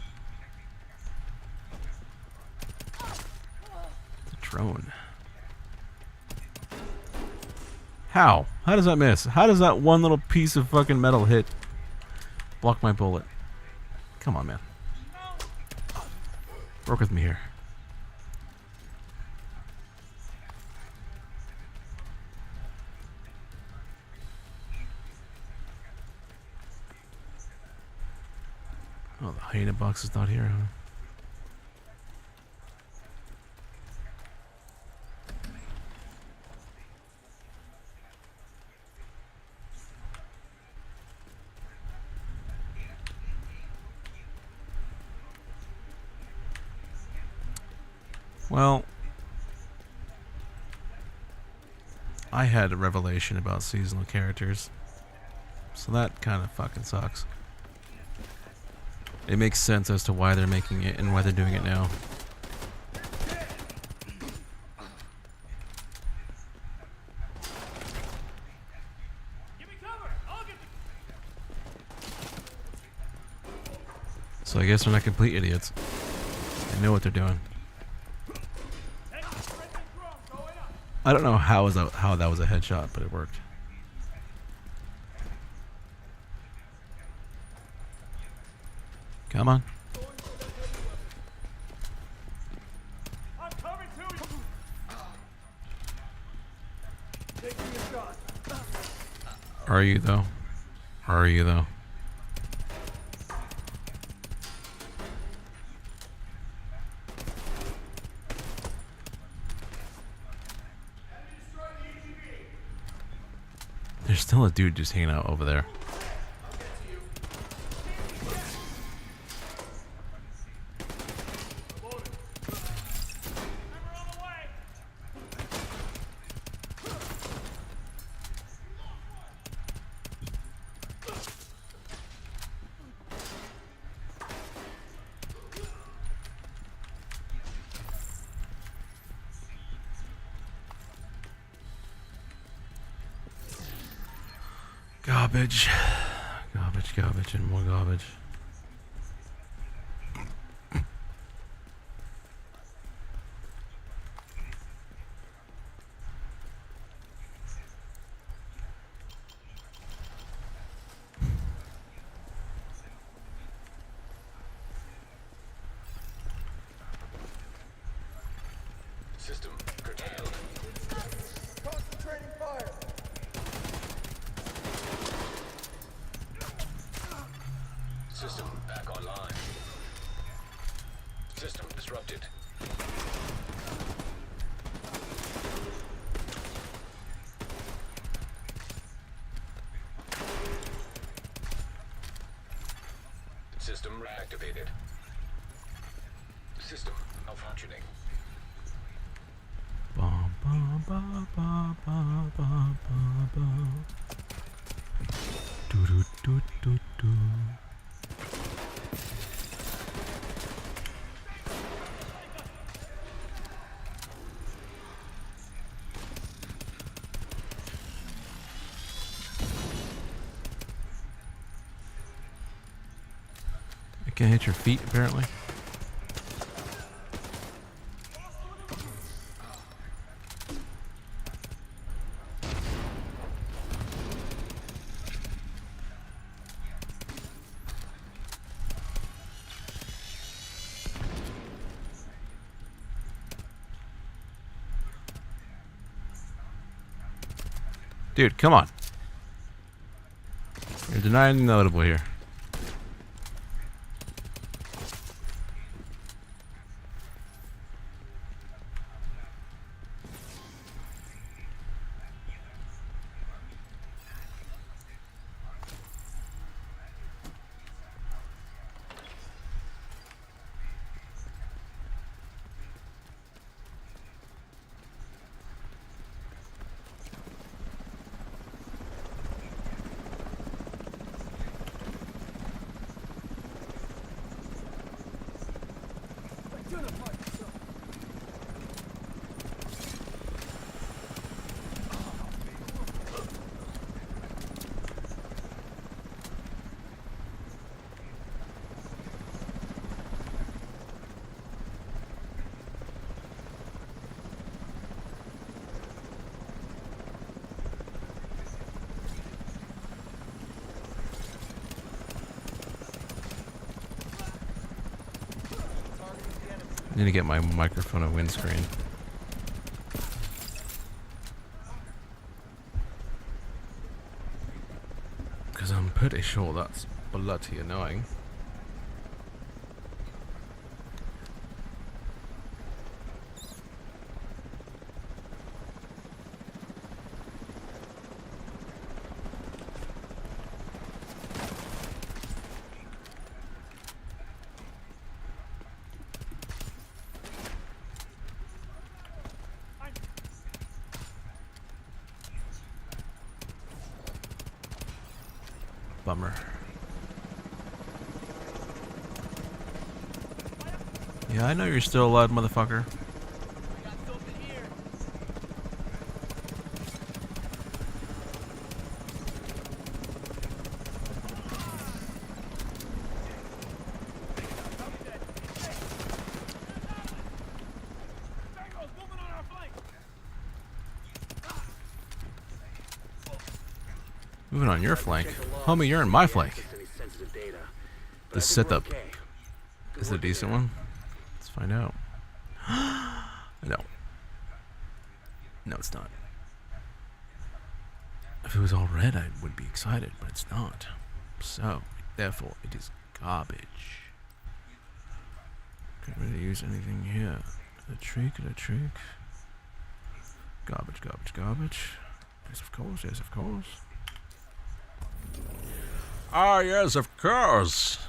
It's a drone. How? How does that miss? How does that one little piece of fucking metal hit? Block my bullet. Come on, man. Work with me here. Oh, the hyena box is not here, huh? Well, I had a revelation about seasonal characters, so that kind of fucking sucks. It makes sense as to why they're making it and why they're doing it now. So I guess they're not complete idiots. They know what they're doing. I don't know how that was a headshot, but it worked. Come on. Are you though? Are you though? There's still a dude just hanging out over there. Garbage. Garbage, garbage, and more garbage. System curtailed. Concentrating fire. System back online. System disrupted. System reactivated. System malfunctioning. Ba, ba, ba, ba, ba, ba, ba, ba. Do, do, do, do, do. You can't hit your feet, apparently. Dude, come on. You're denying the notable here. Need to get my microphone a windscreen. Because I'm pretty sure that's bloody annoying. Bummer. Yeah, I know you're still alive, motherfucker. Moving on your flank. Homie, you're in my flank. This setup Is it a decent one? Let's find out. No. No, it's not. If it was all red, I would be excited, but it's not. So, therefore, it is garbage. Can't really use anything here. A trick. Garbage. Yes, of course. Ah, yes, of course.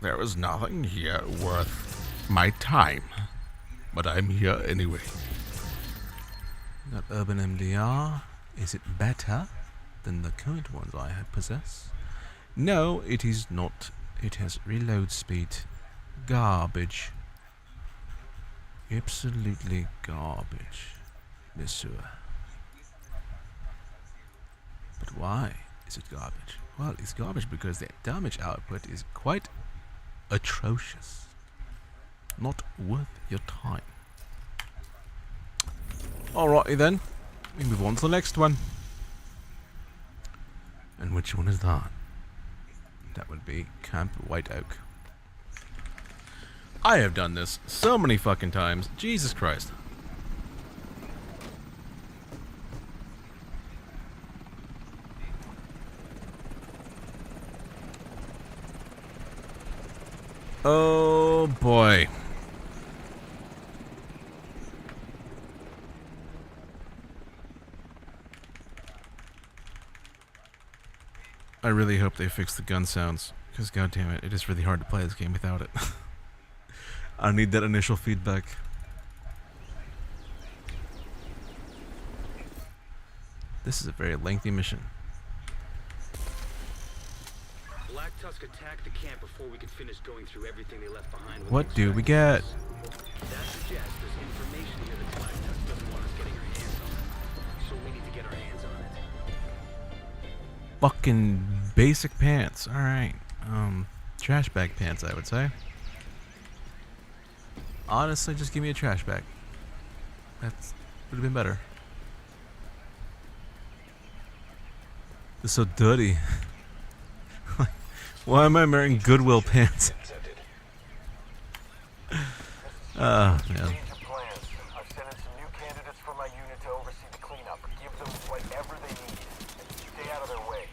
There is nothing here worth my time. But I'm here anyway. That Urban MDR, is it better than the current ones I possess? No, it is not. It has reload speed. Garbage. Absolutely garbage, monsieur. But why is it garbage? Well, it's garbage because the damage output is quite atrocious. Not worth your time. Alrighty then, we move on to the next one. And which one is that? That would be Camp White Oak. I have done this so many fucking times. Jesus Christ. Oh boy. I really hope they fix the gun sounds, because goddammit, it is really hard to play this game without it. I need that initial feedback. This is a very lengthy mission. Black Tusk attacked the camp before we could finish going through everything they left behind. with What the do we get? That suggests there's information here that Black Tusk doesn't want us getting our hands on. So we need to get our hands on it. Fucking basic pants. Alright. Trash bag pants, I would say. Honestly, just give me a trash bag. That would have been better. It's so dirty. Why am I wearing Goodwill pants? Man. Change your plans. I've sent in some new candidates for my unit to oversee the cleanup. Give them whatever they need. And stay out of their way.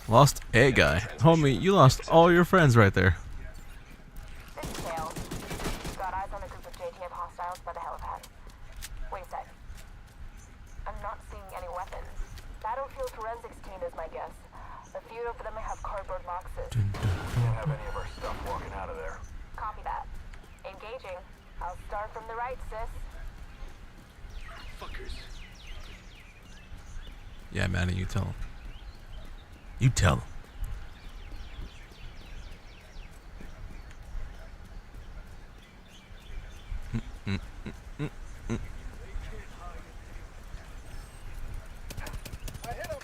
Lost a guy. Homie, you lost all your friends right there. This is Dale. Got eyes on a group of JTF hostiles by the helipad. Wait a sec. I'm not seeing any weapons. Battlefield forensics team is my guess. A few of them have cardboard boxes. Can't have any of our stuff walking out of there. Copy that. Engaging. I'll start from the right, sis. Fuckers. Yeah, Manny, you tell him. You tell him. I hit him!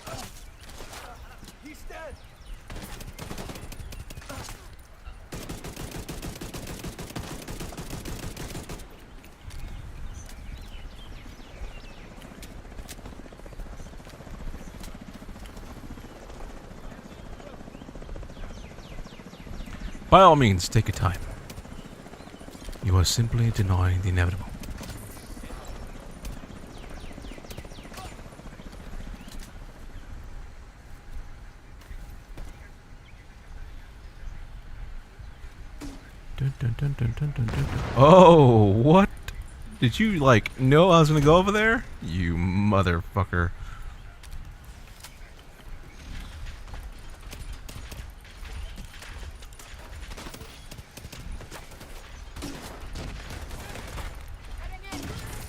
He's dead! By all means, take your time. You are simply denying the inevitable. Dun, dun, dun, dun, dun, dun, dun, dun. Oh, what? Did you, like, know I was gonna go over there? You motherfucker.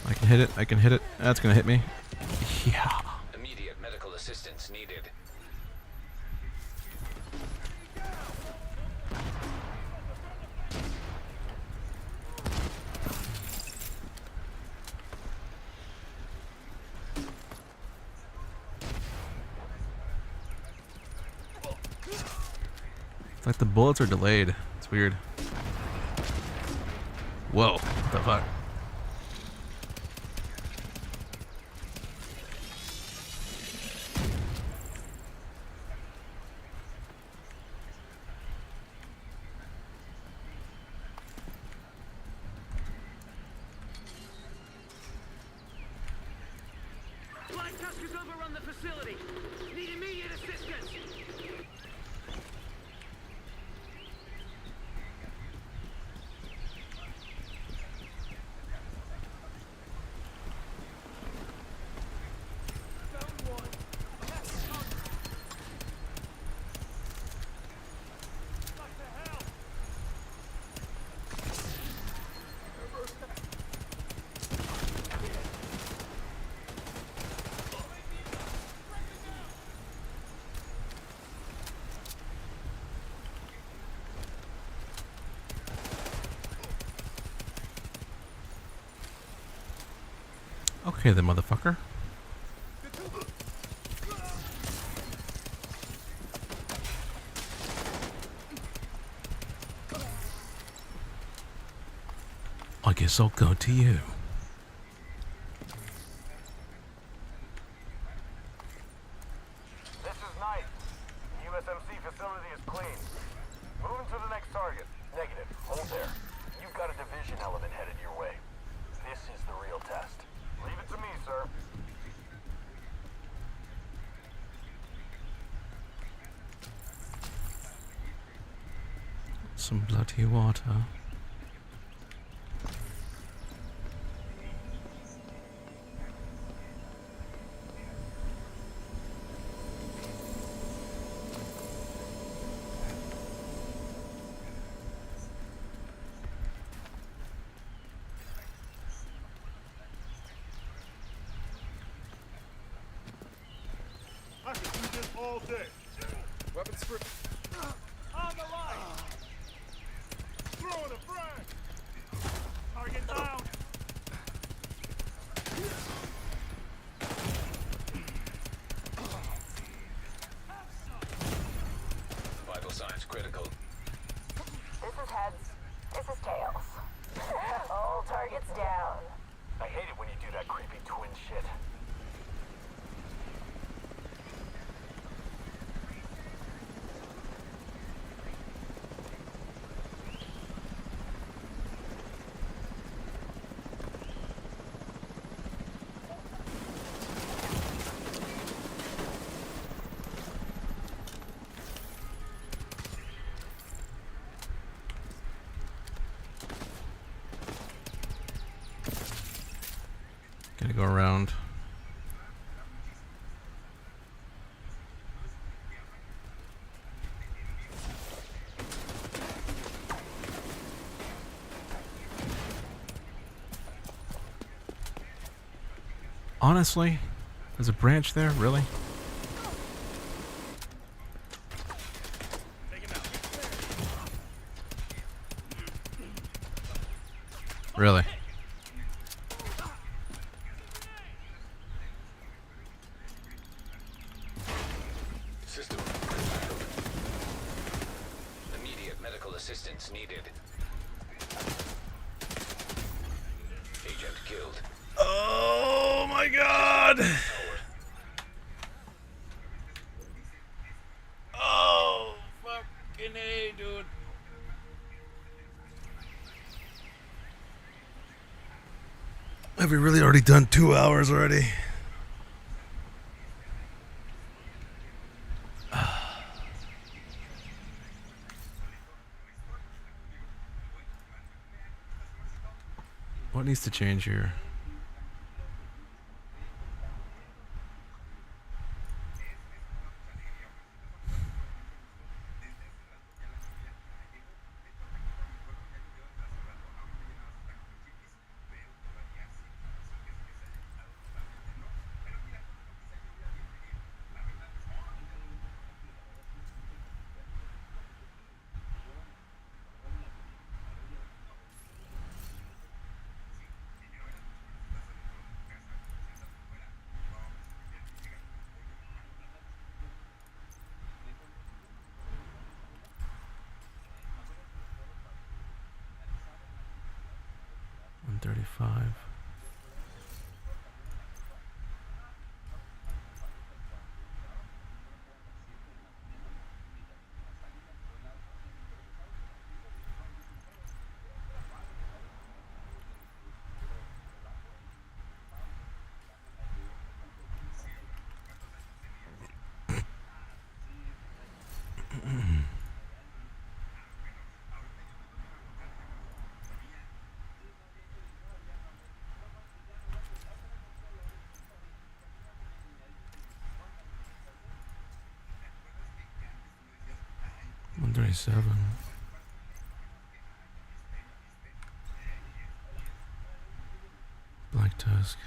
I can hit it. I can hit it. That's gonna hit me. Yeah. Immediate medical assistance needed. It's like the bullets are delayed. It's weird. Whoa, what the fuck? Black Tuskers overrun the facility. Need immediate assistance. Okay then, motherfucker. I guess I'll go to you. This is Knight. The USMC facility is clean. Moving to the next target. Negative. Hold there. You've got a division element headed your way. This is the real test. Leave it to me, sir. Some bloody water. I can do this all day. Weapons free. On the line. Throwing a frag. Target down. Vital signs critical. This is heads. This is tails. All targets down. I hate it when you do that creepy twin shit. Gotta go around. Honestly, there's a branch there, really? Really? System critical. Immediate medical assistance needed. Agent killed. Oh my god! Forward. Oh, fucking A, dude. Have we really already done 2 hours already? What needs to change here? 135. One 37. Black Tusk.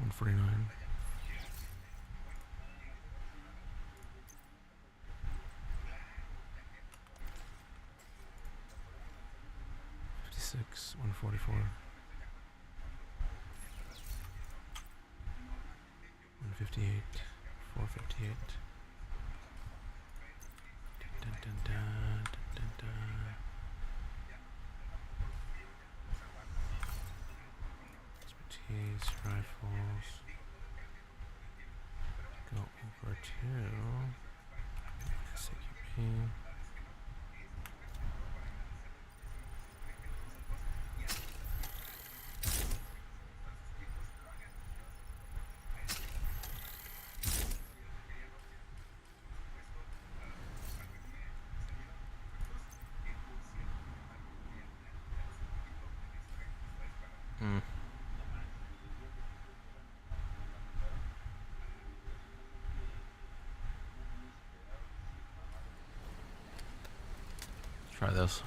One 49. $56, 144. 158, 458. Dun, dun, dun, dun, dun, dun. Expertise, rifles. Go over to SAQP. Try this.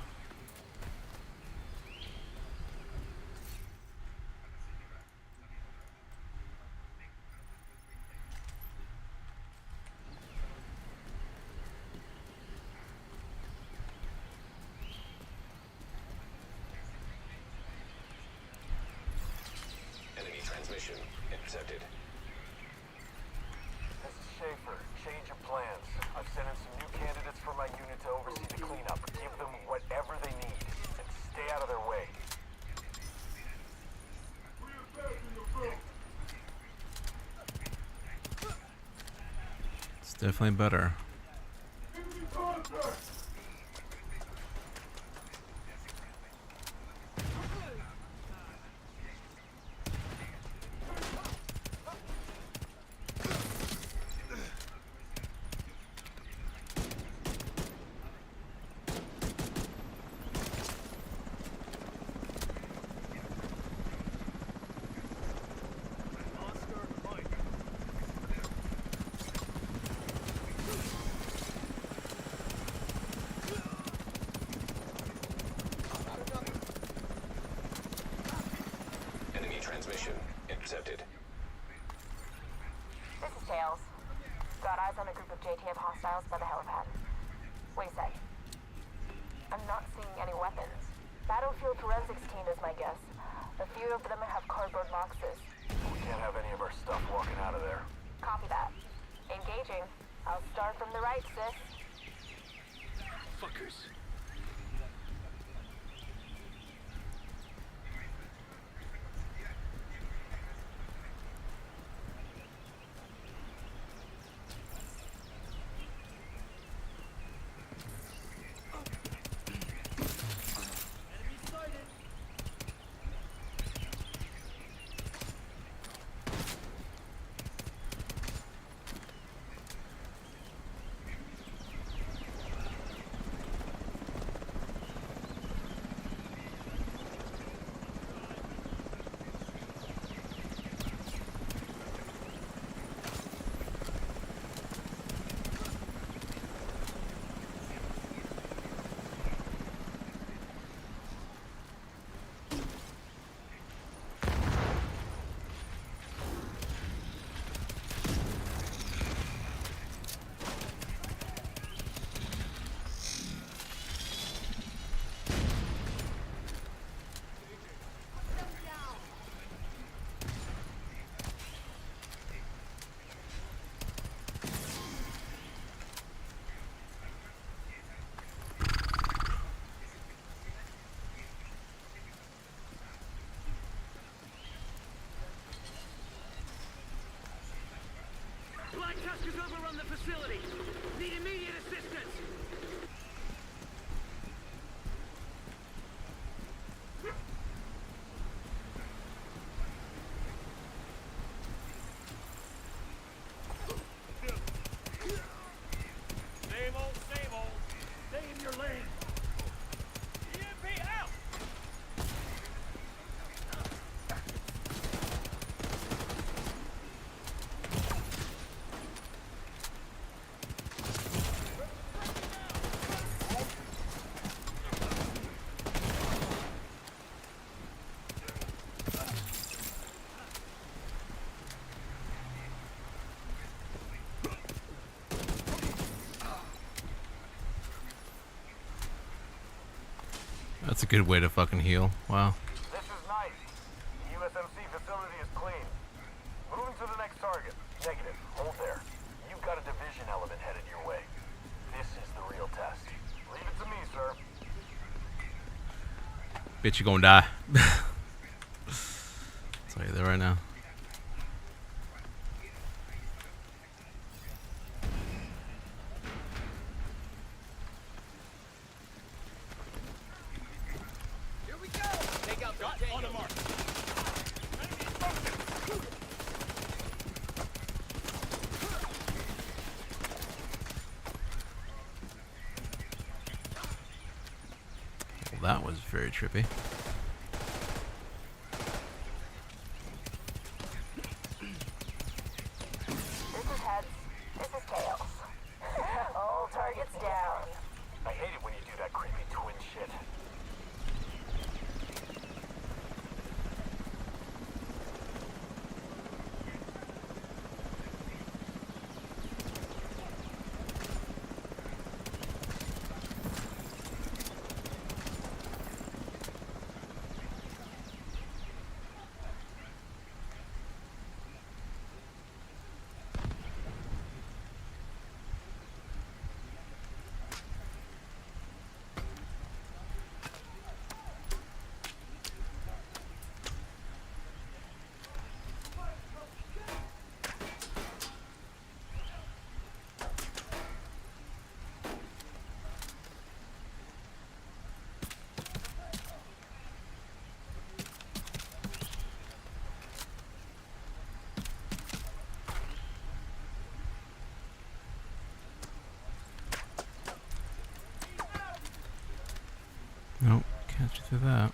Enemy transmission intercepted. This is Schaefer. Change of plans. I've sent in some new candidates for my unit to oversee the cleanup. Give them whatever they need, and stay out of their way. It's definitely better. Enemy transmission intercepted. This is Tails. Got eyes on a group of JTF hostiles by the helipad. Wait a sec. I'm not seeing any weapons. Battlefield forensics team is my guess. A few of them have cardboard boxes. We can't have any of our stuff walking out of there. Copy that. Engaging. I'll start from the right, sis. Fuckers. Tusk has overrun the facility. Need immediate assistance. Same old, same old. Stay in your lane. EMP out! That's a good way to fucking heal. Wow. This is nice. USMC facility is clean. Moving to the next target. Negative. Hold there. You've got a division element headed your way. This is the real test. Leave it to me, sir. Bitch, you gonna die. Tell you that right now. On the mark. Well, that was very trippy. This is heads. This is tails. All targets down. I hate it when you do that creepy twin shit. Nope, can't you through that.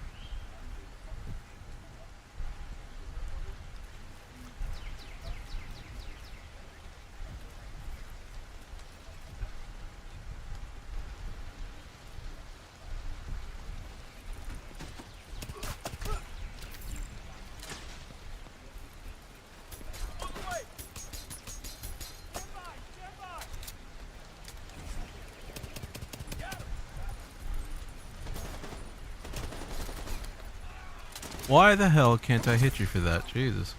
Why the hell can't I hit you for that? Jesus.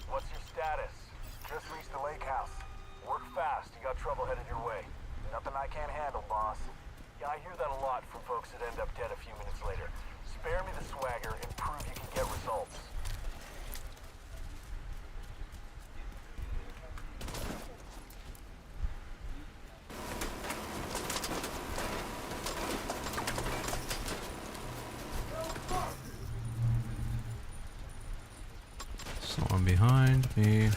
What's your status? Just reached the lake house. Work fast, you got trouble headed your way. Nothing I can't handle, boss. Yeah, I hear that a lot from folks that end up dead a few minutes later. Spare me the swagger and prove you can get results. Someone behind me.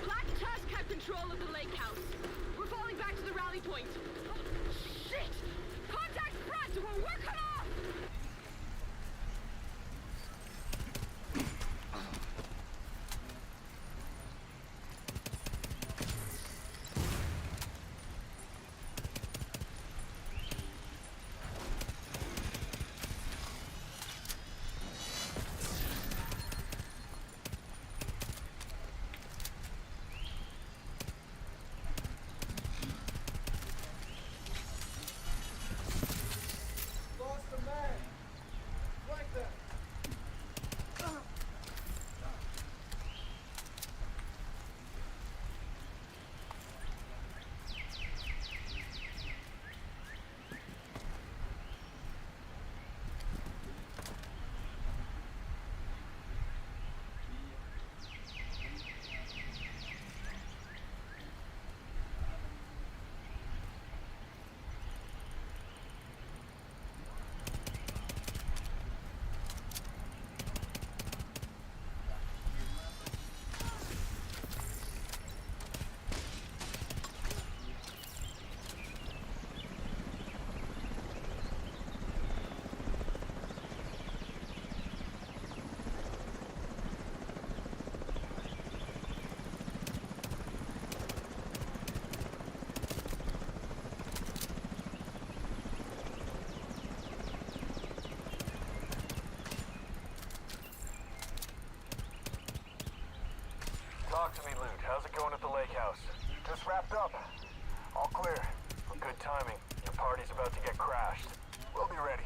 Black Tusk have control of the lake house. We're falling back to the rally point. Oh, shit! Contact front! We're cut off! Talk to me, Luke. How's it going at the lake house? Just wrapped up. All clear. For good timing. Your party's about to get crashed. We'll be ready.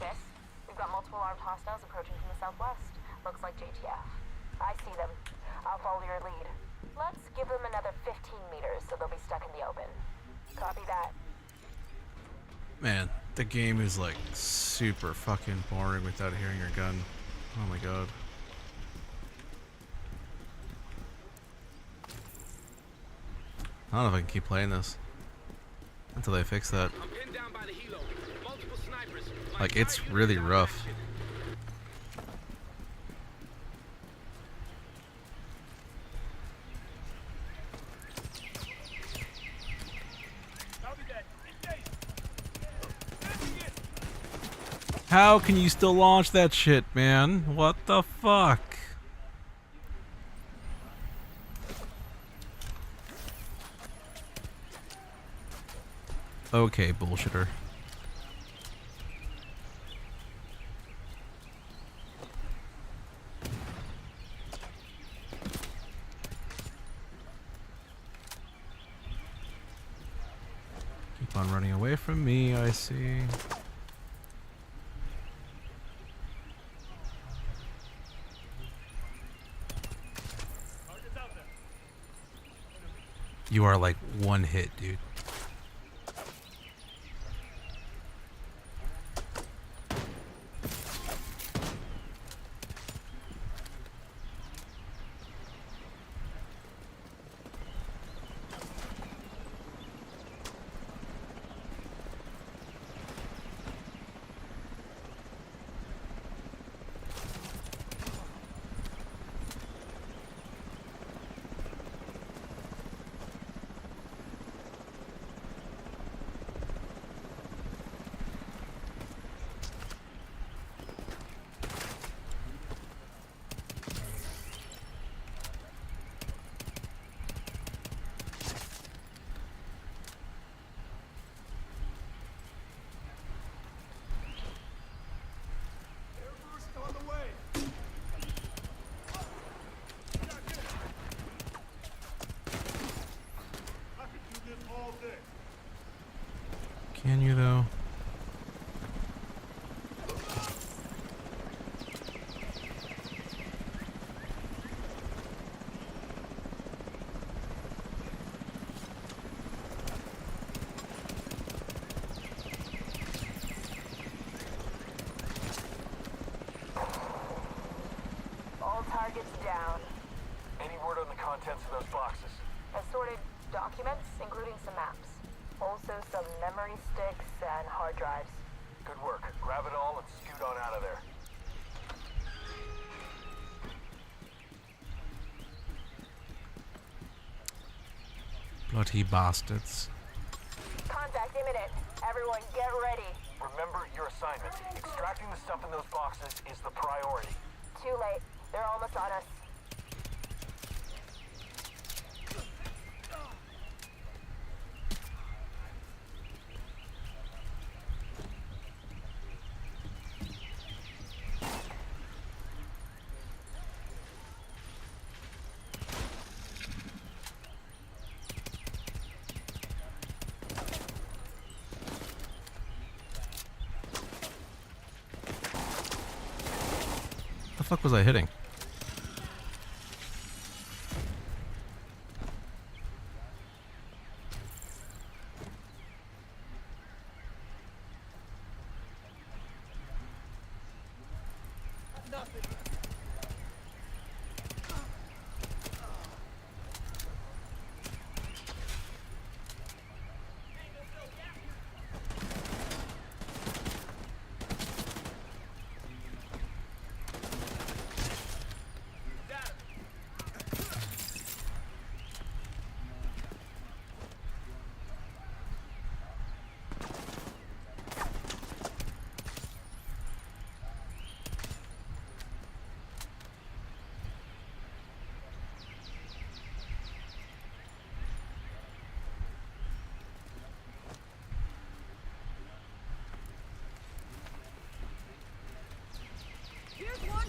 Sis, we've got multiple armed hostiles approaching from the southwest. Looks like JTF. I see them. I'll follow your lead. Let's give them another 15 meters so they'll be stuck in the open. Copy that. Man, the game is like super fucking boring without hearing your gun. Oh my god. I don't know if I can keep playing this until they fix that. I'm pinned down by the helo. Multiple snipers. Like, it's really rough. How can you still launch that shit, man? What the fuck? Okay, bullshitter. Keep on running away from me, I see. You are like one hit, dude. Can you though? All targets down. Any word on the contents of those boxes? Assorted documents, including some maps. Also some memory sticks and hard drives. Good work. Grab it all and scoot on out of there. Bloody bastards. Contact imminent. Everyone get ready. Remember your assignment. Extracting the stuff in those boxes is the priority. Too late. They're almost on us. The fuck was I hitting? Here's one.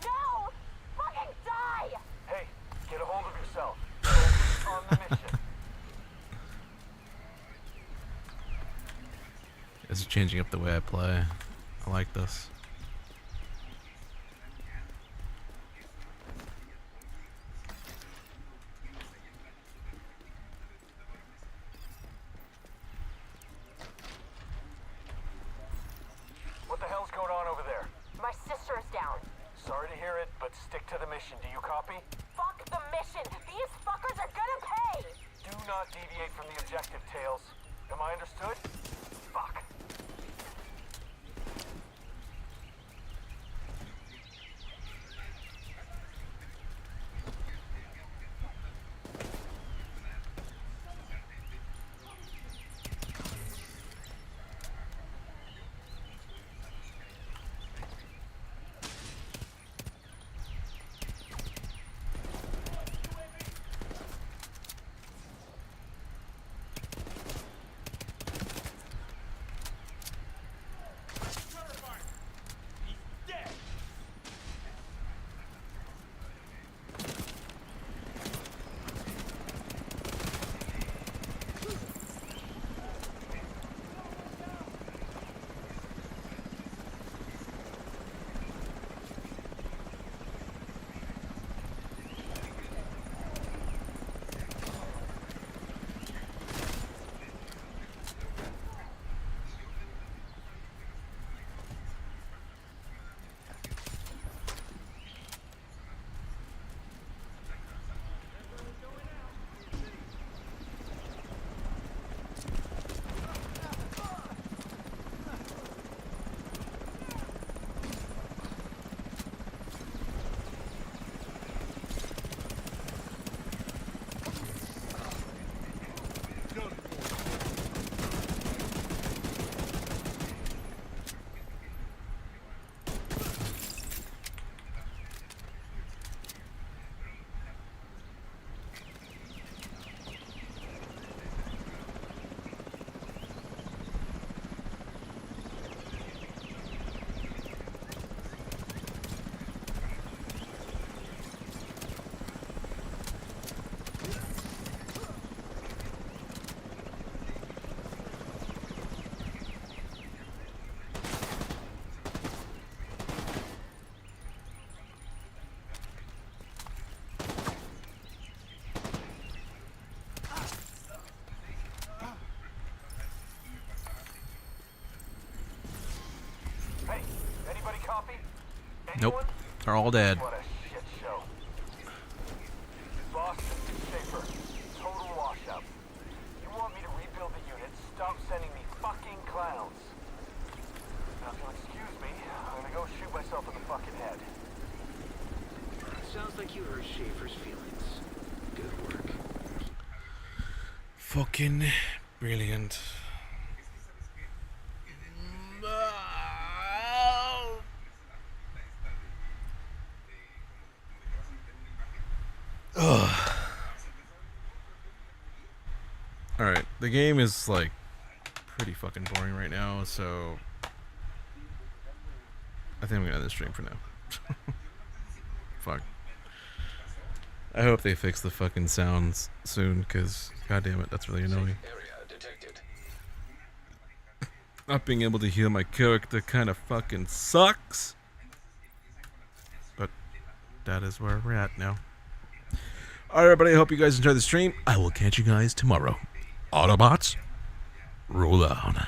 No! Fucking die! Hey, get a hold of yourself. Focus on the mission. This is changing up the way I play. I like this. What the hell's going on over there? My sister is down. Sorry to hear it, but stick to the mission. Do you copy? Fuck the mission! These fuckers are gonna pay! Do not deviate from the objective, Tails. Am I understood? Fuck. Nope. They're all dead. What a shit show. Boston, Schaefer, total washout. You want me to rebuild the unit? Stop sending me fucking clowns. Now, if you'll excuse me, I'm gonna go shoot myself in the fucking head. Sounds like you hurt Schaefer's feelings. Good work. Fucking brilliant. Alright, the game is like pretty fucking boring right now, so I think I'm gonna end the stream for now. Fuck. I hope they fix the fucking sounds soon, because goddammit, that's really annoying. Area detected. Not being able to heal my character kind of fucking sucks. But that is where we're at now. Alright, everybody, I hope you guys enjoyed the stream. I will catch you guys tomorrow. Autobots, roll on.